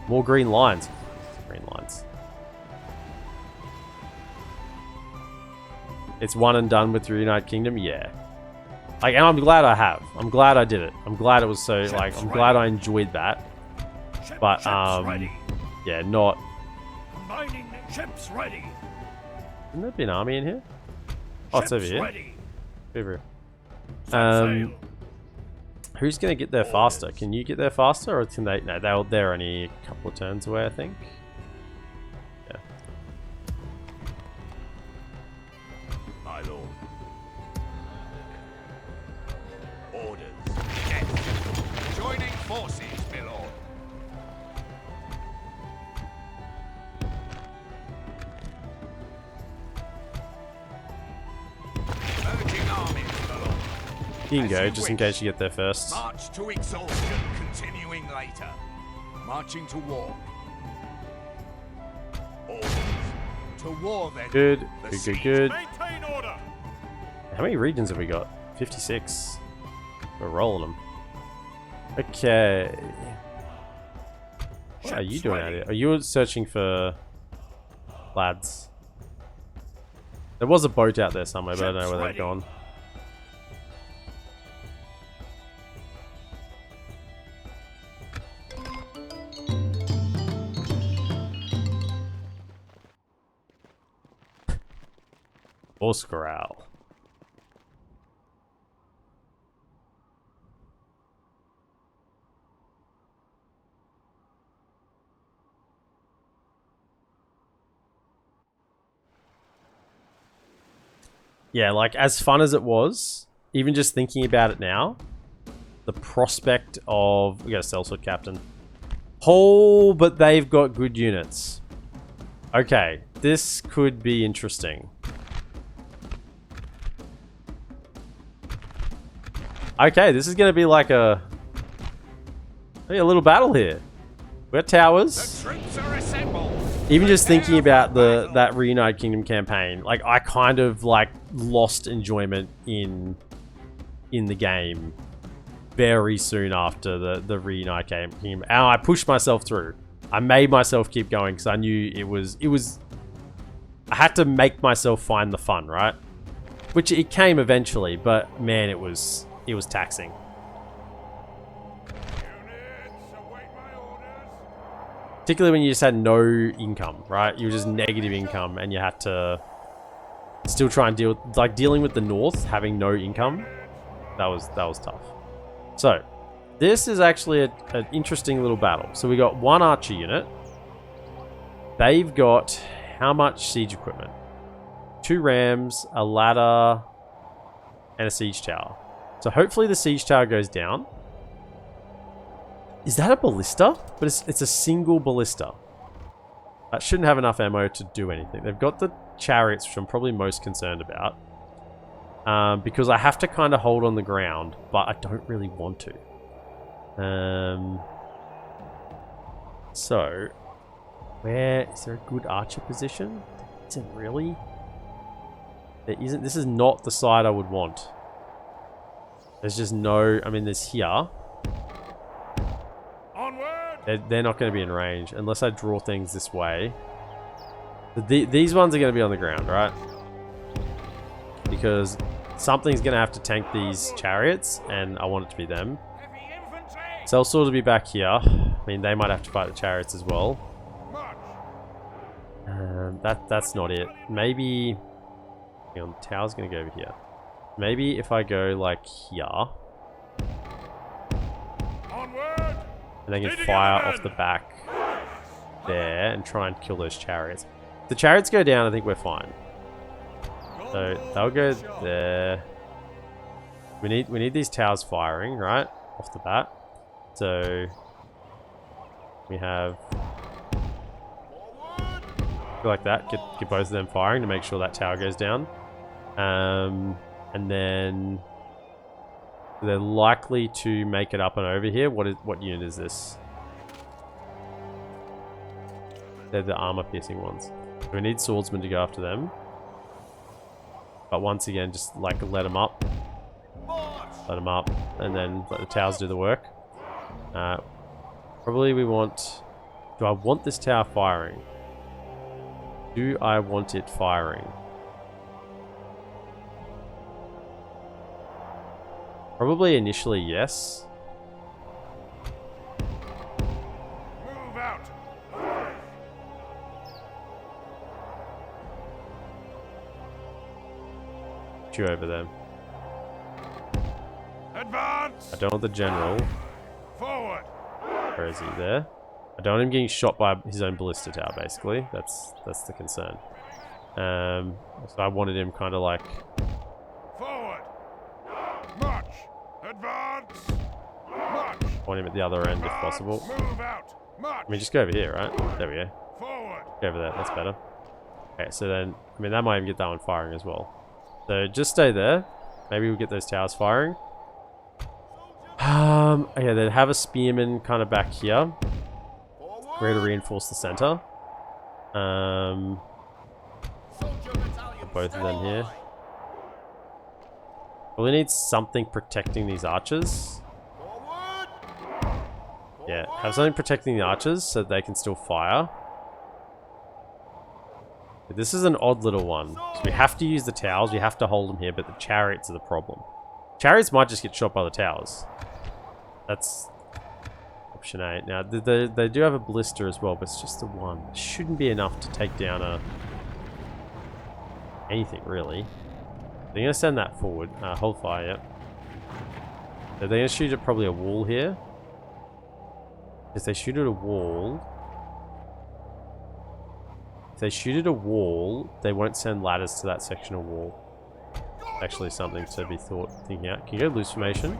More green lines. Green lines. It's one and done with the United Kingdom? Yeah. Like, and I'm glad I have. I'm glad I did it. I'm glad it was so, like, I'm glad I enjoyed that. But, yeah, not... Mining ships ready. Shouldn't there be an army in here? Oh, it's over here. Ready. Over here. Who's gonna get there faster? Can you get there faster, or can they? No, they're only a couple of turns away, I think. Yeah. My lord. Orders. Yes. Joining forces, my lord. Merging armies, my lord. You can go, just in case you get there first. March to exhaustion, continuing later. Marching to war. Orders. To war then. Good, The siege. good. Maintain order. How many regions have we got? 56. We're rolling them. Okay. What are you doing out here? Are you searching for lads? There was a boat out there somewhere, but I don't know where they've gone. Osgiliath. yeah, like as fun as it was, even just thinking about it now, the prospect of... We got a sellsword captain. Oh, but they've got good units. Okay, this could be interesting. Okay, this is going to be like a little battle here. We got towers. The troops are assembled. Even just thinking about that Reunited Kingdom campaign, like I kind of like lost enjoyment in the game very soon after the Reunited Kingdom, and I pushed myself through. I made myself keep going because I knew it was. I had to make myself find the fun, right? Which it came eventually, but man, it was taxing. Particularly when you just had no income, right? You were just negative income and you had to still try and dealing with the north, having no income. That was tough. So, this is actually an interesting little battle. So we got one archer unit. They've got how much siege equipment? 2 rams, a ladder, and a siege tower. So hopefully the siege tower goes down. Is that a ballista? But it's a single ballista. That shouldn't have enough ammo to do anything. They've got the chariots, which I'm probably most concerned about. Because I have to kind of hold on the ground, but I don't really want to. So, where is there a good archer position? There isn't really. There isn't. This is not the side I would want. There's just no. I mean, there's here. They're not going to be in range unless I draw things this way. These ones are going to be on the ground, right? Because something's going to have to tank these chariots, and I want it to be them. So I'll sort of be back here. I mean, they might have to fight the chariots as well. That's not it. Maybe... Hang on, the tower's going to go over here. Maybe if I go like here... And they can fire off the back there and try and kill those chariots. If the chariots go down, I think we're fine. So they'll go there. We need these towers firing, right? Off the bat. So we have go like that. Get both of them firing to make sure that tower goes down. And then they're likely to make it up and over here. What unit is this? They're the armor-piercing ones. So we need swordsmen to go after them. But once again, just like let them up. Let them up. And then let the towers do the work. Probably we want... Do I want this tower firing? Do I want it firing? Probably initially, yes. Move out. Put you over there. Advance. I don't want the general. Forward. Where is he? There. I don't want him getting shot by his own ballista tower, basically. That's the concern. So I wanted him kind of like... Forward. March. Advance. March. I want him at the other end if possible. Move out. March. I mean, just go over here, right? There we go. Forward. Go over there. That's better. Okay, so then... I mean, that might even get that one firing as well. So just stay there. Maybe we'll get those towers firing. Okay, then have a spearman kind of back here. Ready to reinforce the center. Both of them here. Well, we need something protecting these archers. Yeah, have something protecting the archers so they can still fire. But this is an odd little one. So we have to use the towers, we have to hold them here, but the chariots are the problem. Chariots might just get shot by the towers. That's option 8. Now, they do have a ballista as well, but it's just the one. It shouldn't be enough to take down anything, really. They're going to send that forward. Hold fire, yep. So they're going to shoot at probably a wall here. If they shoot at a wall... If they shoot at a wall, they won't send ladders to that section of wall. actually something to be thinking out. Can you go loose formation?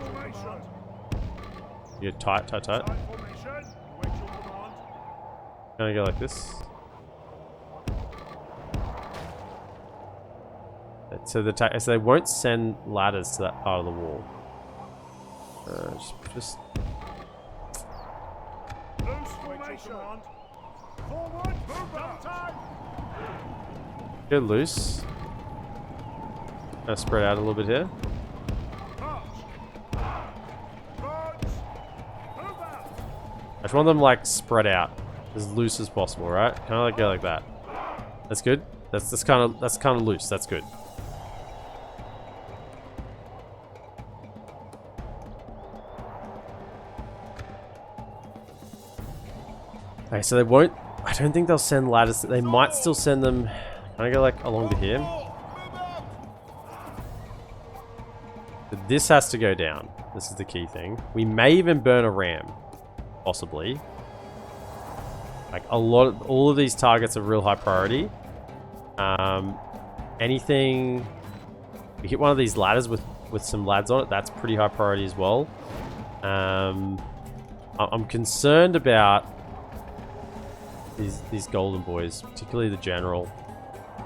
You go tight, tight, tight. Can I go like this? So they won't send ladders to that part of the wall. Just Loose formation. Forward, move out time. go loose. Spread out a little bit here. I just want them like spread out as loose as possible, right? Kind of like go like that. That's good. That's kind of loose. That's good. Okay, so they won't. I don't think they'll send ladders. They might still send them. Can I go like along to here? But this has to go down. This is the key thing. We may even burn a ram, possibly. Like all of these targets are real high priority. Anything. We hit one of these ladders with some lads on it. That's pretty high priority as well. I'm concerned about these golden boys, particularly the general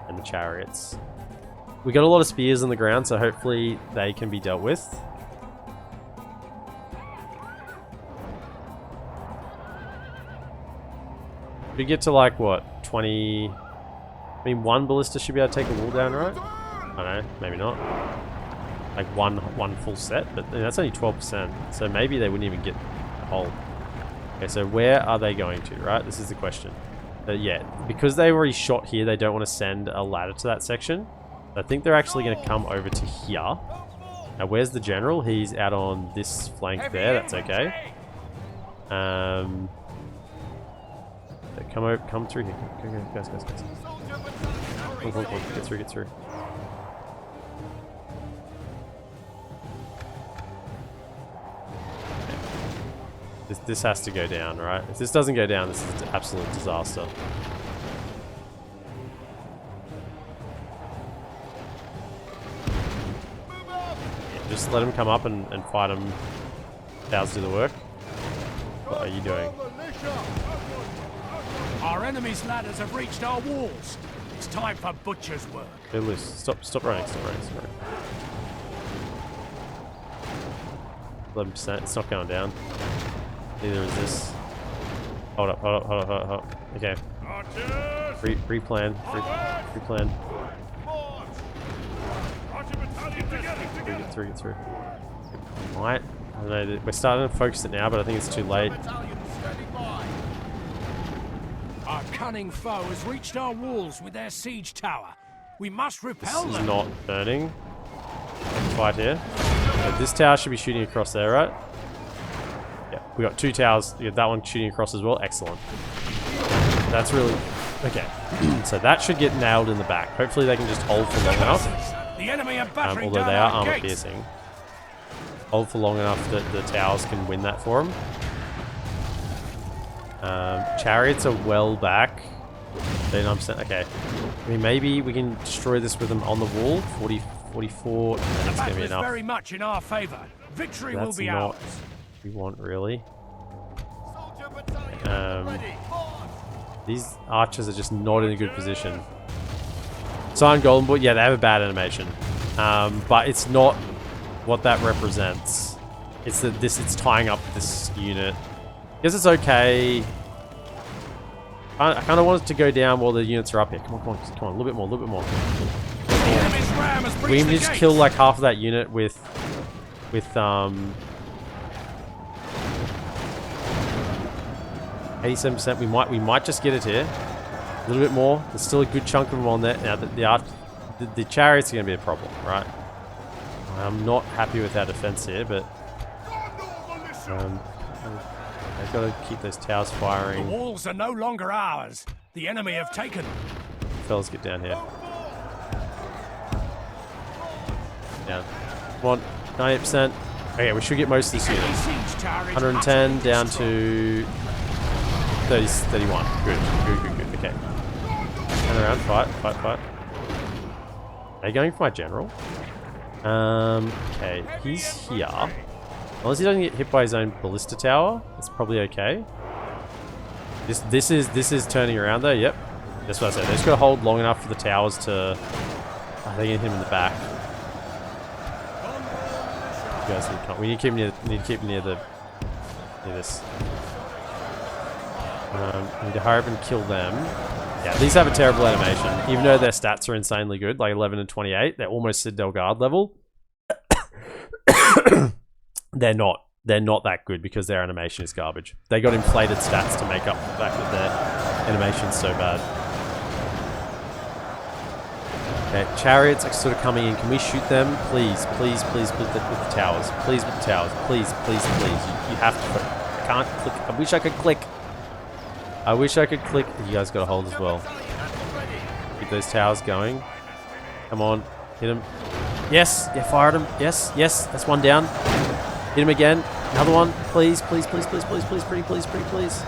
and the chariots. We got a lot of spears on the ground, so hopefully they can be dealt with. We get to like what, 20? I mean, one ballista should be able to take a wall down, right? I don't know, maybe not. Like one full set, but that's only 12%. So maybe they wouldn't even get a whole. Okay, so where are they going to, right? This is the question. Yeah, because they already shot here, they don't want to send a ladder to that section. I think they're actually going to come over to here. Now, where's the general? He's out on this flank there. That's okay. Come through here. Go, guys. Come. Get through. This has to go down, right? If this doesn't go down, this is an absolute disaster. Yeah, just let him come up and fight him. Cows do the work. What are you doing? Our enemy's ladders have reached our walls. It's time for butcher's work. Go loose. Stop running. 11%. It's not going down. Neither is this. Hold up. Okay. Replan. Replan. Get through. Might. I don't know. We're starting to focus it now, but I think it's too late. Our cunning foe has reached our walls with their siege tower. We must repel them. This is not burning. Fight here. So this tower should be shooting across there, right? Yeah, we got two towers. We got that one shooting across as well. Excellent. That's really... Okay. So that should get nailed in the back. Hopefully they can just hold for long enough. The enemy are battering although down they are our armor gates. piercing. Hold for long enough that the towers can win that for them. Chariots are well back. 39%. Okay. I mean, maybe we can destroy this with them on the wall. 40, 44. The That's going to battle be is enough. very much in our favor. Victory will That's be not ours. what we want, really. These archers are just not in a good position. Cyan Golden Boy, yeah, they have a bad animation. But it's not what that represents. It's that it's tying up this unit. I guess it's okay. I kind of want it to go down while the units are up here. Come on, a little bit more. The enemy's ram has breached We can the just gates. kill like half of that unit with 87%. We might just get it here. A little bit more. There's still a good chunk of them on there. Now the chariots are going to be a problem, right? I'm not happy with our defense here, but they've got to keep those towers The firing. walls are no longer ours. The enemy have taken them. Fellas, get down here. Down. Come on, 98%. Okay, we should get most of this unit. Siege tower is 110 utterly down destroyed. to 30, 31. Good. Okay. Turn around, fight. Are you going for my general? Okay, he's here. Unless he doesn't get hit by his own ballista tower, that's probably okay. This is turning around though. Yep, that's what I said. They just got to hold long enough for the towers to. Oh, they get him in the back. You guys we need to keep near. Need to keep near the. Near this. Need to hurry up and kill them. Yeah, these have a terrible animation. Even though their stats are insanely good, like 11 and 28, they're almost Citadel Guard level. They're not that good because their animation is garbage. They got inflated stats to make up for the fact that their animation's so bad. Okay, chariots are sort of coming in. Can we shoot them? Please, please, please with the towers. Please with the towers. Please, please, please. You have to. I can't click. I wish I could click. I wish I could click. You guys got to hold as well. Keep those towers going. Come on. Hit him. Yes. Yeah, fired him. Yes. Yes. That's one down. Hit him again. Another one. Please, please, please, please, please, please, pretty, please, pretty, please.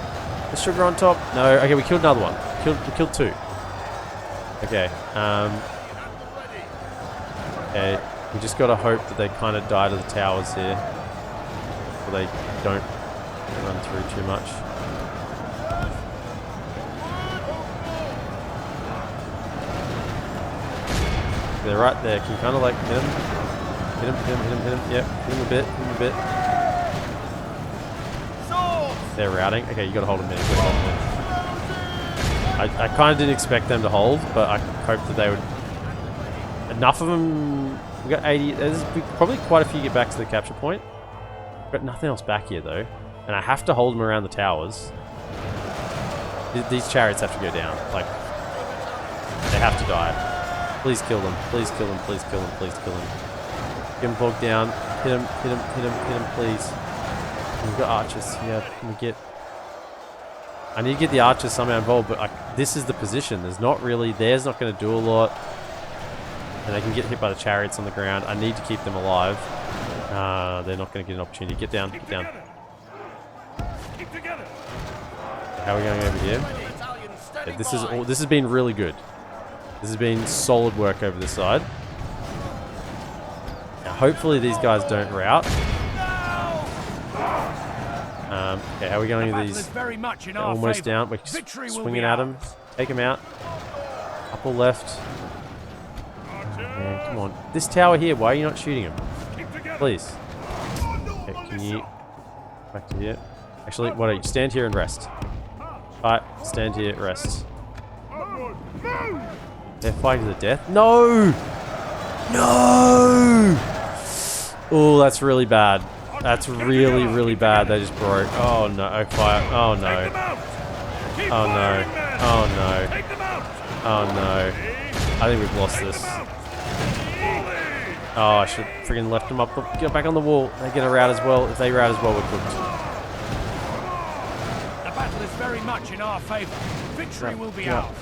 The sugar on top. No. Okay, we killed another one. We killed two. Okay. Okay. We just got to hope that they kind of die to the towers here. So they don't run through too much. They're right there. Can you kind of like hit him? Hit him, hit him, hit him, hit him. Yep, hit him a bit, hit him a bit. They're routing. Okay, you gotta hold him in. I kind of didn't expect them to hold, but I hoped that they would. Enough of them. We got 80. There's probably quite a few get back to the capture point. Got nothing else back here though, and I have to hold them around the towers. These chariots have to go down. Like they have to die. Please kill them. Please kill them. Please kill them. Please kill them. Get him bogged down. Hit him. Hit him. Hit him. Hit him. Please. We've got archers. Yeah. Can we get? I need to get the archers somehow involved, but this is the position. There's not really. Theirs not going to do a lot, and they can get hit by the chariots on the ground. I need to keep them alive. They're not going to get an opportunity. Get down. Get down. How are we going over here? Yeah, this is all. This has been really good. This has been solid work over this side. Now, hopefully these guys don't rout. Okay, how are we going with these? They're almost down. We're swinging at them. Take them out. Up or left. Yeah, come on. This tower here, why are you not shooting him? Please. Okay, can you... Back to here. Actually, why don't you stand here and rest? Alright, stand here, rest. They're fighting to the death. No! No! Oh, that's really bad. That's really, really bad. They just broke. Oh no! Oh, fire! Oh no! Oh no! Oh no! Oh no! I think we've lost this. Oh, I should freaking left them up. Get back on the wall. They're gonna rout as well. If they rout as well, we're cooked. The battle is very much in our favor. Victory will be ours.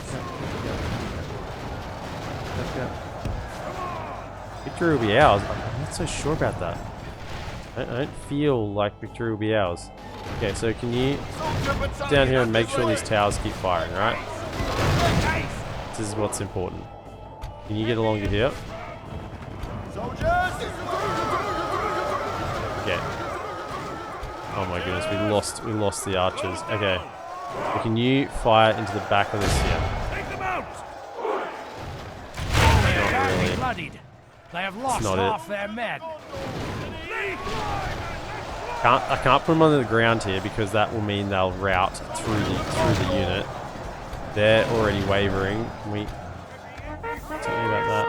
Victory will be ours. I'm not so sure about that. I don't feel like victory will be ours. Okay, so can you get down here and make sure these towers keep firing, right? This is what's important. Can you get along to here? Okay. Oh my goodness, we lost the archers. Okay. So can you fire into the back of this here? Bloodied. They have lost half their men. I can't put them under the ground here because that will mean they'll rout through the unit. They're already wavering. Can we tell me about that?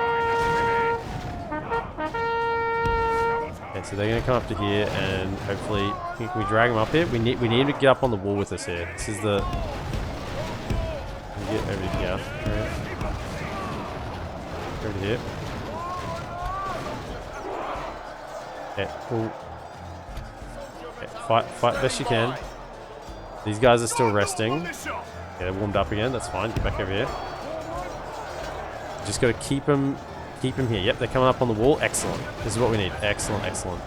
Okay, so they're going to come up to here and hopefully can we drag them up here? We need to get up on the wall with us here. This is the. Get over here. Over here. Okay, cool. Okay, fight best you can. These guys are still resting. Okay, they're warmed up again. That's fine. Get back over here. Just got to keep them here. Yep, they're coming up on the wall. Excellent. This is what we need. Excellent, excellent.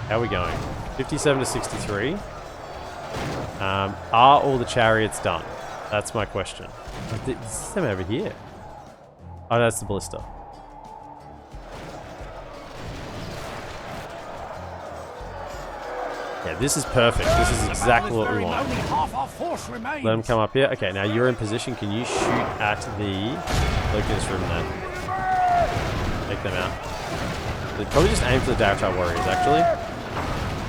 How are we going? 57 to 63. Are all the chariots done? That's my question. This is them over here. Oh, that's the ballista. Yeah, this is perfect. This is exactly what we want. Only half our force remains. Let them come up here. Okay, now you're in position. Can you shoot at the locust room then? Take them out. They probably just aim for the Darkrai warriors, actually.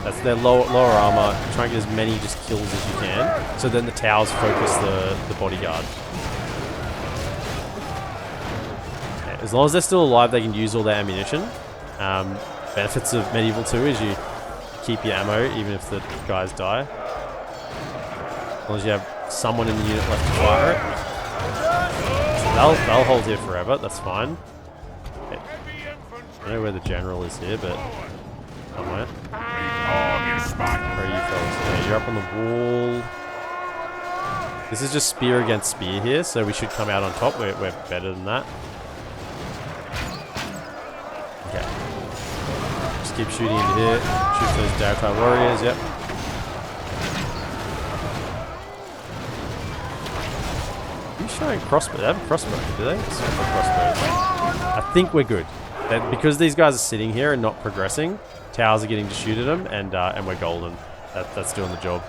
That's their lower armor. Try and get as many just kills as you can. So then the towers focus the bodyguard. Okay, as long as they're still alive, they can use all their ammunition. Benefits of Medieval 2 is you keep your ammo even if the guys die. As long as you have someone in the unit left to fire it. So they'll hold here forever, that's fine. Okay. I don't know where the general is here, but somewhere. Where are you fellas? Okay, you're up on the wall. This is just spear against spear here, so we should come out on top. We're better than that. Okay. Just keep shooting into here. Shoot those Darkrai warriors, yep. Are you showing crossbow? They have a crossbow, do they? Crossbows. I think we're good. Because these guys are sitting here and not progressing, towers are getting to shoot at them, and we're golden. That's doing the job.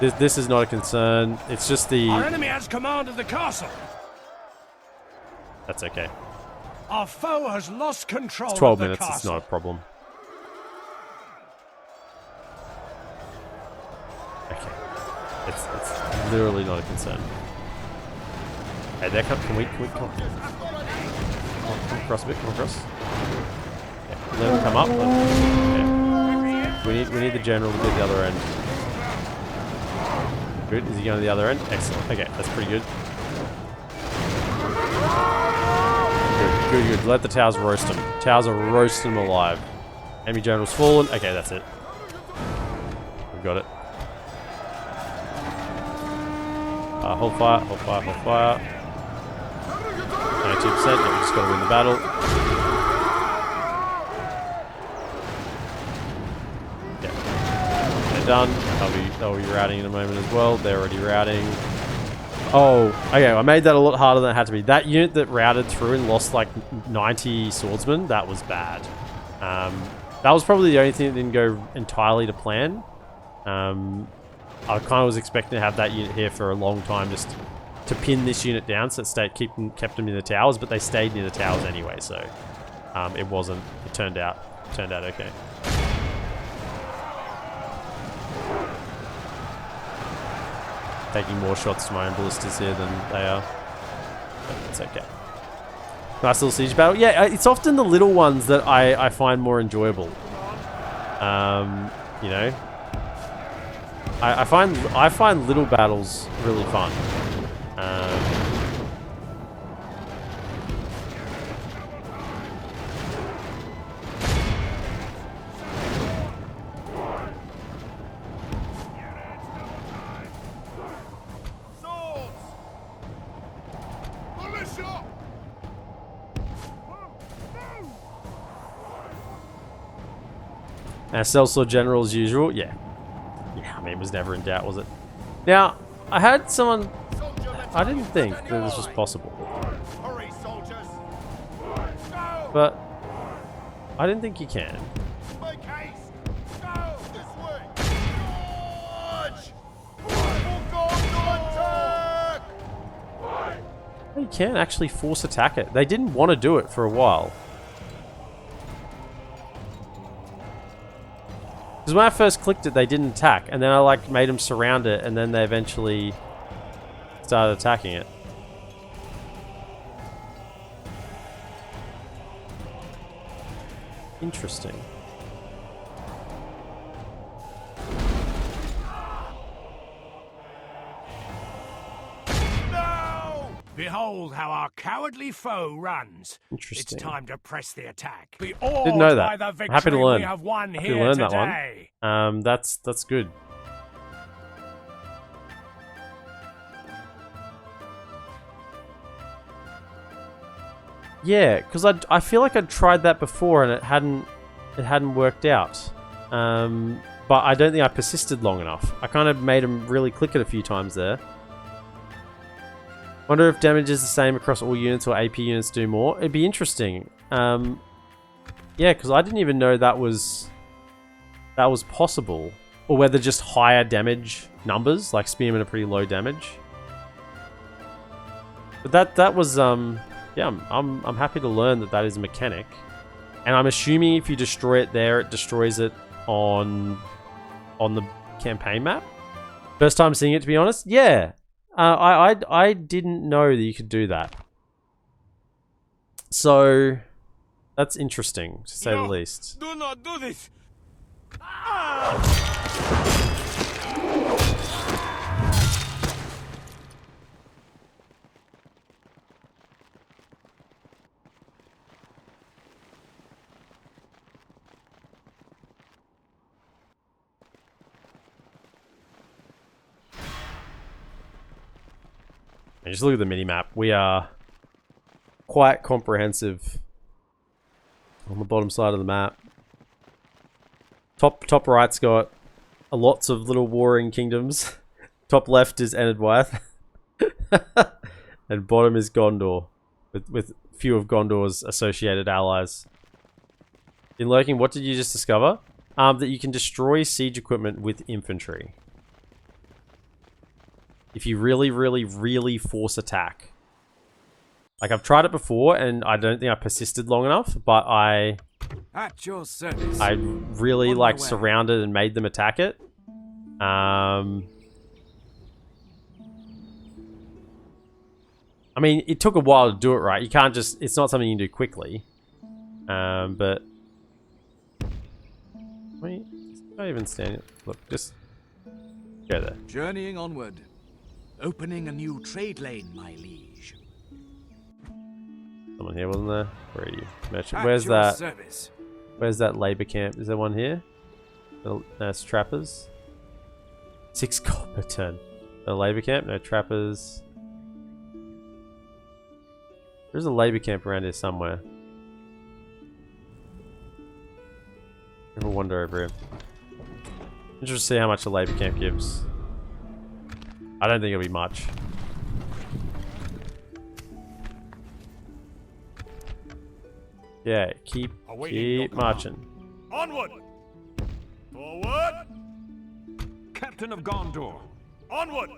This is not a concern. It's just the... Our enemy has command of the castle. That's okay. Our foe has lost control It's 12 of the minutes, castle. it's not a problem. Okay. It's literally not a concern. Hey, there come... Can we come across a bit, come across. Okay, let them come up. Okay. We need the general to get the other end. Good, is he going to the other end? Excellent. Okay, that's pretty good. Good. Let the towers roast them. Towers are roasting them alive. Enemy general's fallen. Okay, that's it. We've got it. Hold fire. 92%. Yeah, we just got to win the battle. Yeah. They're done. They'll be routing in a moment as well. They're already routing. Oh, okay. I made that a lot harder than it had to be. That unit that routed through and lost like 90 swordsmen, that was bad. That was probably the only thing that didn't go entirely to plan. I kind of was expecting to have that unit here for a long time, just to pin this unit down so it kept them in the towers, but they stayed near the towers anyway, so it turned out okay. Taking more shots to my own ballistas here than they are, but it's okay. Nice little siege battle. Yeah, it's often the little ones that I find more enjoyable. You know, I find little battles really fun. Sellsword General as usual. Yeah, I mean, it was never in doubt, was it? Now, I had someone... I didn't think that this was possible. But I didn't think you can. You can actually force attack it. They didn't want to do it for a while. Because when I first clicked it, they didn't attack, and then I like made them surround it, and then they eventually started attacking it. Interesting. Behold how our cowardly foe runs. Interesting. It's time to press the attack. Didn't know that. By the I'm happy to learn. We have won happy here to learn today. that one. That's good. Yeah, because I feel like I'd tried that before and it hadn't worked out. But I don't think I persisted long enough. I kind of made him really click it a few times there. Wonder if damage is the same across all units or AP units do more. It'd be interesting. Yeah, because I didn't even know that was that was possible, or whether just higher damage numbers, like spearmen are pretty low damage. But that was yeah, I'm happy to learn that that is a mechanic, and I'm assuming if you destroy it there, it destroys it on the campaign map. First time seeing it, to be honest. Yeah, I didn't know that you could do that. So that's interesting, to say the least. Do not do this! And just look at the mini-map. We are quite comprehensive on the bottom side of the map. Top right's got lots of little warring kingdoms. Top left is Enedwyth. And bottom is Gondor, with few of Gondor's associated allies. In lurking, what did you just discover? That you can destroy siege equipment with infantry. If you really, really, really force attack. Like, I've tried it before, and I don't think I persisted long enough, but I really, like, surrounded and made them attack it. I mean, it took a while to do it right. You can't just... It's not something you can do quickly. But... Wait, not even standing... Look, just... Go there. Journeying onward. Opening a new trade lane, my liege. Someone here, wasn't there? Where are you? Merchant. Where's that? Service. Where's that labor camp? Is there one here? That's trappers. 6 gold per turn. A labor camp? No trappers. There's a labor camp around here somewhere. Never wander over here. Interested to see how much a labor camp gives. I don't think it'll be much. Yeah, keep marching. Onward! Forward! Captain of Gondor. Onward!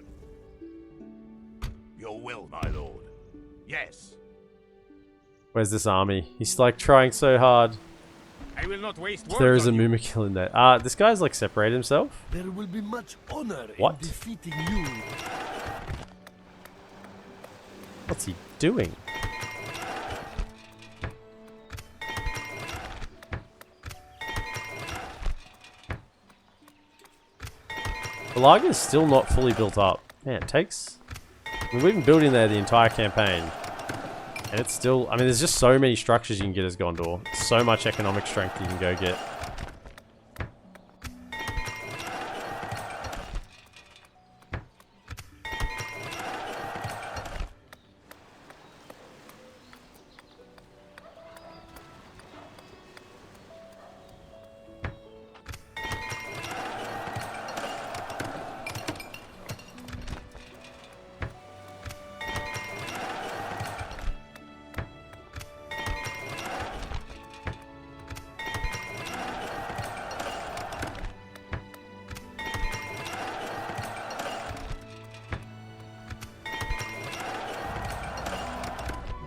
Your will, my lord. Yes. Where's this army? He's like trying so hard. I will not waste words. There is a Mumakil in there. This guy's like separated himself. There will be much honor What? in defeating you. What's he doing? Balaga is still not fully built up. Man, it takes... I mean, we've been building there the entire campaign. And it's still... I mean, there's just so many structures you can get as Gondor. So much economic strength you can go get.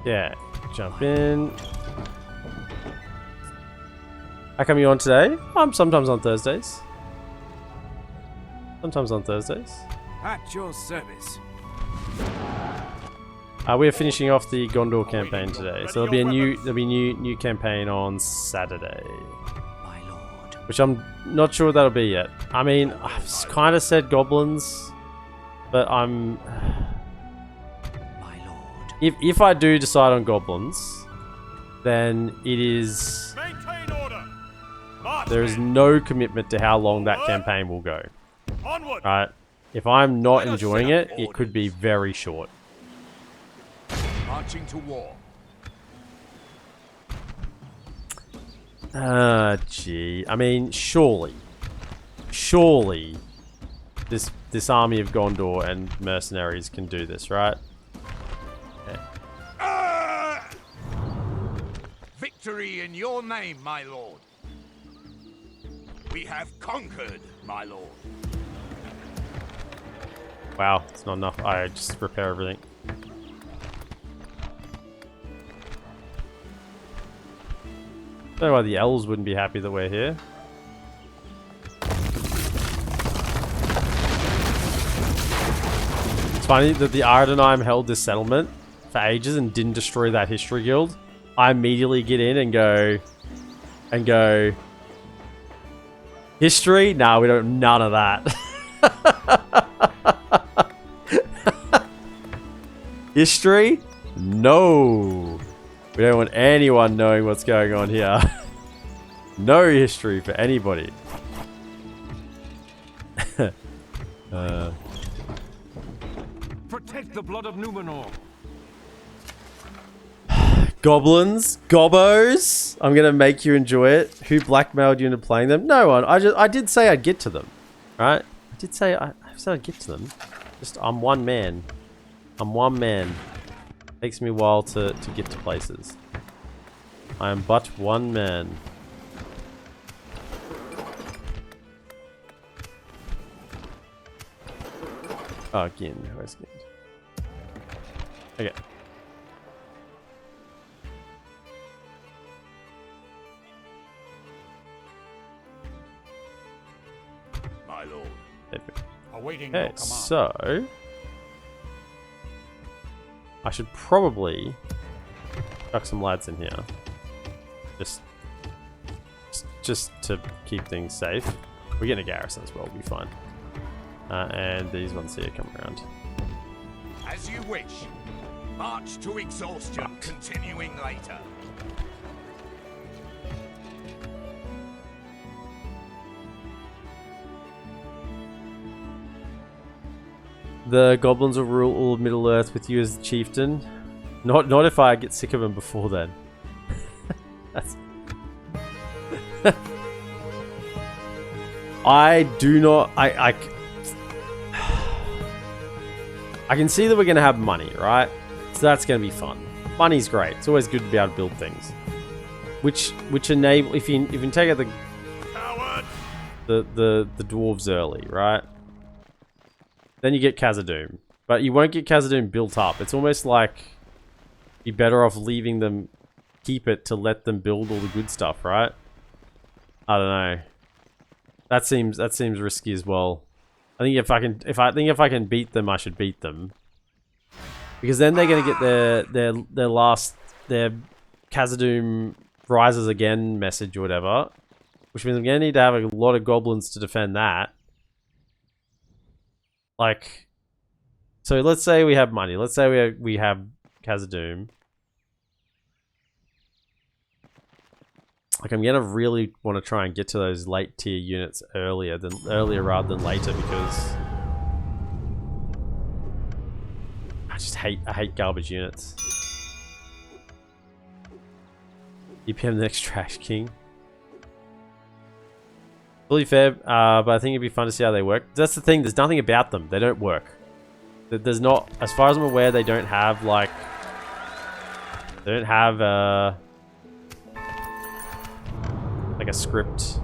Yeah, jump in. How come you're on today? I'm sometimes on Thursdays. Sometimes on Thursdays. At your service. We are finishing off the Gondor campaign today, so there'll be new campaign on Saturday. My lord. Which I'm not sure that'll be yet. I mean, I've kind of said goblins, but I'm... If I do decide on goblins, then it is... Maintain order. March, there is no commitment to how long that campaign will go. Onward. Right? If I'm not enjoying it, it could be very short. Marching to war. Gee. I mean, surely this army of Gondor and mercenaries can do this, right? Victory in your name, my lord. We have conquered, my lord. Wow, it's not enough. I just repair everything. I don't know why the elves wouldn't be happy that we're here. It's funny that the Ardenheim held this settlement for ages and didn't destroy that history guild. I immediately get in and go, history? Nah, we don't, none of that. History? No. We don't want anyone knowing what's going on here. No history for anybody. Protect the blood of Numenor. Goblins? Gobbos? I'm gonna make you enjoy it. Who blackmailed you into playing them? No one. I did say I'd get to them. Right? I did say I said I'd get to them. Just I'm one man. I'm one man. Takes me a while to get to places. I am but one man. Oh, again, where's it? Okay. My lord. Awaiting your Okay, command. so I should probably chuck some lads in here, just to keep things safe. We're getting a garrison as well, we'll be fine. And these ones here come around. As you wish. March to exhaustion, continuing later. The goblins will rule all of Middle Earth with you as the chieftain. Not if I get sick of them before then. That's I do not. I can see that we're gonna have money, right? So that's gonna be fun. Money's great. It's always good to be able to build things. Which enable if you take out the dwarves early, right? Then you get Khazad-dûm. But you won't get Khazad-dûm built up. It's almost like you're better off leaving them keep it to let them build all the good stuff, right? I don't know. That seems risky as well. I think if I can beat them, I should beat them. Because then they're gonna get their Khazad-dûm rises again message or whatever. Which means I'm gonna need to have a lot of goblins to defend that. Like, so let's say we have money. Let's say we have Khazad-dûm. Like, I'm gonna really want to try and get to those late tier units earlier rather than later, because I hate garbage units. EPM the next trash king. Fully fair, but I think it'd be fun to see how they work. That's the thing, there's nothing about them. They don't work. There's not, as far as I'm aware, they don't have, like... They don't have, like a script.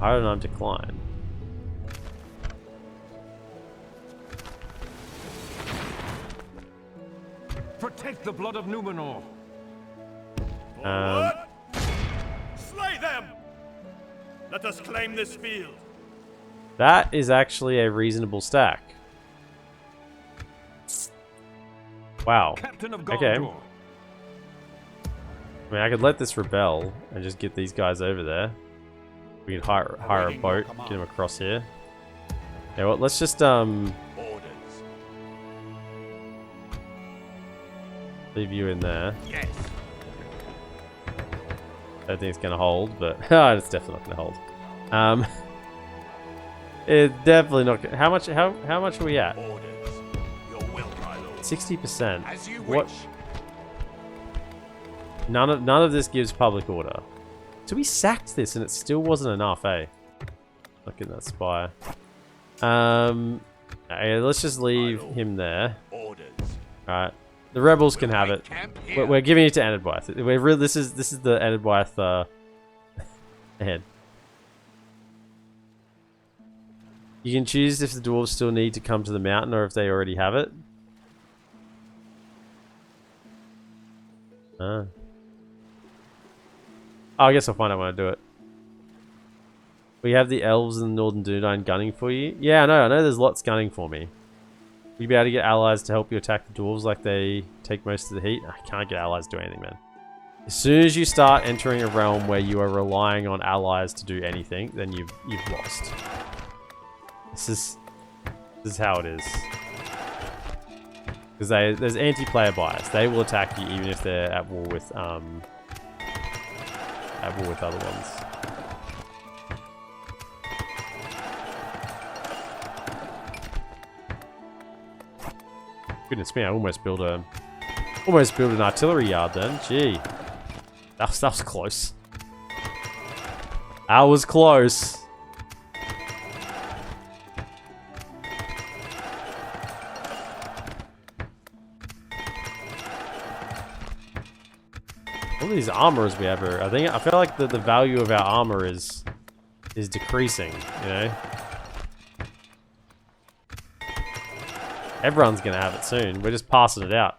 I don't know, decline. Protect the blood of Numenor. Slay them! Let us claim this field. That is actually a reasonable stack. Wow. Captain of Okay. Gondor. I mean, I could let this rebel and just get these guys over there. We can hire a boat, get them across here. Yeah, well, let's just Orders. leave you in there. Yes. I don't think it's gonna hold, but it's definitely not gonna hold. It's definitely not. How much are we at? Orders. Your will, my lord. 60%. As you What? wish. None of this gives public order. So we sacked this and it still wasn't enough, eh? Look at that spire. Okay, let's just leave him there. Orders. Alright. The rebels can have it. Camp here. We're giving it to Enedbyth. This is the Enedbyth ahead. You can choose if the dwarves still need to come to the mountain or if they already have it. Oh, I guess I'll find out when I do it. We have the elves and the northern Dunedain gunning for you. Yeah, I know there's lots gunning for me. Will you be able to get allies to help you attack the dwarves like they take most of the heat? I can't get allies to do anything, man. As soon as you start entering a realm where you are relying on allies to do anything, then you've lost. This is how it is. Because there's anti-player bias. They will attack you even if they're at war with other ones. Goodness me, I almost built an artillery yard then. Gee. That was close. That was close. All these armors we have are, I feel like the value of our armor is decreasing, you know? Everyone's gonna have it soon. We're just passing it out.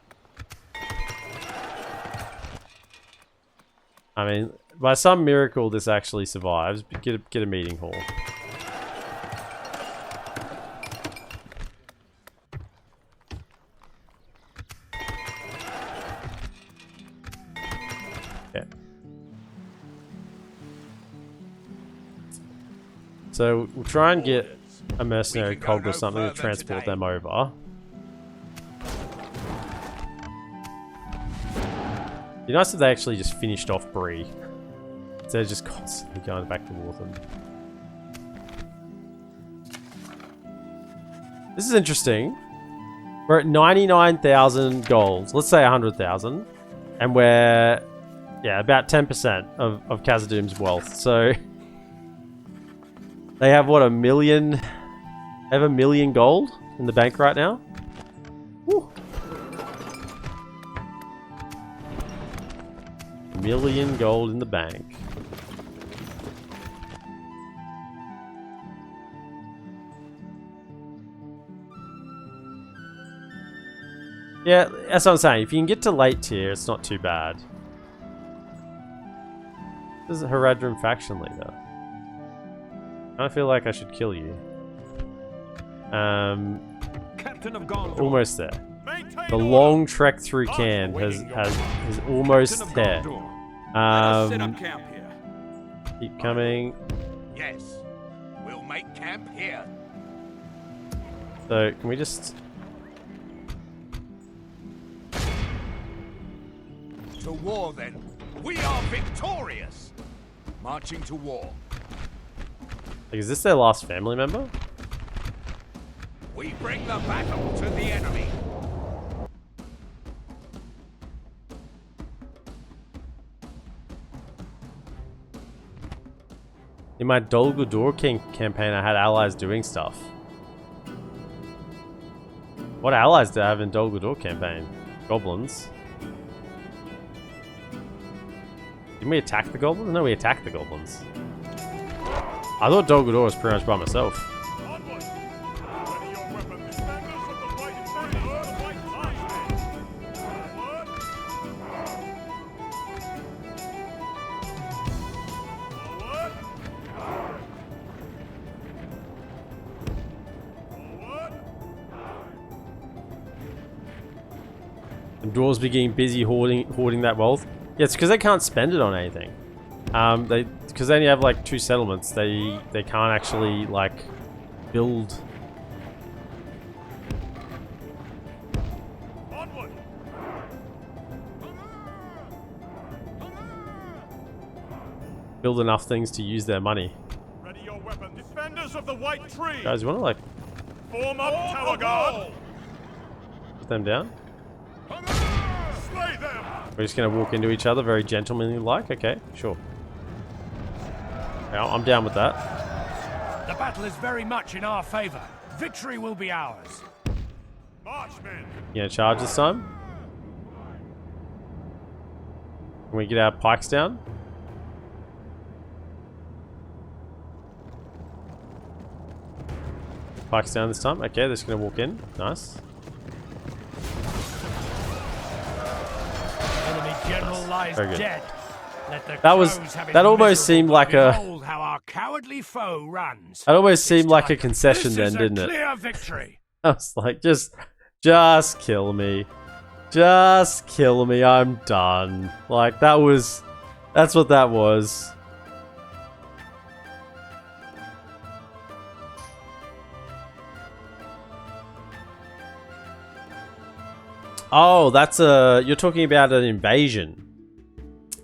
I mean, by some miracle this actually survives. Get a meeting hall. Okay. So we'll try and get a mercenary cog or something to transport them over. It'd be nice if they actually just finished off Bree. Instead of just constantly going back towards them. This is interesting. We're at 99,000 golds. Let's say 100,000. And we're, yeah, about 10% of Khazad-dûm's wealth. So, they have, what, 1 million? They have 1 million gold in the bank right now. Woo. 1 million gold in the bank. Yeah, that's what I'm saying. If you can get to late tier, it's not too bad. This is a Haradrim faction leader. I feel like I should kill you. Captain of Gondor. Almost there. The long trek through Cairn is almost there. Keep coming. Yes, we'll make camp here. So, can we just... To war then. We are victorious. Marching to war. Like, is this their last family member? We bring the battle to the enemy. In my Dol Guldur King campaign, I had allies doing stuff. What allies do I have in Dol Guldur campaign? Goblins. Didn't we attack the goblins? No, we attacked the goblins. I thought Dol Guldur was pretty much by myself. Onward! Ready your weapon, defenders of the white tree! The white line! Forward! Forward! And dwarves be getting busy hoarding that wealth. Yeah, it's because they can't spend it on anything. Because they only have like 2 settlements, they can't actually like build. Onward! Build enough things to use their money. Ready your weapon, defenders of the white tree! Guys, you want to like Form up, tower guard! put them down? Slay them! We're just gonna walk into each other very gentlemanly like? Okay, sure. Yeah, I'm down with that. The battle is very much in our favor. Victory will be ours. March, men! You gonna charge this time? Can we get our pikes down? Pikes down this time. Okay, they're just gonna walk in. Nice. Enemy general lies Very good. dead. Let the That was- crows have it that almost miserable, seemed like but a- behold how our cowardly foe runs. That almost seemed It's like a time. concession This then, is a didn't it? clear victory. I was like, just kill me. Just kill me. I'm done. Like, that's what that was. Oh, that's you're talking about an invasion.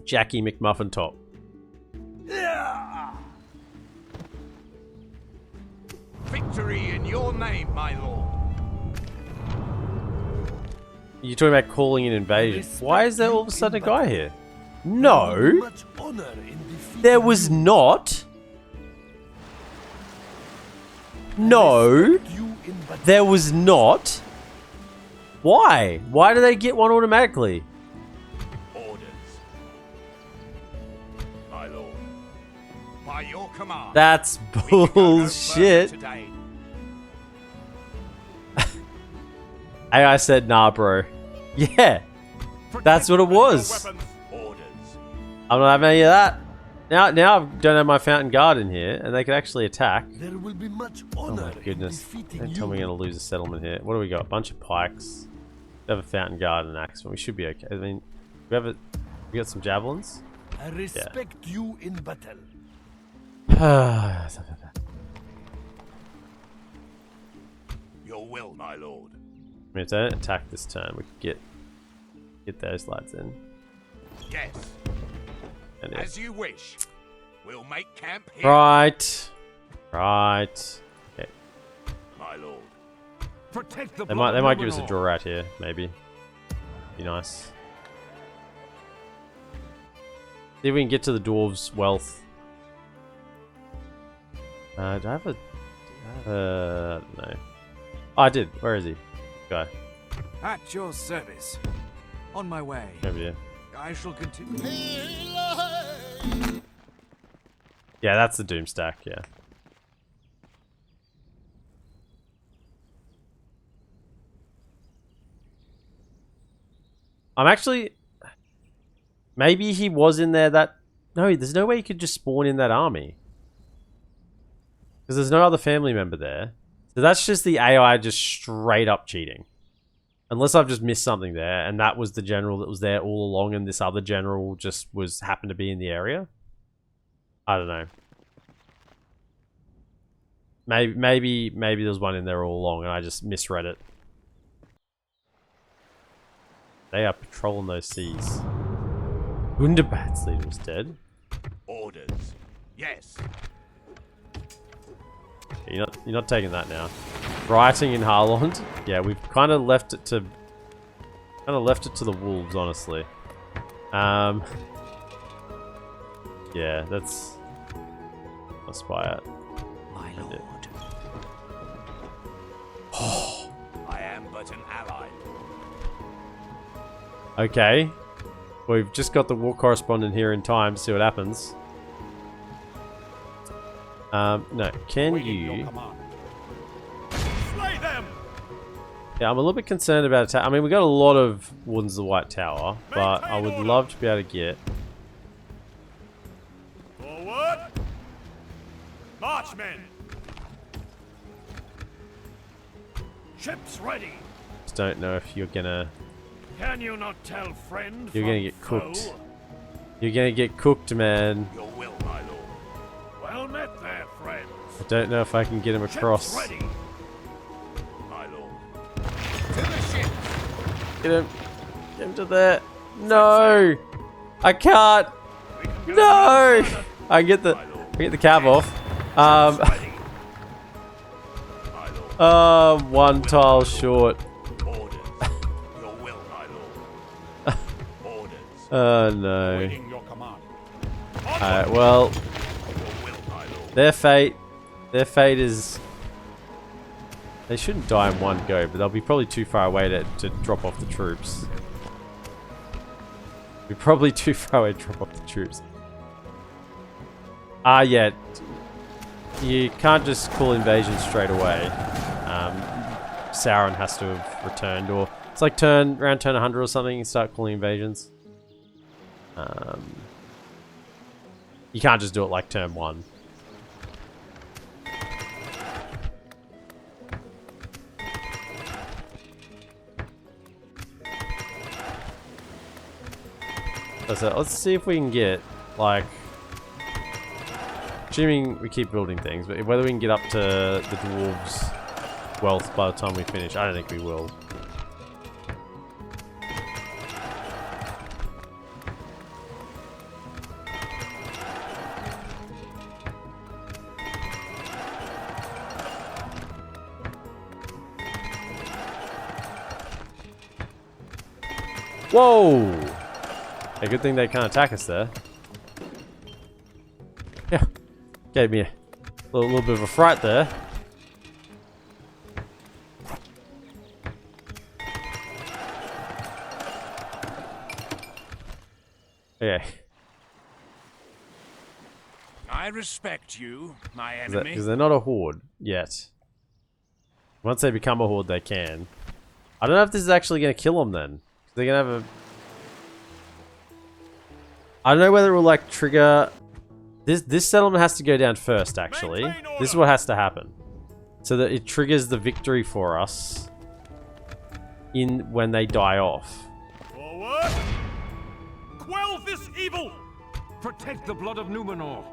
Jackie McMuffintop. Victory in your name, my lord. You're talking about calling an invasion. Why is there all of a sudden a guy here? No, there was not. No, there was not. Why? Why do they get one automatically? Orders. My lord. By your command. That's we can go no further bullshit. today. AI said, nah, bro. Yeah, that's what it was. Orders. I'm not having any of that. Now I don't have my fountain guard in here, and they can actually attack. There will be much Oh honor my goodness. in defeating Don't tell me we're going to lose a settlement here. What do we got? A bunch of pikes. We have a fountain guard and an axe. We should be okay. I mean, we got some javelins. I respect you in battle. Your will, my lord. I mean, if they don't attack this turn, we could get those lads in. Yes. And As you wish. We'll make camp here. right. Okay. My lord. Protect the They blood might of give us a Numenor. draw out here, maybe. Be nice. See if we can get to the dwarves' wealth. Do I have a? I don't know. Oh, I did. Where is he? Guy At your service. On my way. over here. I shall continue. Yeah, that's the doom stack. Yeah. I'm actually. Maybe he was in there that. No, there's no way he could just spawn in that army. Because there's no other family member there. So that's just the AI just straight up cheating. Unless I've just missed something there, and that was the general that was there all along, and this other general just happened to be in the area. I don't know. Maybe there was one in there all along, and I just misread it. They are patrolling those seas. Wunderbat's leader is dead. Orders. Yes. You're not taking that now. Rioting in Harland. Yeah, we've kind of left it to the wolves, honestly. Yeah, that's. I'll spy it. My lord. I am but an ally. Okay, we've just got the war correspondent here in time to see what happens. No, can you? Slay them! Yeah, I'm a little bit concerned about attack. I mean, we got a lot of Wardens of the White Tower, but I would love to be able to get. Forward! March, men! Ships ready! Just don't know if you're gonna. Can you not tell friend You're gonna from get foe? cooked. You're gonna get cooked, man. Your will, my lord. Well met there, friends. I don't know if I can get him across. Ships ready. My lord. To the ship. Get him. Get him to there. No! I can't! No! I can get the cav off. Ready. My lord. One tile short. Orders. Your will, my lord. Orders. Oh no. Waiting your command. Alright, well, Your will, my lord. their fate is. They shouldn't die in one go, but they'll be probably too far away to drop off the troops. We're probably too far away to drop off the troops. Yeah. you can't just call invasion straight away. Sauron has to have returned, or it's like around turn 100 or something, you start calling invasions. You can't just do it like turn 1. So let's see if we can get, like, assuming we keep building things, but whether we can get up to the dwarves' wealth by the time we finish. I don't think we will. Whoa! A good thing they can't attack us there. Yeah, gave me a little bit of a fright there. Okay. I respect you, my enemy. Because they're not a horde yet. Once they become a horde, they can. I don't know if this is actually going to kill them then. They're going to have a... I don't know whether it will like trigger... This settlement has to go down first, actually. This is what has to happen. So that it triggers the victory for us when they die off. Forward! Quell this evil! Protect the blood of Numenor.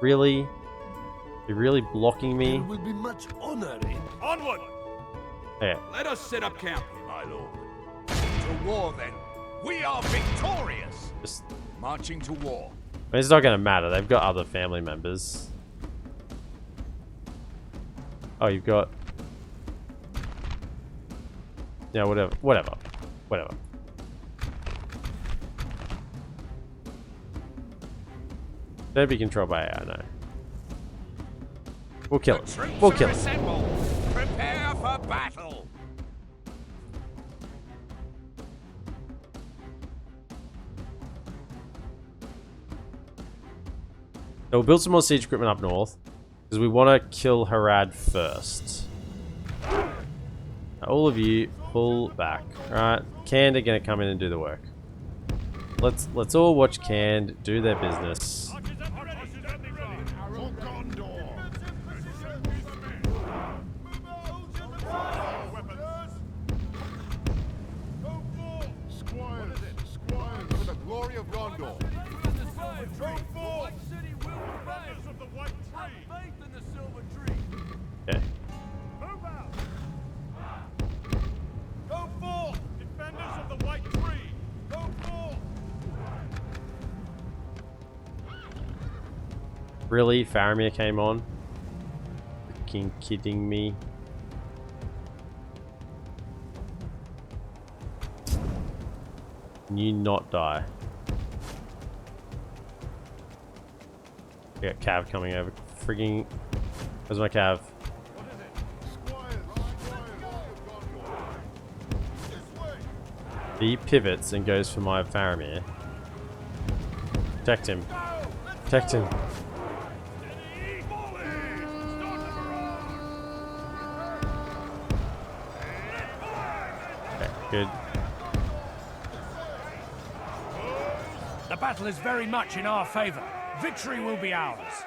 Really? You're really blocking me? There will be much honor in. Onward! Yeah. Let us set up camp here, my lord. To war, then. We are victorious! Just... Marching to war. I mean, it's not going to matter. They've got other family members. Oh, you've got... Yeah, whatever. Whatever. Whatever. Don't be controlled by AI, no. We'll kill it. We'll kill it. Assemble. Prepare for battle. So we'll build some more siege equipment up north. Because we want to kill Harad first. Now, all of you, pull back. Alright, Cand are going to come in and do the work. Let's all watch Cand do their business. For Gondor. Squires, squires, for the glory of Gondor. Okay. Move out! Go forth! Defenders of the White Tree! Go forth! Really? Faramir came on? Fucking kidding me? Can you not die? We got Cav coming over. Frigging... Where's my Cav? He pivots and goes for my Faramir. Protect him. Protect him. Okay, good. The battle is very much in our favor. Victory will be ours.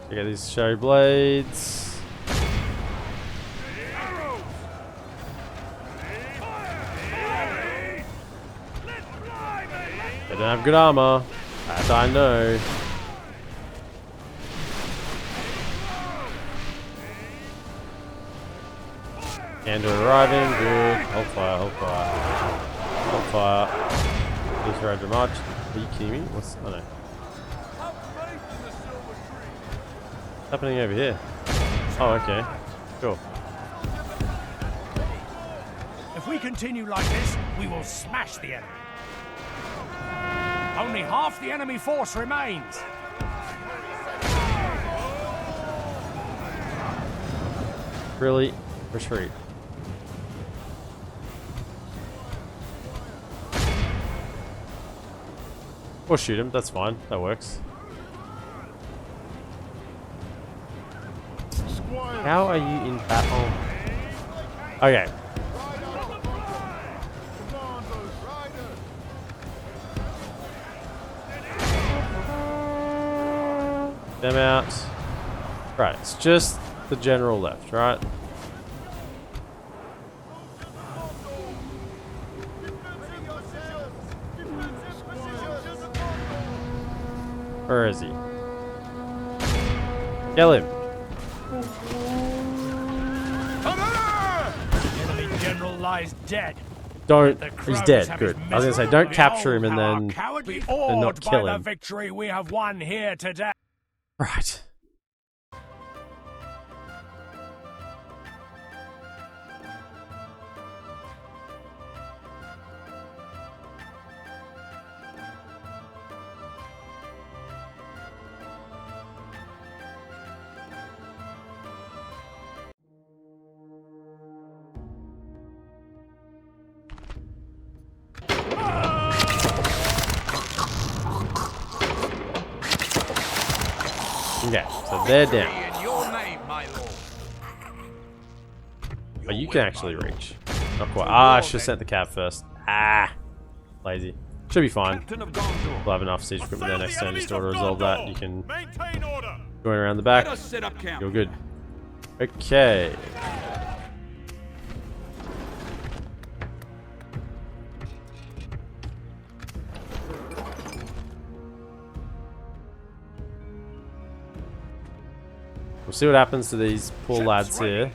Check out these show blades. They don't have good armor, as I know. And we're arriving, good. Hold fire, hold fire. Hold fire. Please ride your march. Are you kidding me? What's... oh no. What's happening over here? Oh, okay. Cool. If we continue like this, we will smash the enemy. Only half the enemy force remains. Really? Retreat. Or shoot him, that's fine. That works. How are you in battle? Okay. Them out. Right, it's just the general left, right? Where is he? Kill him. The enemy general lies dead. Don't. The He's crows dead. have Good. his I was gonna say, don't misery. capture him and Behold how then. our cowardly not awed kill by him. the victory we have won here today. Right. Okay, so they're down. In your name, my lord. Oh, you can actually reach. Not quite. Ah, I should have sent the cab first. Ah, lazy. Should be fine. Captain of Gondor. We'll have enough siege equipment there next turn just to resolve that. You can Maintain order. join around the back. Let us set up camp. You're good. Okay. We'll see what happens to these poor lads here.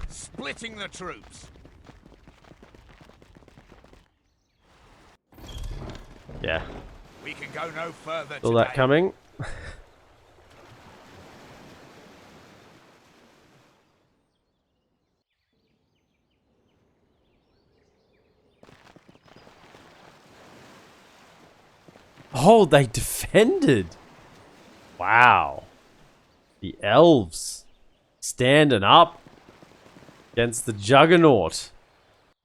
Splitting the troops. Yeah. We can go no further All today. that coming. Oh, they defended. Wow. The elves standing up against the juggernaut.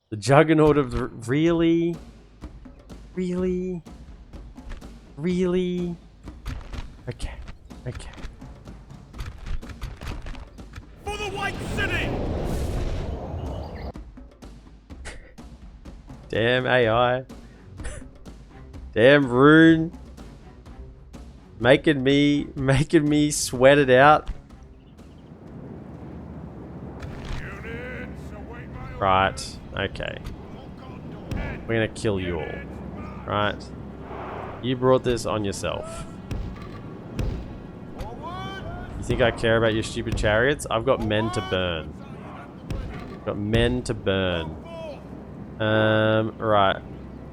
The juggernaut of the... Really? Really? Really? Okay. Okay. For the White City. Damn AI. Damn Rune. Making me sweat it out. Right. Okay. We're gonna kill you all. Right. You brought this on yourself. You think I care about your stupid chariots? I've got men to burn. Got men to burn. Right.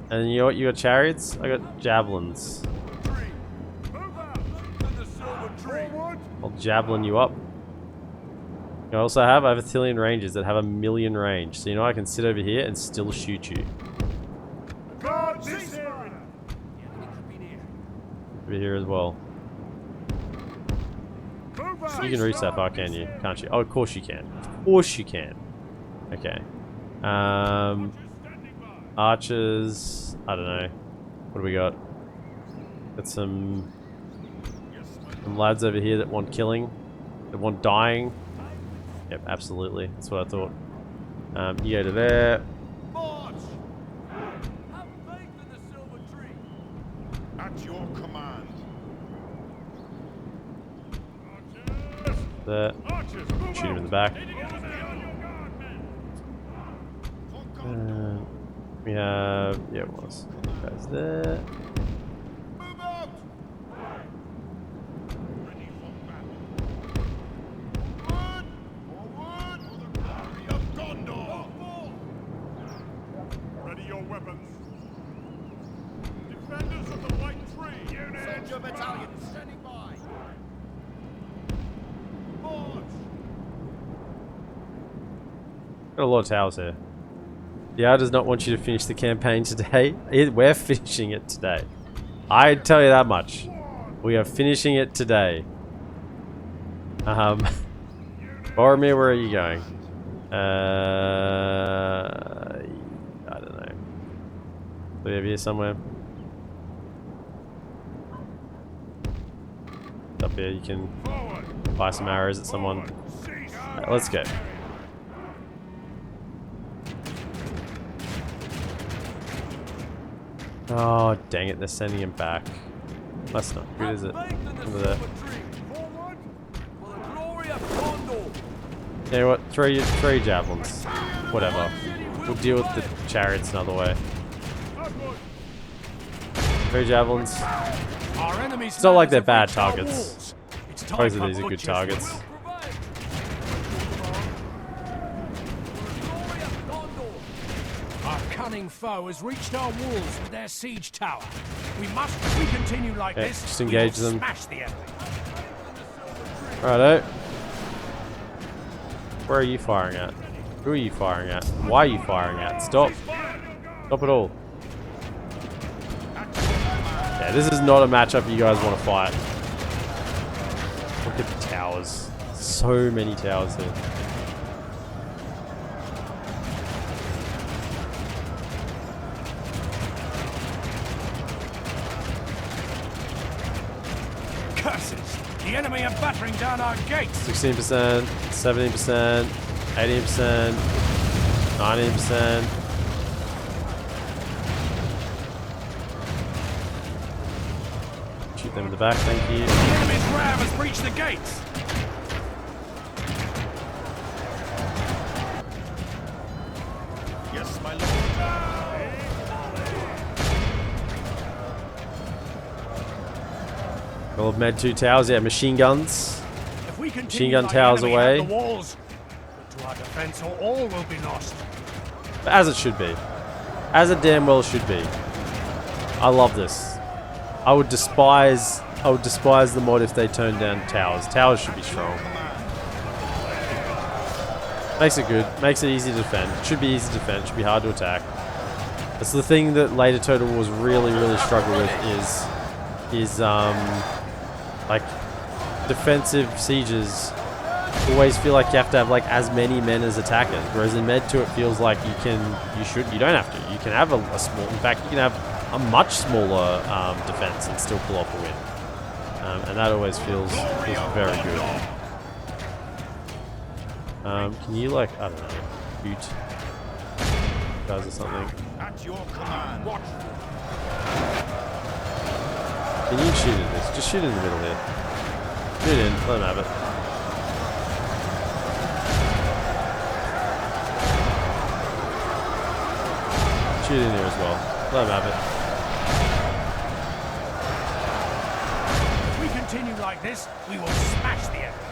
And you got chariots? I got javelins. I'll javelin you up. I also have Athelian ranges that have 1,000,000 range. So you know I can sit over here and still shoot you. Over here as well. You can reach that far, can you? Can't you? Oh, of course you can. Of course you can. Okay. Archers. I don't know. What do we got? Got some lads over here that want killing. That want dying. Yep, absolutely. That's what I thought. You go to there. At your command. There. Shoot him in the back. We have... Yeah, it was. Guys there. Ready your weapons. Defenders of the White Tree. Soldier battalion standing by. March. Got a lot of towers here. The Hour does not want you to finish the campaign today. We're finishing it today. I tell you that much. We are finishing it today. Boromir, where are you going? I don't know. We have here somewhere. Up here, you can fire some arrows at someone. Right, let's go. Oh, dang it, they're sending him back. That's not good, is it? Over there. You know what? Throw your javelins. Whatever. We'll deal with the chariots another way. Throw your javelins. It's not like they're bad targets. Suppose these are good targets. Our cunning foe has reached our walls with their siege tower. If we continue like this, just engage we will them. smash the enemy. Righto. Where are you firing at? Who are you firing at? Why are you firing at? Stop. Stop it all. Yeah, this is not a matchup you guys want to fight. Look at the towers. So many towers here. Curses! The enemy are battering down our gates! 16%, 17%, 18%, 19%. Shoot them in the back, thank you. The enemy's ram has breached the gates! Yes, my lord. Well, med 2 towers, yeah, machine guns. If we continue Machine gun like towers enemy away. have the walls, put to our defense or all will be lost. But as it should be. As it damn well should be. I love this. I would despise the mod if they turned down towers. Towers should be strong. Makes it good. Makes it easy to defend. It should be easy to defend. It should be hard to attack. That's the thing that later Total Wars really struggle with is like defensive sieges always feel like you have to have like as many men as attackers, whereas in Med 2 it feels like you don't have to. You can have a small, in fact you can have a much smaller defense and still pull off a win. And that always feels very good. Can you like, I don't know, shoot guys or something? At your command. Watch. Can you shoot at this? Just shoot in the middle here. Shoot in, let them have it. Shoot in here as well. Let them have it. If we continue like this, we will smash the enemy.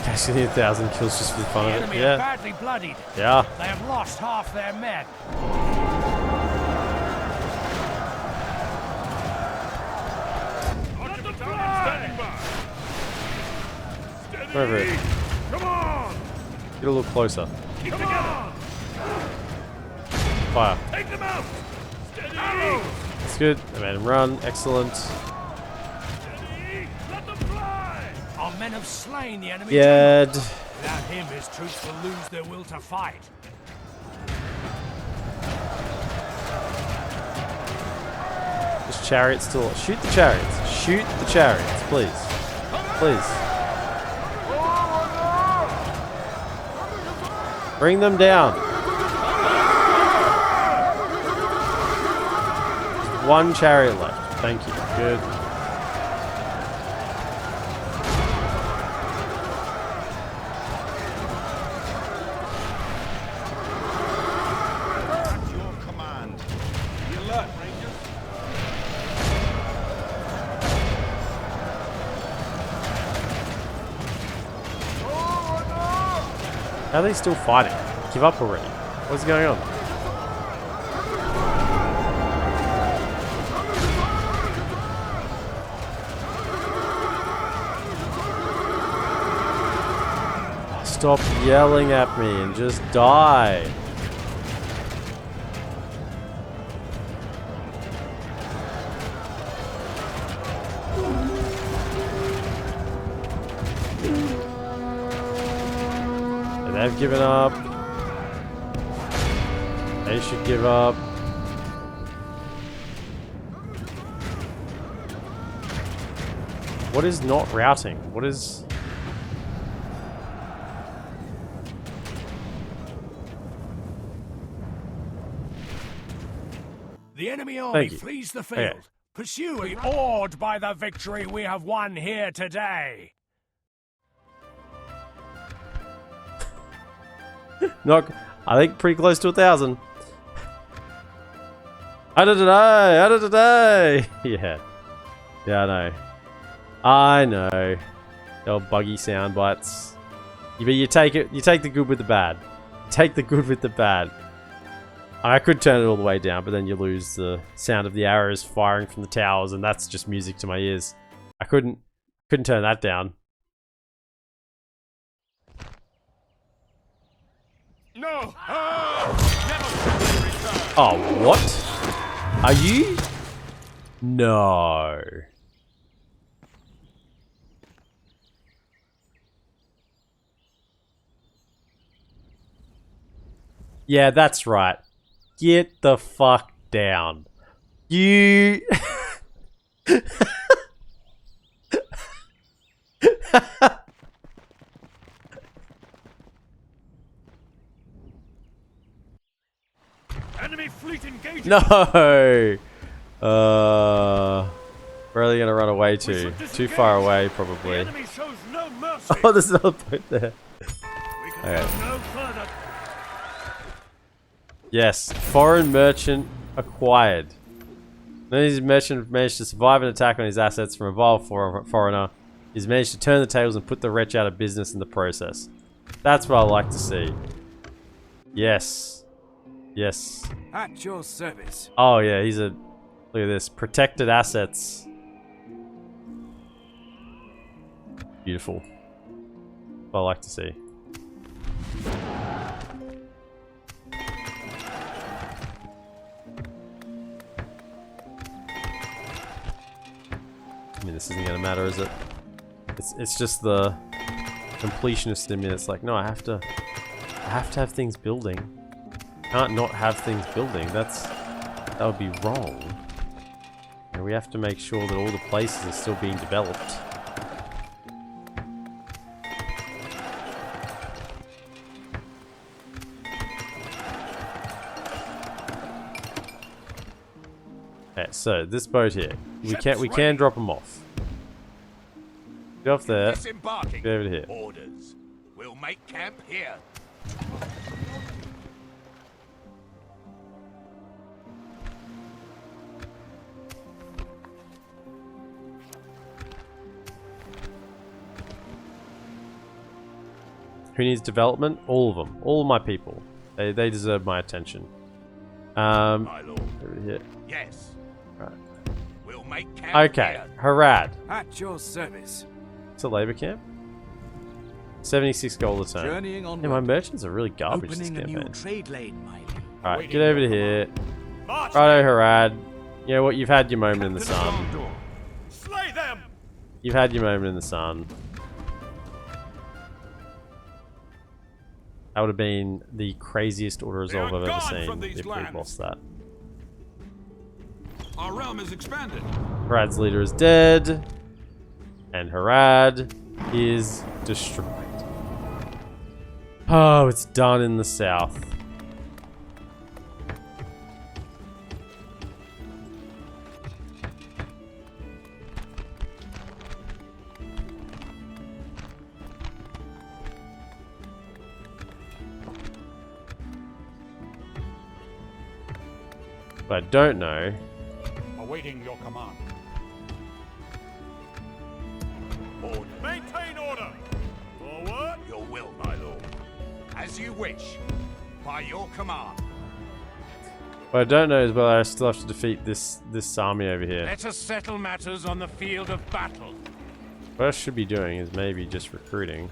Actually, 1,000 kills just for the fun The of it. enemy are Yeah. badly bloodied. Yeah. They have lost half their men. Over it. Come on! Get a little closer. Keep together! Fire. Take them out! Steady! That's good. I made him run. Excellent. Steady! Let them fly! Our men have slain the enemy. Yeah. Without him, his troops will lose their will to fight. This chariot still. Shoot the chariots. Shoot the chariots, please. Please. Bring them down. There's one chariot left. Thank you. Good. At your command. Be alert, Rangers. How are they still fighting? Give up already. What's going on? stop yelling at me and just die? And they've given up. They should give up. What is not routing? What is... The enemy army Thank you. flees the field. Okay. Pursuing, awed by the victory we have won here today. Not, I think pretty close to 1,000. Today. Yeah. Yeah, I know. I know. The old buggy sound bites. But you take it. You take the good with the bad. Take the good with the bad. I could turn it all the way down, but then you lose the sound of the arrows firing from the towers, and that's just music to my ears. I couldn't turn that down. No! Oh, what? Are you? No. Yeah, that's right. Get the fuck down. You... Enemy fleet engaging! No! Where are they gonna run away to? Too far away, The probably. enemy shows no mercy! Oh, there's another boat there. We can Okay. go no further! Yes, foreign merchant acquired. Then his merchant managed to survive an attack on his assets from a vile foreigner. He's managed to turn the tables and put the wretch out of business in the process. That's what I like to see. Yes. Yes. At your service. Oh yeah, he's a... Look at this. Protected assets. Beautiful. What I like to see. I mean, this isn't gonna matter, is it? It's just the completionist in me that's like, no, I have to have things building. Can't not have things building. That would be wrong. And we have to make sure that all the places are still being developed. Okay, so this boat here, we can drop them off. Get off there. Disembarking. Get over here. Orders. We'll make camp here. Who needs development? All of them. All of my people. They deserve my attention. My lord. Over here. Yes. Right. We'll make camp Okay, here. Harad. At your service. It's a labor camp. 76 gold a turn. Journeying Yeah, my onward. merchants are really garbage this Opening a new campaign. trade lane, my liege. Alright, get over to here. March Righto, Harad. You know what? You've had your moment in the sun. Gondor. Slay them! You've had your moment in the sun. That would have been the craziest order They are resolve I've ever gone from seen these if we'd lands. lost that. Our realm is expanded. Harad's leader is dead. And Harad is destroyed. Oh, it's done in the south. What I don't know. Awaiting your command. Order. Maintain order! Forward! Your will, my lord. As you wish. By your command. What I don't know is whether I still have to defeat this army over here. Let us settle matters on the field of battle. What I should be doing is maybe just recruiting.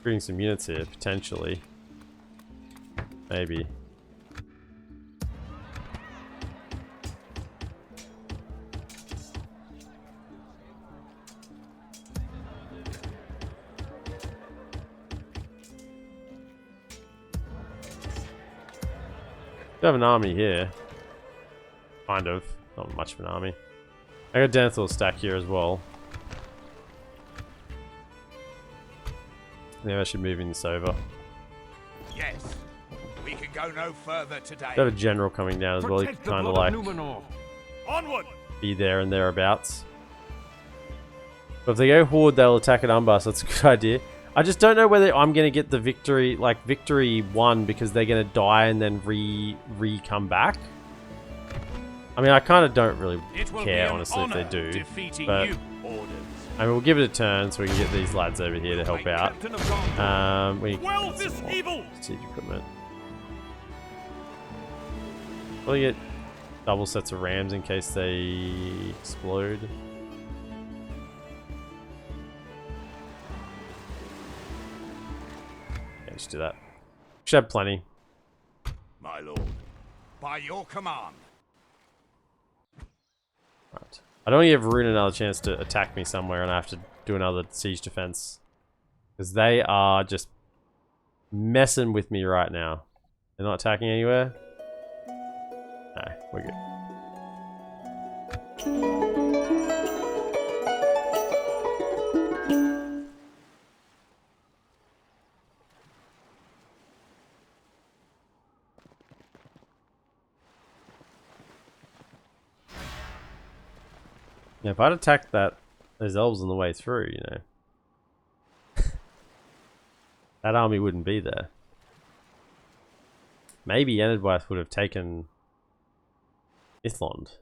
Bring some units here, potentially. Maybe. We have an army here. Kind of. Not much of an army. I got Denethor stack here as well. Maybe I should move this over. Yes. We can go no further today. We have a general coming down as well. He can Protect the kind of blood like of Numenor. Onward! be there and thereabouts. But if they go horde, they'll attack at Umbus. That's a good idea. I just don't know whether I'm going to get the victory, like victory 1, because they're going to die and then come back. I mean, I kind of don't really care, honestly, if they do. But, I mean, we'll give it a turn so we can get these lads over here to help out. We Quell this evil! siege equipment. We'll get double sets of rams in case they explode. Yeah, just do that. Should have plenty. My lord, by your command. Right. I don't give Rune another chance to attack me somewhere and I have to do another siege defense. Because they are just messing with me right now. They're not attacking anywhere. No, we're good. Yeah, if I'd attacked those elves on the way through, you know, that army wouldn't be there. Maybe Endgame would have taken Ithland.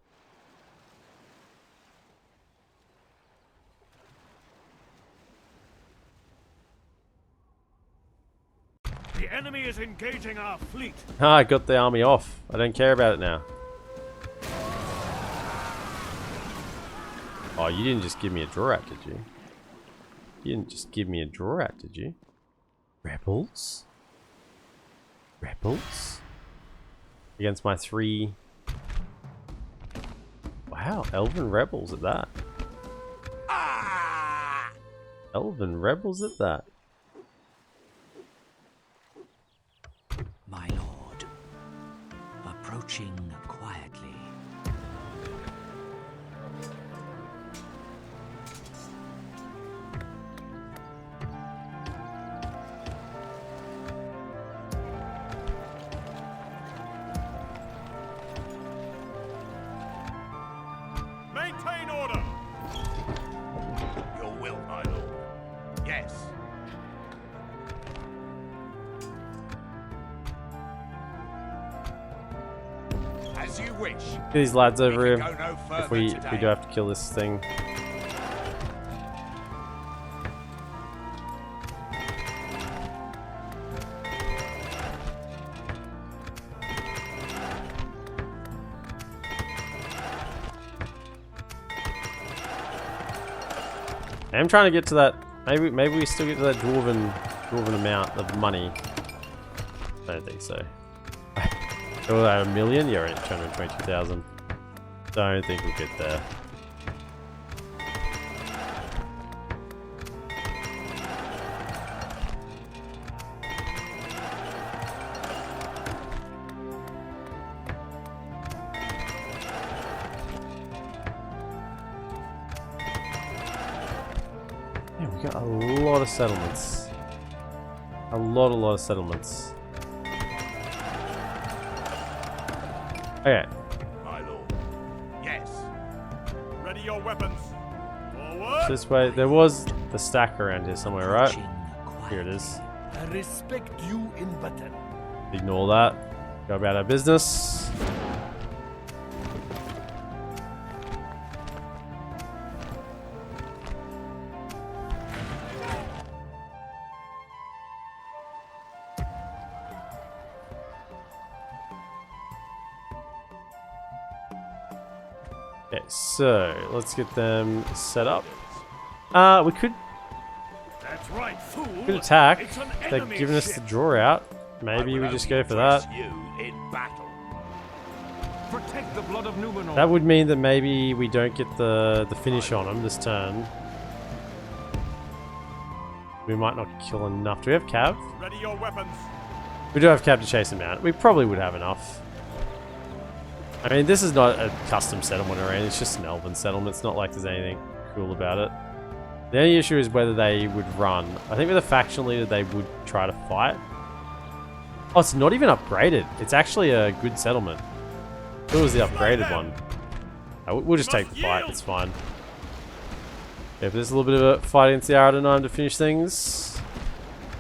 The enemy is engaging our fleet. Ah, I got the army off. I don't care about it now. Oh, you didn't just give me a draw out, did you? You didn't just give me a draw out, did you? Rebels? Rebels? Against my 3... Wow, Elven Rebels at that. Ah! Elven Rebels at that. My lord, approaching quietly. Maintain order! Your will, my lord. Yes. As you wish. Get these lads over We here. can go no further If we today. do have to kill this thing. I'm trying to get to that. Maybe we still get to that dwarven amount of money. I don't think so. Oh, a million? Yeah, we're at 222,000. Don't think we'll get there. Yeah, we got a lot of settlements. A lot of settlements. Okay. My lord. Yes. Ready your weapons. Forward! This way. There was the stack around here somewhere, right? Approaching Here it quietly. is. I respect you in battle. Ignore that. Go about our business. Okay, so let's get them set up. We could That's right, fool. Good attack. It's an They're enemy giving us the ship. draw out. Maybe we just go for that. You in battle. Protect the blood of Numenor. That would mean that maybe we don't get the finish on them this turn. We might not kill enough. Do we have cav? Ready your weapons. We do have cav to chase him out. We probably would have enough. I mean, this is not a custom settlement or anything. It's just an elven settlement. It's not like there's anything cool about it. The only issue is whether they would run. I think with a faction leader, they would try to fight. Oh, it's not even upgraded. It's actually a good settlement. If it was the upgraded one. We'll just take the fight. It's fine. Yeah, if there's a little bit of a fight against the Aradanheim to finish things,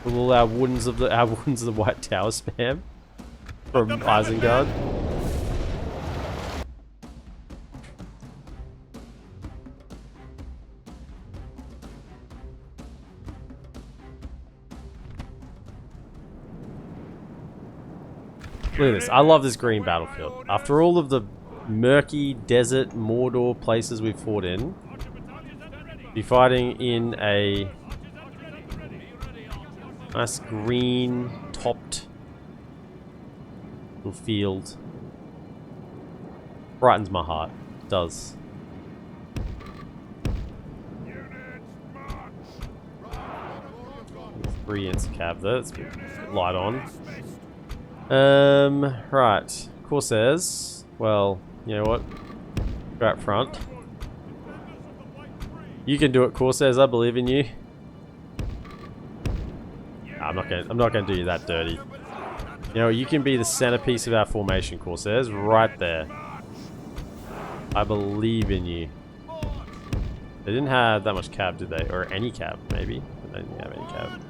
we'll allow Wardens of the White Tower spam from Isengard. Look at this. I love this green battlefield. After all of the murky desert Mordor places we've fought in, be fighting in a nice green topped little field brightens my heart. It does. Three inch cab there. Let's light on. Right. Corsairs. Well, you know what? Go up front. You can do it, Corsairs. I believe in you. I'm not gonna do you that dirty. You know, you can be the centerpiece of our formation, Corsairs. Right there. I believe in you. They didn't have that much cab, did they? Or any cab, maybe. They didn't have any cab.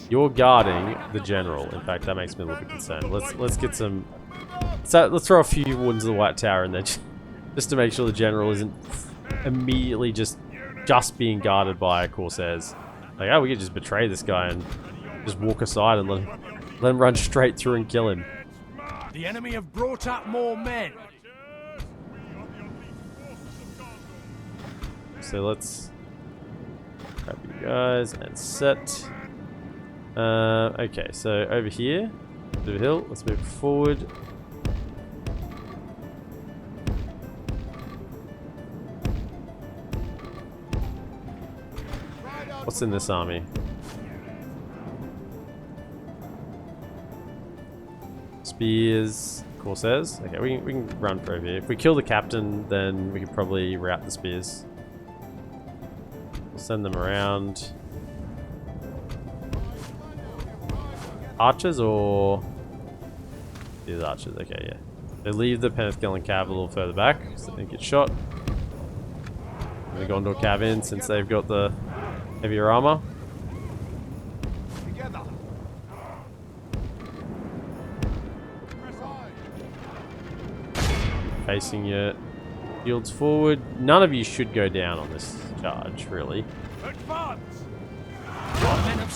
You're guarding the general. In fact, that makes me a little bit concerned. Let's get some. So let's throw a few Wardens of the White Tower in there, just to make sure the general isn't immediately just being guarded by Corsairs. Like, oh, we could just betray this guy and just walk aside and let him run straight through and kill him. The enemy have brought up more men. So let's grab you guys and set. Okay, so over here, bit of a hill. Let's move forward. What's in this army? Spears, Corsairs. Okay, we can run for over here. If we kill the captain, then we can probably route the spears. We'll send them around. Archers or these archers? Okay, yeah. They leave the Penethgelen cav a little further back, so they don't get shot. And the Gondor cav in since they've got the heavier armor. Facing your shields forward. None of you should go down on this charge, really.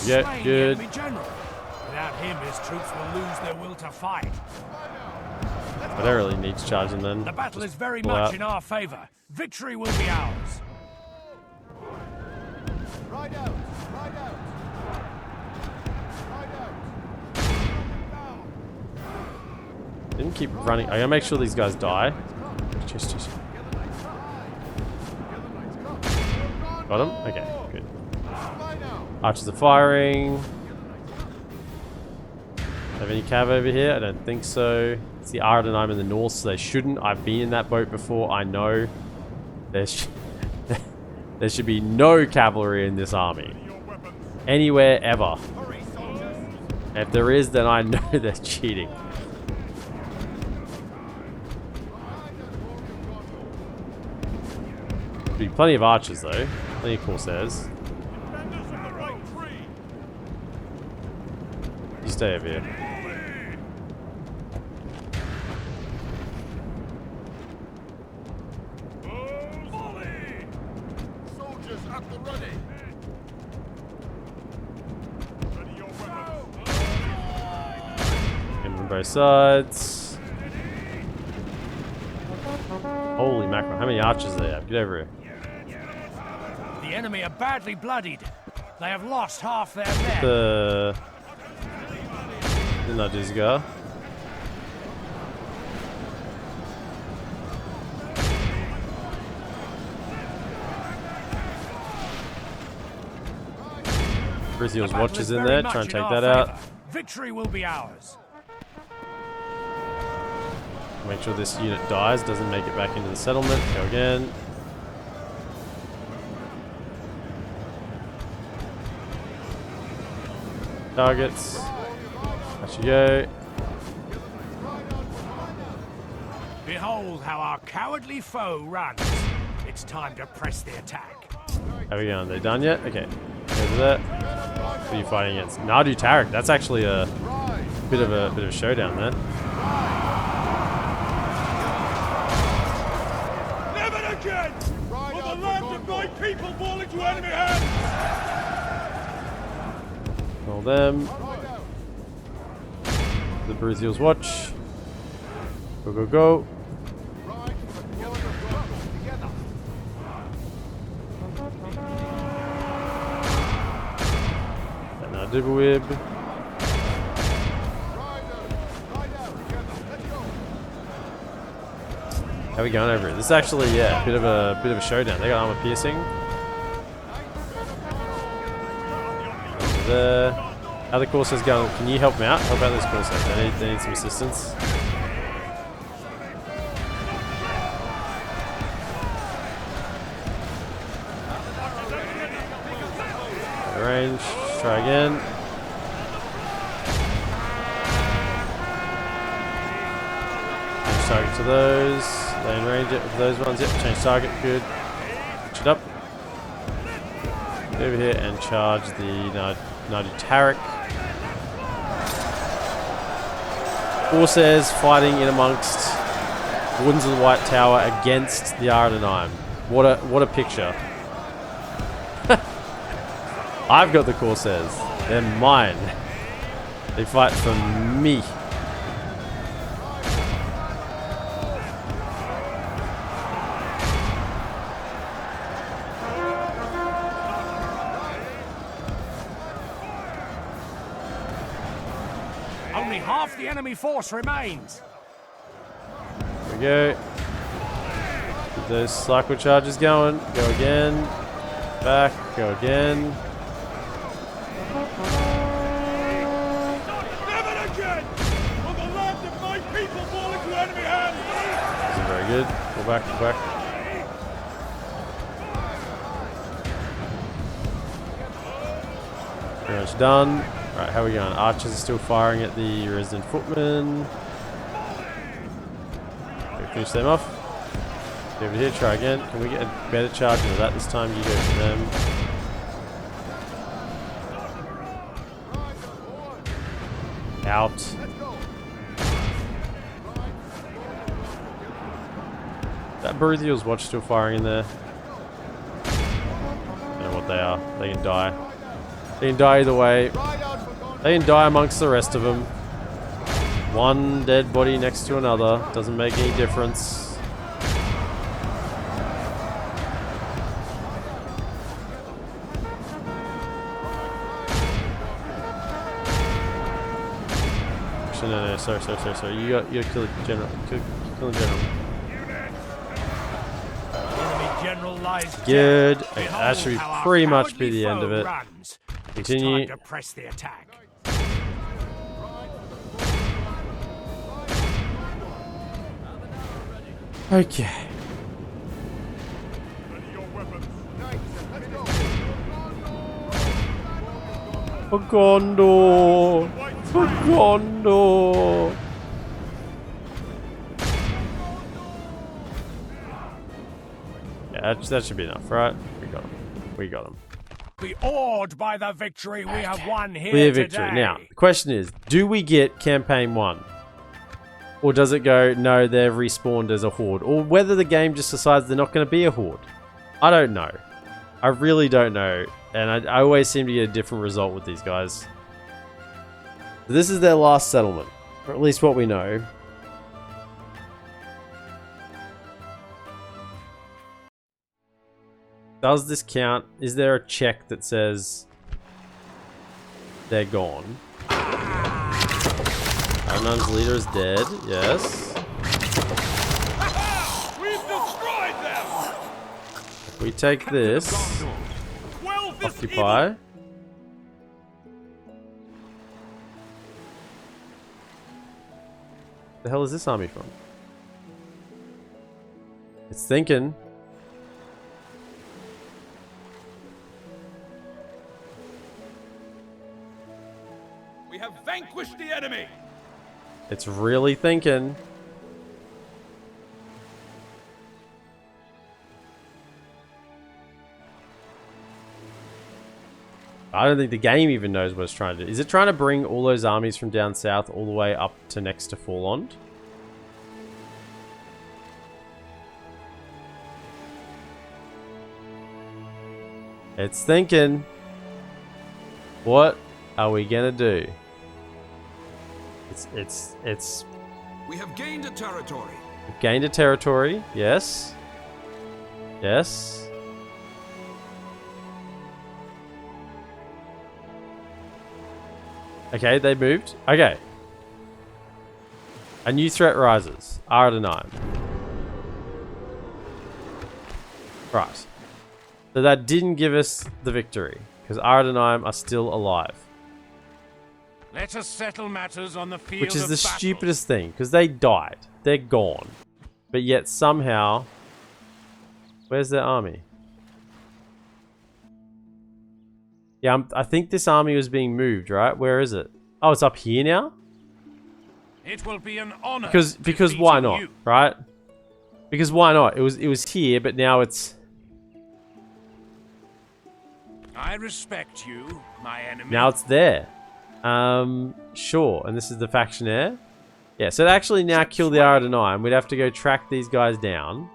Yeah, good. Without him, his troops will lose their will to fight. I don't really need to charge them then. The battle is very pull much out. in our favor. Victory will be ours. Ride out! Ride out! Ride out! Didn't keep running. I gotta make sure these guys die. Just. Got him? Okay, good. Archers are firing. Have any cav over here? I don't think so. It's the Aradanheim in the north, so they shouldn't. I've been in that boat before. I know. There should be no cavalry in this army. Anywhere, ever. And if there is, then I know they're cheating. There'll be plenty of archers, though. Plenty of Corsairs. You stay over here. Soldiers at the ready! Him on both sides. How many archers do they have? Get over here. The enemy are badly bloodied. They have lost half their men. Didn't I just go? Brazil's watch is in there. Try and take that out. Victory will be ours. Make sure this unit dies, doesn't make it back into the settlement. Go again. Targets. There you go. Behold how our cowardly foe runs. It's time to press the attack. How are we going? Are they done yet? Okay. Over there. Who are you fighting against? Nadu Tarek. That's actually a bit of a showdown there. Never again! Will the land of my people fall into enemy hands! All them. The Brazil's watch. Go, go, go. And now Dibblewib. How are we going over it? This is actually, yeah, a bit of a showdown. They got armor piercing. Over there. How the Corsairs going? Can you help me out? Help out those Corsairs. They need some assistance. Range. Try again. Change target to those. Lane range it with those ones. Yep. Change target. Good. Switch it up. Get over here and charge the Nadu Tarek. Corsairs fighting in amongst Wardens of the White Tower against the Ardenaim. What a picture. I've got the Corsairs. They're mine. They fight for me. Only half the enemy force remains. There we go. Get those cycle charges going. Go again. Back. Go again. Never again! Will the land of my people fall into enemy hands! This is very good. Go back, go back. Pretty much done. Right, how are we going? Archers are still firing at the resident footmen. Okay, finish them off. Get over here, try again. Can we get a better charge into that this time? You go for them. Out. That Baruthiel's watch still firing in there. Don't know what they are. They can die. They can die either way. They can die amongst the rest of them. One dead body next to another. Doesn't make any difference. No, sorry. You got to kill the general. Kill the general. Enemy general lies Good. dead. Okay, that Behold should how our pretty much be cowardly the end of foe it. runs. Continue. It's time to press the attack. Okay. For Gondor! For Gondor! Yeah, that should be enough, right? We got him. Be awed by the victory we have won here Clear victory. today. Now, the question is, do we get campaign 1? Or does it go, no, they've respawned as a horde? Or whether the game just decides they're not going to be a horde? I don't know. I really don't know. And I always seem to get a different result with these guys. This is their last settlement. Or at least what we know. Does this count? Is there a check that says they're gone? Arnon's leader is dead. Yes. We've destroyed them! If we take this, Quell this occupy. evil. The hell is this army from? It's thinking. We have vanquished the enemy! It's really thinking. I don't think the game even knows what it's trying to do. Is it trying to bring all those armies from down south all the way up to next to Forlond? It's thinking. What are we gonna do? It's We have gained a territory. gained a territory. Yes. Yes. Okay, they moved. Okay. A new threat rises. Ardenheim. Right. So that didn't give us the victory, because Ardenheim are still alive. Let us settle matters on the field Which is of the battle. stupidest thing, because they died. They're gone. But yet somehow... Where's their army? Yeah, I think this army was being moved, right? Where is it? Oh, it's up here now? It will be an honor. Because why not, right? Because why not? It was here, but now it's... I respect you, my enemy. Now it's there. Sure. And this is the factionaire? Yeah, so to actually now kill the Ardenheim, we'd have to go track these guys down.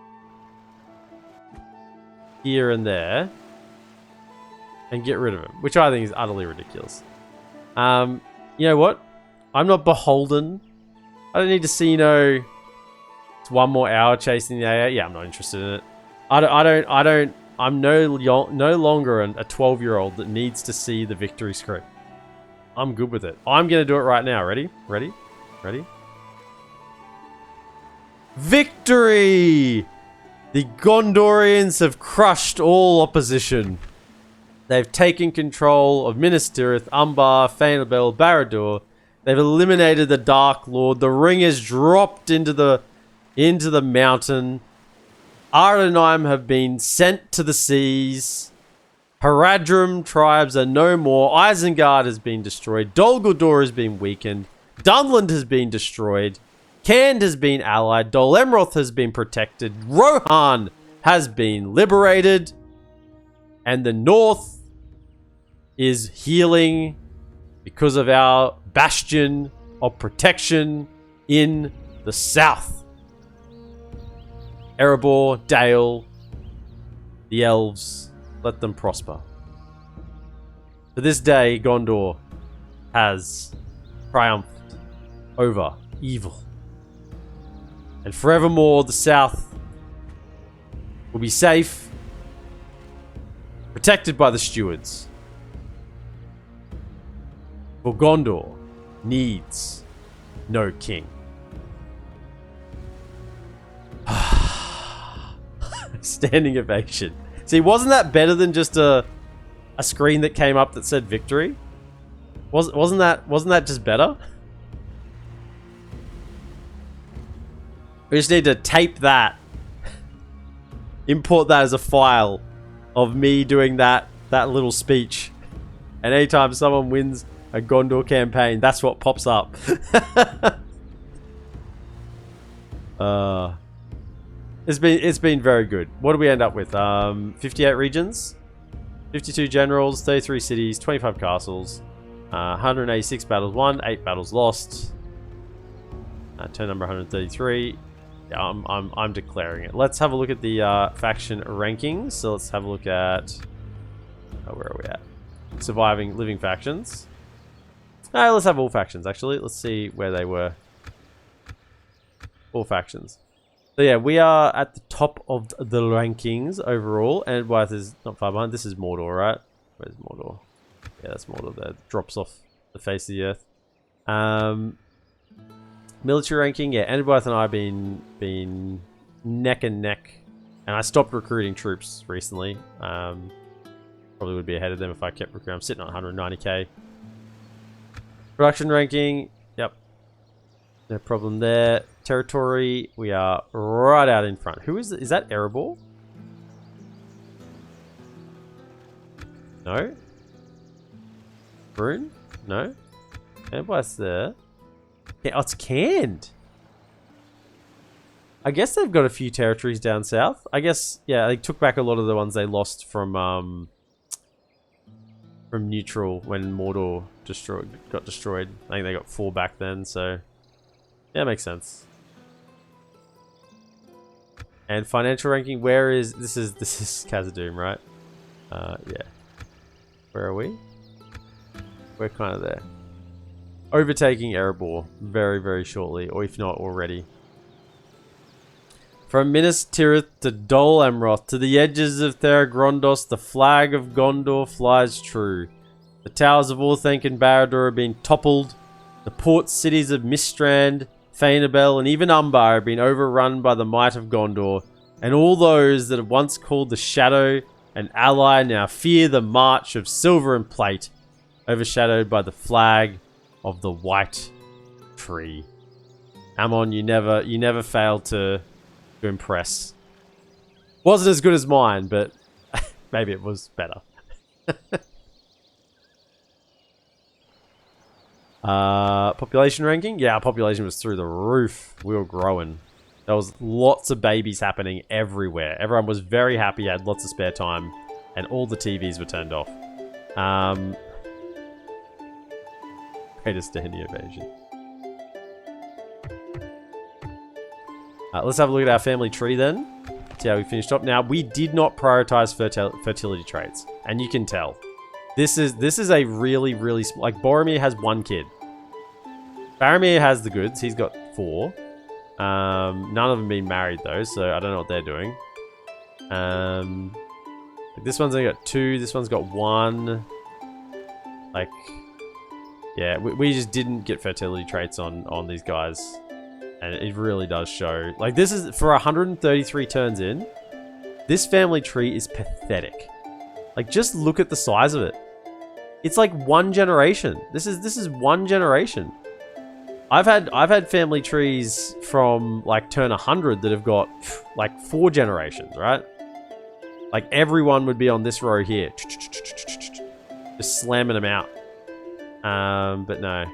Here and there. And get rid of them. Which I think is utterly ridiculous. You know what? I'm not beholden. I don't need to see, it's 1 more hour chasing the AA. Yeah, I'm not interested in it. I'm no longer a 12-year-old that needs to see the victory script. I'm good with it. I'm going to do it right now. Ready? Ready? Ready? Victory! The Gondorians have crushed all opposition. They've taken control of Minas Tirith, Umbar, Faen'obel, Barad-dûr. They've eliminated the Dark Lord. The ring has dropped into the mountain. Ardenheim have been sent to the seas. Haradrim tribes are no more. Isengard has been destroyed. Dol Guldur has been weakened. Dunland has been destroyed. Khand has been allied. Dol Amroth has been protected. Rohan has been liberated. And the north is healing because of our bastion of protection in the south. Erebor, Dale, the elves, let them prosper. To this day, Gondor has triumphed over evil. And forevermore, the south will be safe, protected by the stewards. For Gondor needs no king. Standing ovation. See, wasn't that better than just a screen that came up that said victory? Wasn't that just better? We just need to tape that. Import that as a file of me doing that little speech. And anytime someone wins a Gondor campaign, that's what pops up. It's been very good. What do we end up with? 58 regions, 52 generals, 33 cities, 25 castles, 186 battles won, 8 battles lost. Turn number 133. Yeah, I'm declaring it. Let's have a look at the faction rankings. So let's have a look at where are we at? Surviving living factions. Let's have all factions actually. Let's see where they were. All factions. So yeah, we are at the top of the rankings overall, and Wyeth is not far behind. This is Mordor, right? Where's Mordor? Yeah, that's Mordor there. Drops off the face of the earth. Military ranking, yeah, Wyeth and I have been neck and neck, and I stopped recruiting troops recently. Probably would be ahead of them if I kept recruiting. I'm sitting on 190k. Production ranking, yep, no problem there. Territory, we are right out in front. Who is it? Is that Erebor? No. Brune? No. Everybody's there. Yeah, oh, it's canned. I guess they've got a few territories down south. I guess, yeah, they took back a lot of the ones they lost from neutral when Mordor got destroyed. I think they got 4 back then, so yeah, makes sense. And financial ranking, where is this is Khazad-dûm, right? Yeah. Where are we? We're kind of there. Overtaking Erebor very, very shortly, or if not already. From Minas Tirith to Dol Amroth, to the edges of Thera-Grondos, the flag of Gondor flies true. The towers of Orthanc and Barad-dûr have been toppled. The port cities of Mistrand, Faen'obel, and even Umbar have been overrun by the might of Gondor, and all those that have once called the Shadow an ally now fear the march of silver and plate, overshadowed by the flag of the White Tree. Amon, you never failed to impress. Wasn't as good as mine, but maybe it was better. Population ranking? Yeah, our population was through the roof. We were growing. There was lots of babies happening everywhere. Everyone was very happy, had lots of spare time, and all the TVs were turned off. Greatest Danny evasion. Let's have a look at our family tree then. See how we finished up. Now, we did not prioritize fertility traits, and you can tell. This is a really, really small... Like, Boromir has 1 kid. Faramir has the goods. He's got 4. None of them been married, though, so I don't know what they're doing. This one's only got 2. This one's got 1. Like... Yeah, we just didn't get fertility traits on these guys. And it really does show. Like, this is... For 133 turns in, this family tree is pathetic. Like, just look at the size of it. It's like 1 generation. This is 1 generation. I've had family trees from like turn 100 that have got like 4 generations, right? Like, everyone would be on this row here, just slamming them out. But no,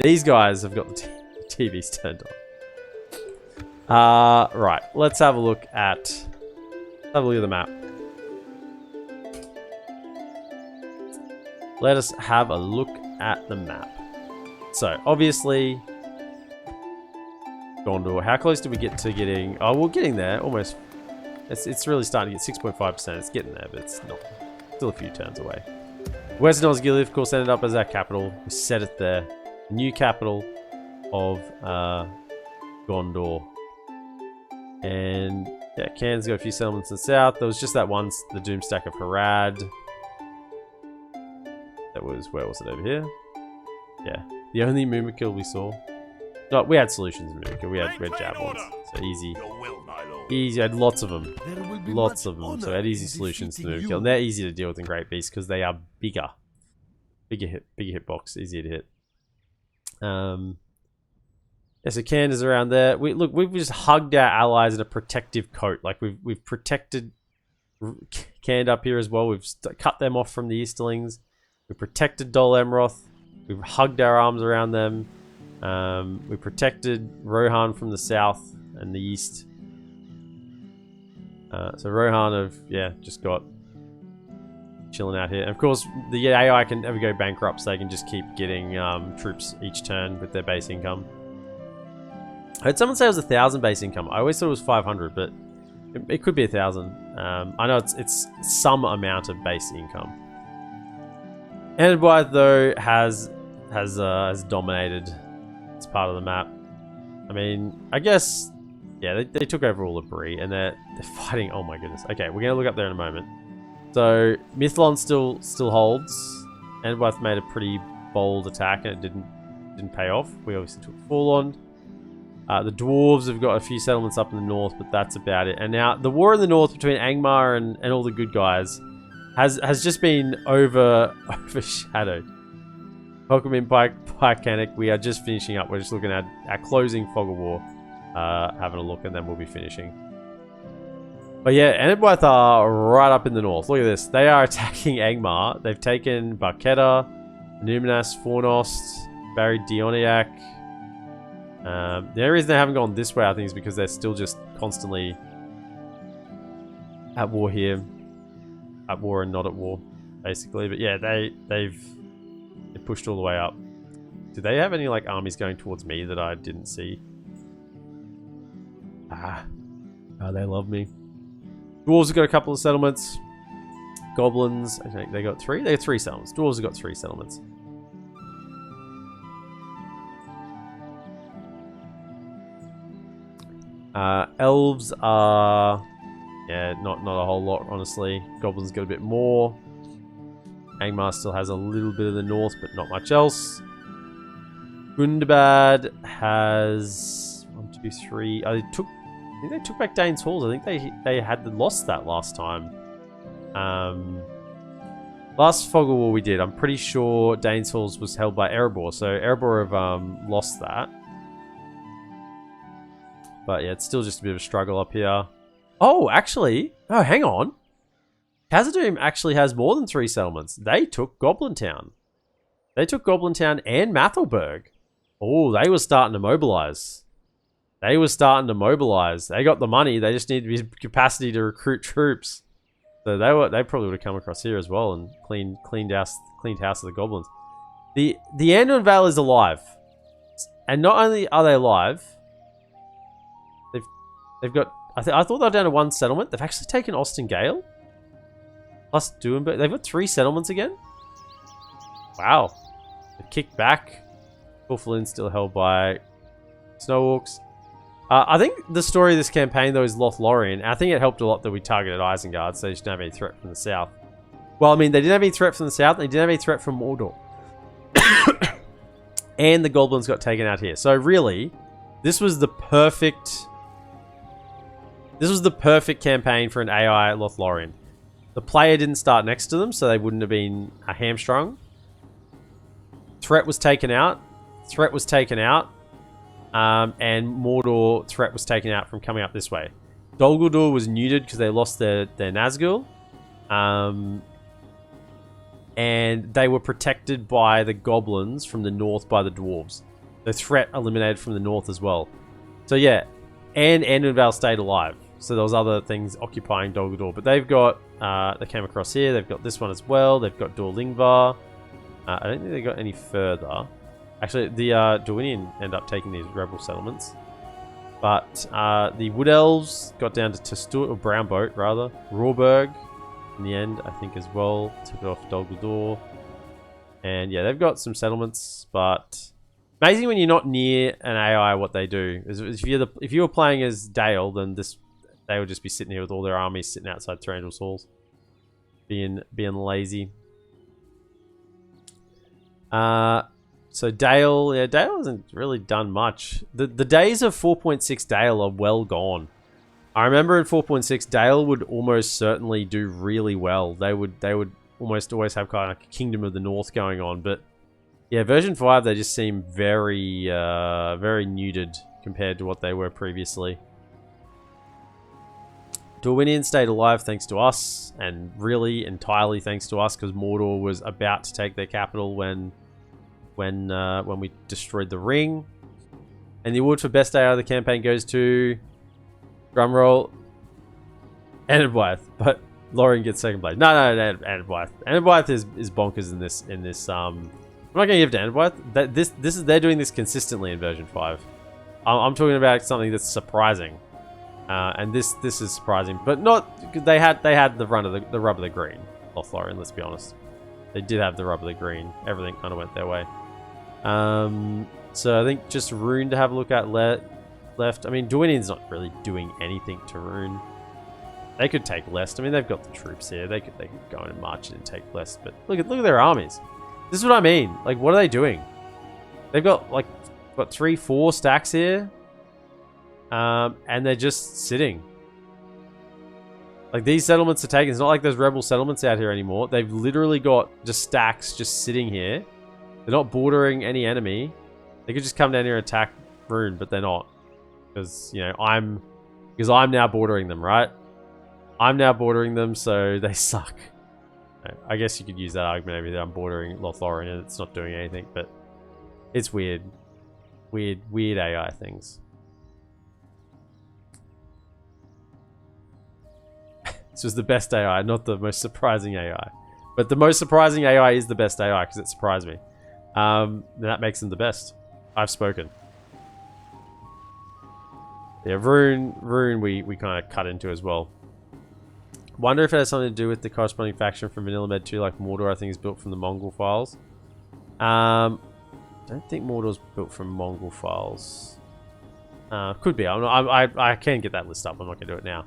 these guys have got the TVs turned on. Right, let's have a look at the map. Let us have a look at the map. So, obviously, Gondor. How close did we get to getting... Oh, we're getting there, almost. It's really starting to get 6.5%. It's getting there, but it's not. Still a few turns away. Western Osgiliath, of course, ended up as our capital. We set it there. The new capital of Gondor. And, yeah, Cairns got a few settlements in the south. There was just that one, the Doomstack of Harad. That was, where was it, over here? Yeah, the only Mumakil we saw. No, we had solutions in Mumakil. We had javelins, so easy. Easy, I had lots of them. Lots of them, so I had easy solutions to Mumakil. And they're easy to deal with in Great Beasts because they are bigger. Bigger hitbox, easier to hit. Yeah, so Canada's around there. We've just hugged our allies in a protective coat. Like, we've protected Canada up here as well. We've cut them off from the Easterlings. We protected Dol Amroth. We've hugged our arms around them. We protected Rohan from the south and the east. So Rohan have, yeah, just got chilling out here. And of course, the AI can never go bankrupt, so they can just keep getting troops each turn with their base income. I heard someone say it was 1,000 base income. I always thought it was 500, but it could be 1,000. I know it's some amount of base income. Endgame, though, has dominated. It's part of the map. I mean, I guess, yeah, they took over all of Bree, and they're fighting. Oh my goodness. Okay, we're gonna look up there in a moment. So Mithlon still holds. Endwith made a pretty bold attack, and it didn't pay off. We obviously took Forlond. The dwarves have got a few settlements up in the north, but that's about it. And now the war in the north between Angmar and all the good guys has just been overshadowed. Welcome in, Pycanic. We are just finishing up. We're just looking at our closing Fog of War, having a look, and then we'll be finishing. But yeah, Endwith are right up in the north. Look at this. They are attacking Angmar. They've taken Barketa, Numinas, Fornost, buried Dioniac. The only reason they haven't gone this way, I think, is because they're still just constantly at war here. At war and not at war, basically. But yeah, they've pushed all the way up. Do they have any like armies going towards me that I didn't see? They love me. Dwarves have got a couple of settlements. Goblins, I think they got 3. They got 3 settlements. Dwarves have got 3 settlements. Elves are, yeah, not a whole lot, honestly. Goblins got a bit more. Angmar still has a little bit of the north, but not much else. Gundabad has 1, 2, 3. I think they took back Dane's Halls. I think they had lost that last time. Last Fog of War we did, I'm pretty sure Dane's Halls was held by Erebor, so Erebor have lost that. But yeah, it's still just a bit of a struggle up here. Oh, actually, oh, hang on. Khazad-dûm actually has more than 3 settlements. They took Goblin Town. They took Goblin Town and Mathelberg. Oh, they were starting to mobilize. They got the money. They just needed the capacity to recruit troops. So they probably would have come across here as well and cleaned house of the goblins. The Anduin Vale is alive, and not only are they alive, they've got. I thought they were down to 1 settlement. They've actually taken Austin Gale plus Duenberg. They've got 3 settlements again. Wow, they've kicked back. Fulfillin's still held by Snowhawks. I think the story of this campaign, though, is Lothlorien. I think it helped a lot that we targeted Isengard, so they didn't have any threat from the south. Well, I mean, they didn't have any threat from the south, and they didn't have any threat from Mordor. And the goblins got taken out here. So really, this was the perfect campaign for an AI Lothlorien. The player didn't start next to them, so they wouldn't have been hamstrung. Threat was taken out. And Mordor threat was taken out from coming up this way. Dol Guldur was neutered because they lost their Nazgul. And they were protected by the goblins from the north by the dwarves. The threat eliminated from the north as well. So yeah, and Anduin Vale stayed alive. So there was other things occupying Dol Guldur. But they've got, they came across here. They've got this one as well. They've got Dor Lingvar. I don't think they got any further. Actually, the Duinian end up taking these rebel settlements. But the Wood Elves got down to Testuit, or Brown Boat, rather. Rawberg, in the end, I think, as well. Took it off Dol Guldur. And yeah, they've got some settlements, but amazing when you're not near an AI what they do. If you were playing as Dale, then they would just be sitting here with all their armies sitting outside Thranduil's halls. Being lazy. So Dale hasn't really done much. The days of 4.6 Dale are well gone. I remember in 4.6 Dale would almost certainly do really well. They would almost always have kind of like a Kingdom of the North going on. But yeah, version 5 they just seem very very neutered compared to what they were previously. Dorwinian stayed alive thanks to us, and really entirely thanks to us, because Mordor was about to take their capital when we destroyed the ring. And the award for best AI of the campaign goes to, drumroll, Endwith. But Lorien gets second place. No, Endwith. Endwith is bonkers in this. I'm not gonna give it to Endwith. They're doing this consistently in version 5. I'm talking about something that's surprising, and this is surprising, but not. They had the rub of the green. Lothlorien, let's be honest. They did have the rub of the green. Everything kind of went their way. So I think just Rune to have a look at left. I mean, Dunedain's not really doing anything to Rune. They could take Lest. I mean, they've got the troops here. They could go in and march in and take Lest. But look at their armies. This is what I mean. Like, what are they doing? They've got like what 3-4 stacks here, and they're just sitting. Like, these settlements are taken. It's not like there's rebel settlements out here anymore. They've literally got just stacks just sitting here. They're not bordering any enemy. They could just come down here and attack Rune, but they're not. Because, you know, I'm now bordering them, right? I'm now bordering them, so they suck. I guess you could use that argument over there. I'm bordering Lothlorien and it's not doing anything, but it's weird. Weird AI things. This was the best AI, not the most surprising AI. But the most surprising AI is the best AI because it surprised me. And that makes them the best. I've spoken. Yeah, Rune we kind of cut into as well. Wonder if it has something to do with the corresponding faction from Vanilla Med 2, like Mordor, I think is built from the Mongol files. Don't think Mordor's built from Mongol files. Could be. I can get that list up. I'm not going to do it now.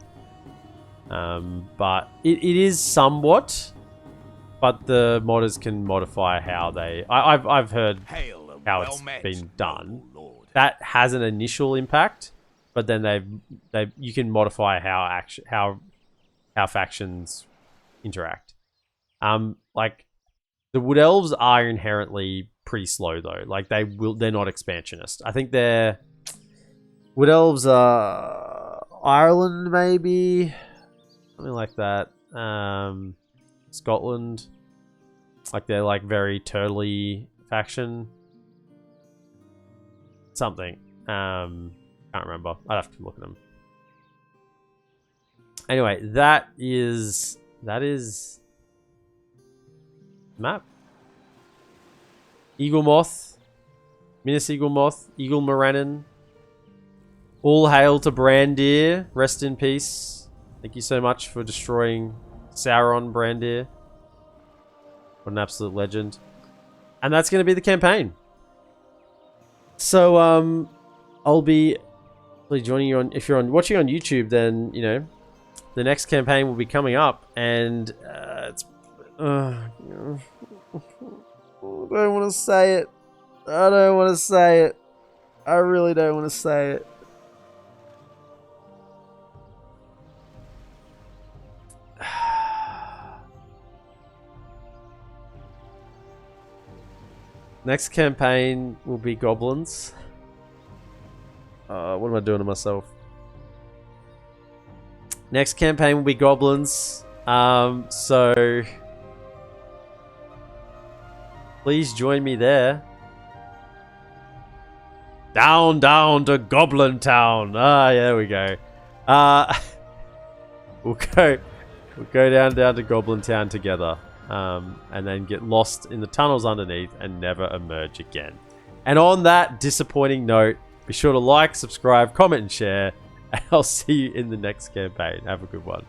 But it is somewhat. But the modders can modify how they... I've heard how it's been done. That has an initial impact, but then you can modify how factions interact. Like the Wood Elves are inherently pretty slow though. Like they're not expansionist. I think they're Wood Elves are Ireland maybe, something like that. Scotland, like they're like very turtly faction. Something. Can't remember. I'd have to look at them. Anyway, that is map. Eagle Moth, Minas Eagle Moth, Eagle Morannon. All hail to Brandir. Rest in peace. Thank you so much for destroying Sauron, Brandir. What an absolute legend. And that's going to be the campaign. So I'll be joining you on, if you're watching on YouTube, then you know the next campaign will be coming up, and I don't want to say it. I don't want to say it. I really don't want to say it. Next campaign will be goblins. What am I doing to myself? Next campaign will be goblins. So please join me there. Down to Goblin Town. Ah, yeah, there we go. We'll go down to Goblin Town together. And then get lost in the tunnels underneath and never emerge again. And on that disappointing note, be sure to like, subscribe, comment, and share. And I'll see you in the next campaign. Have a good one.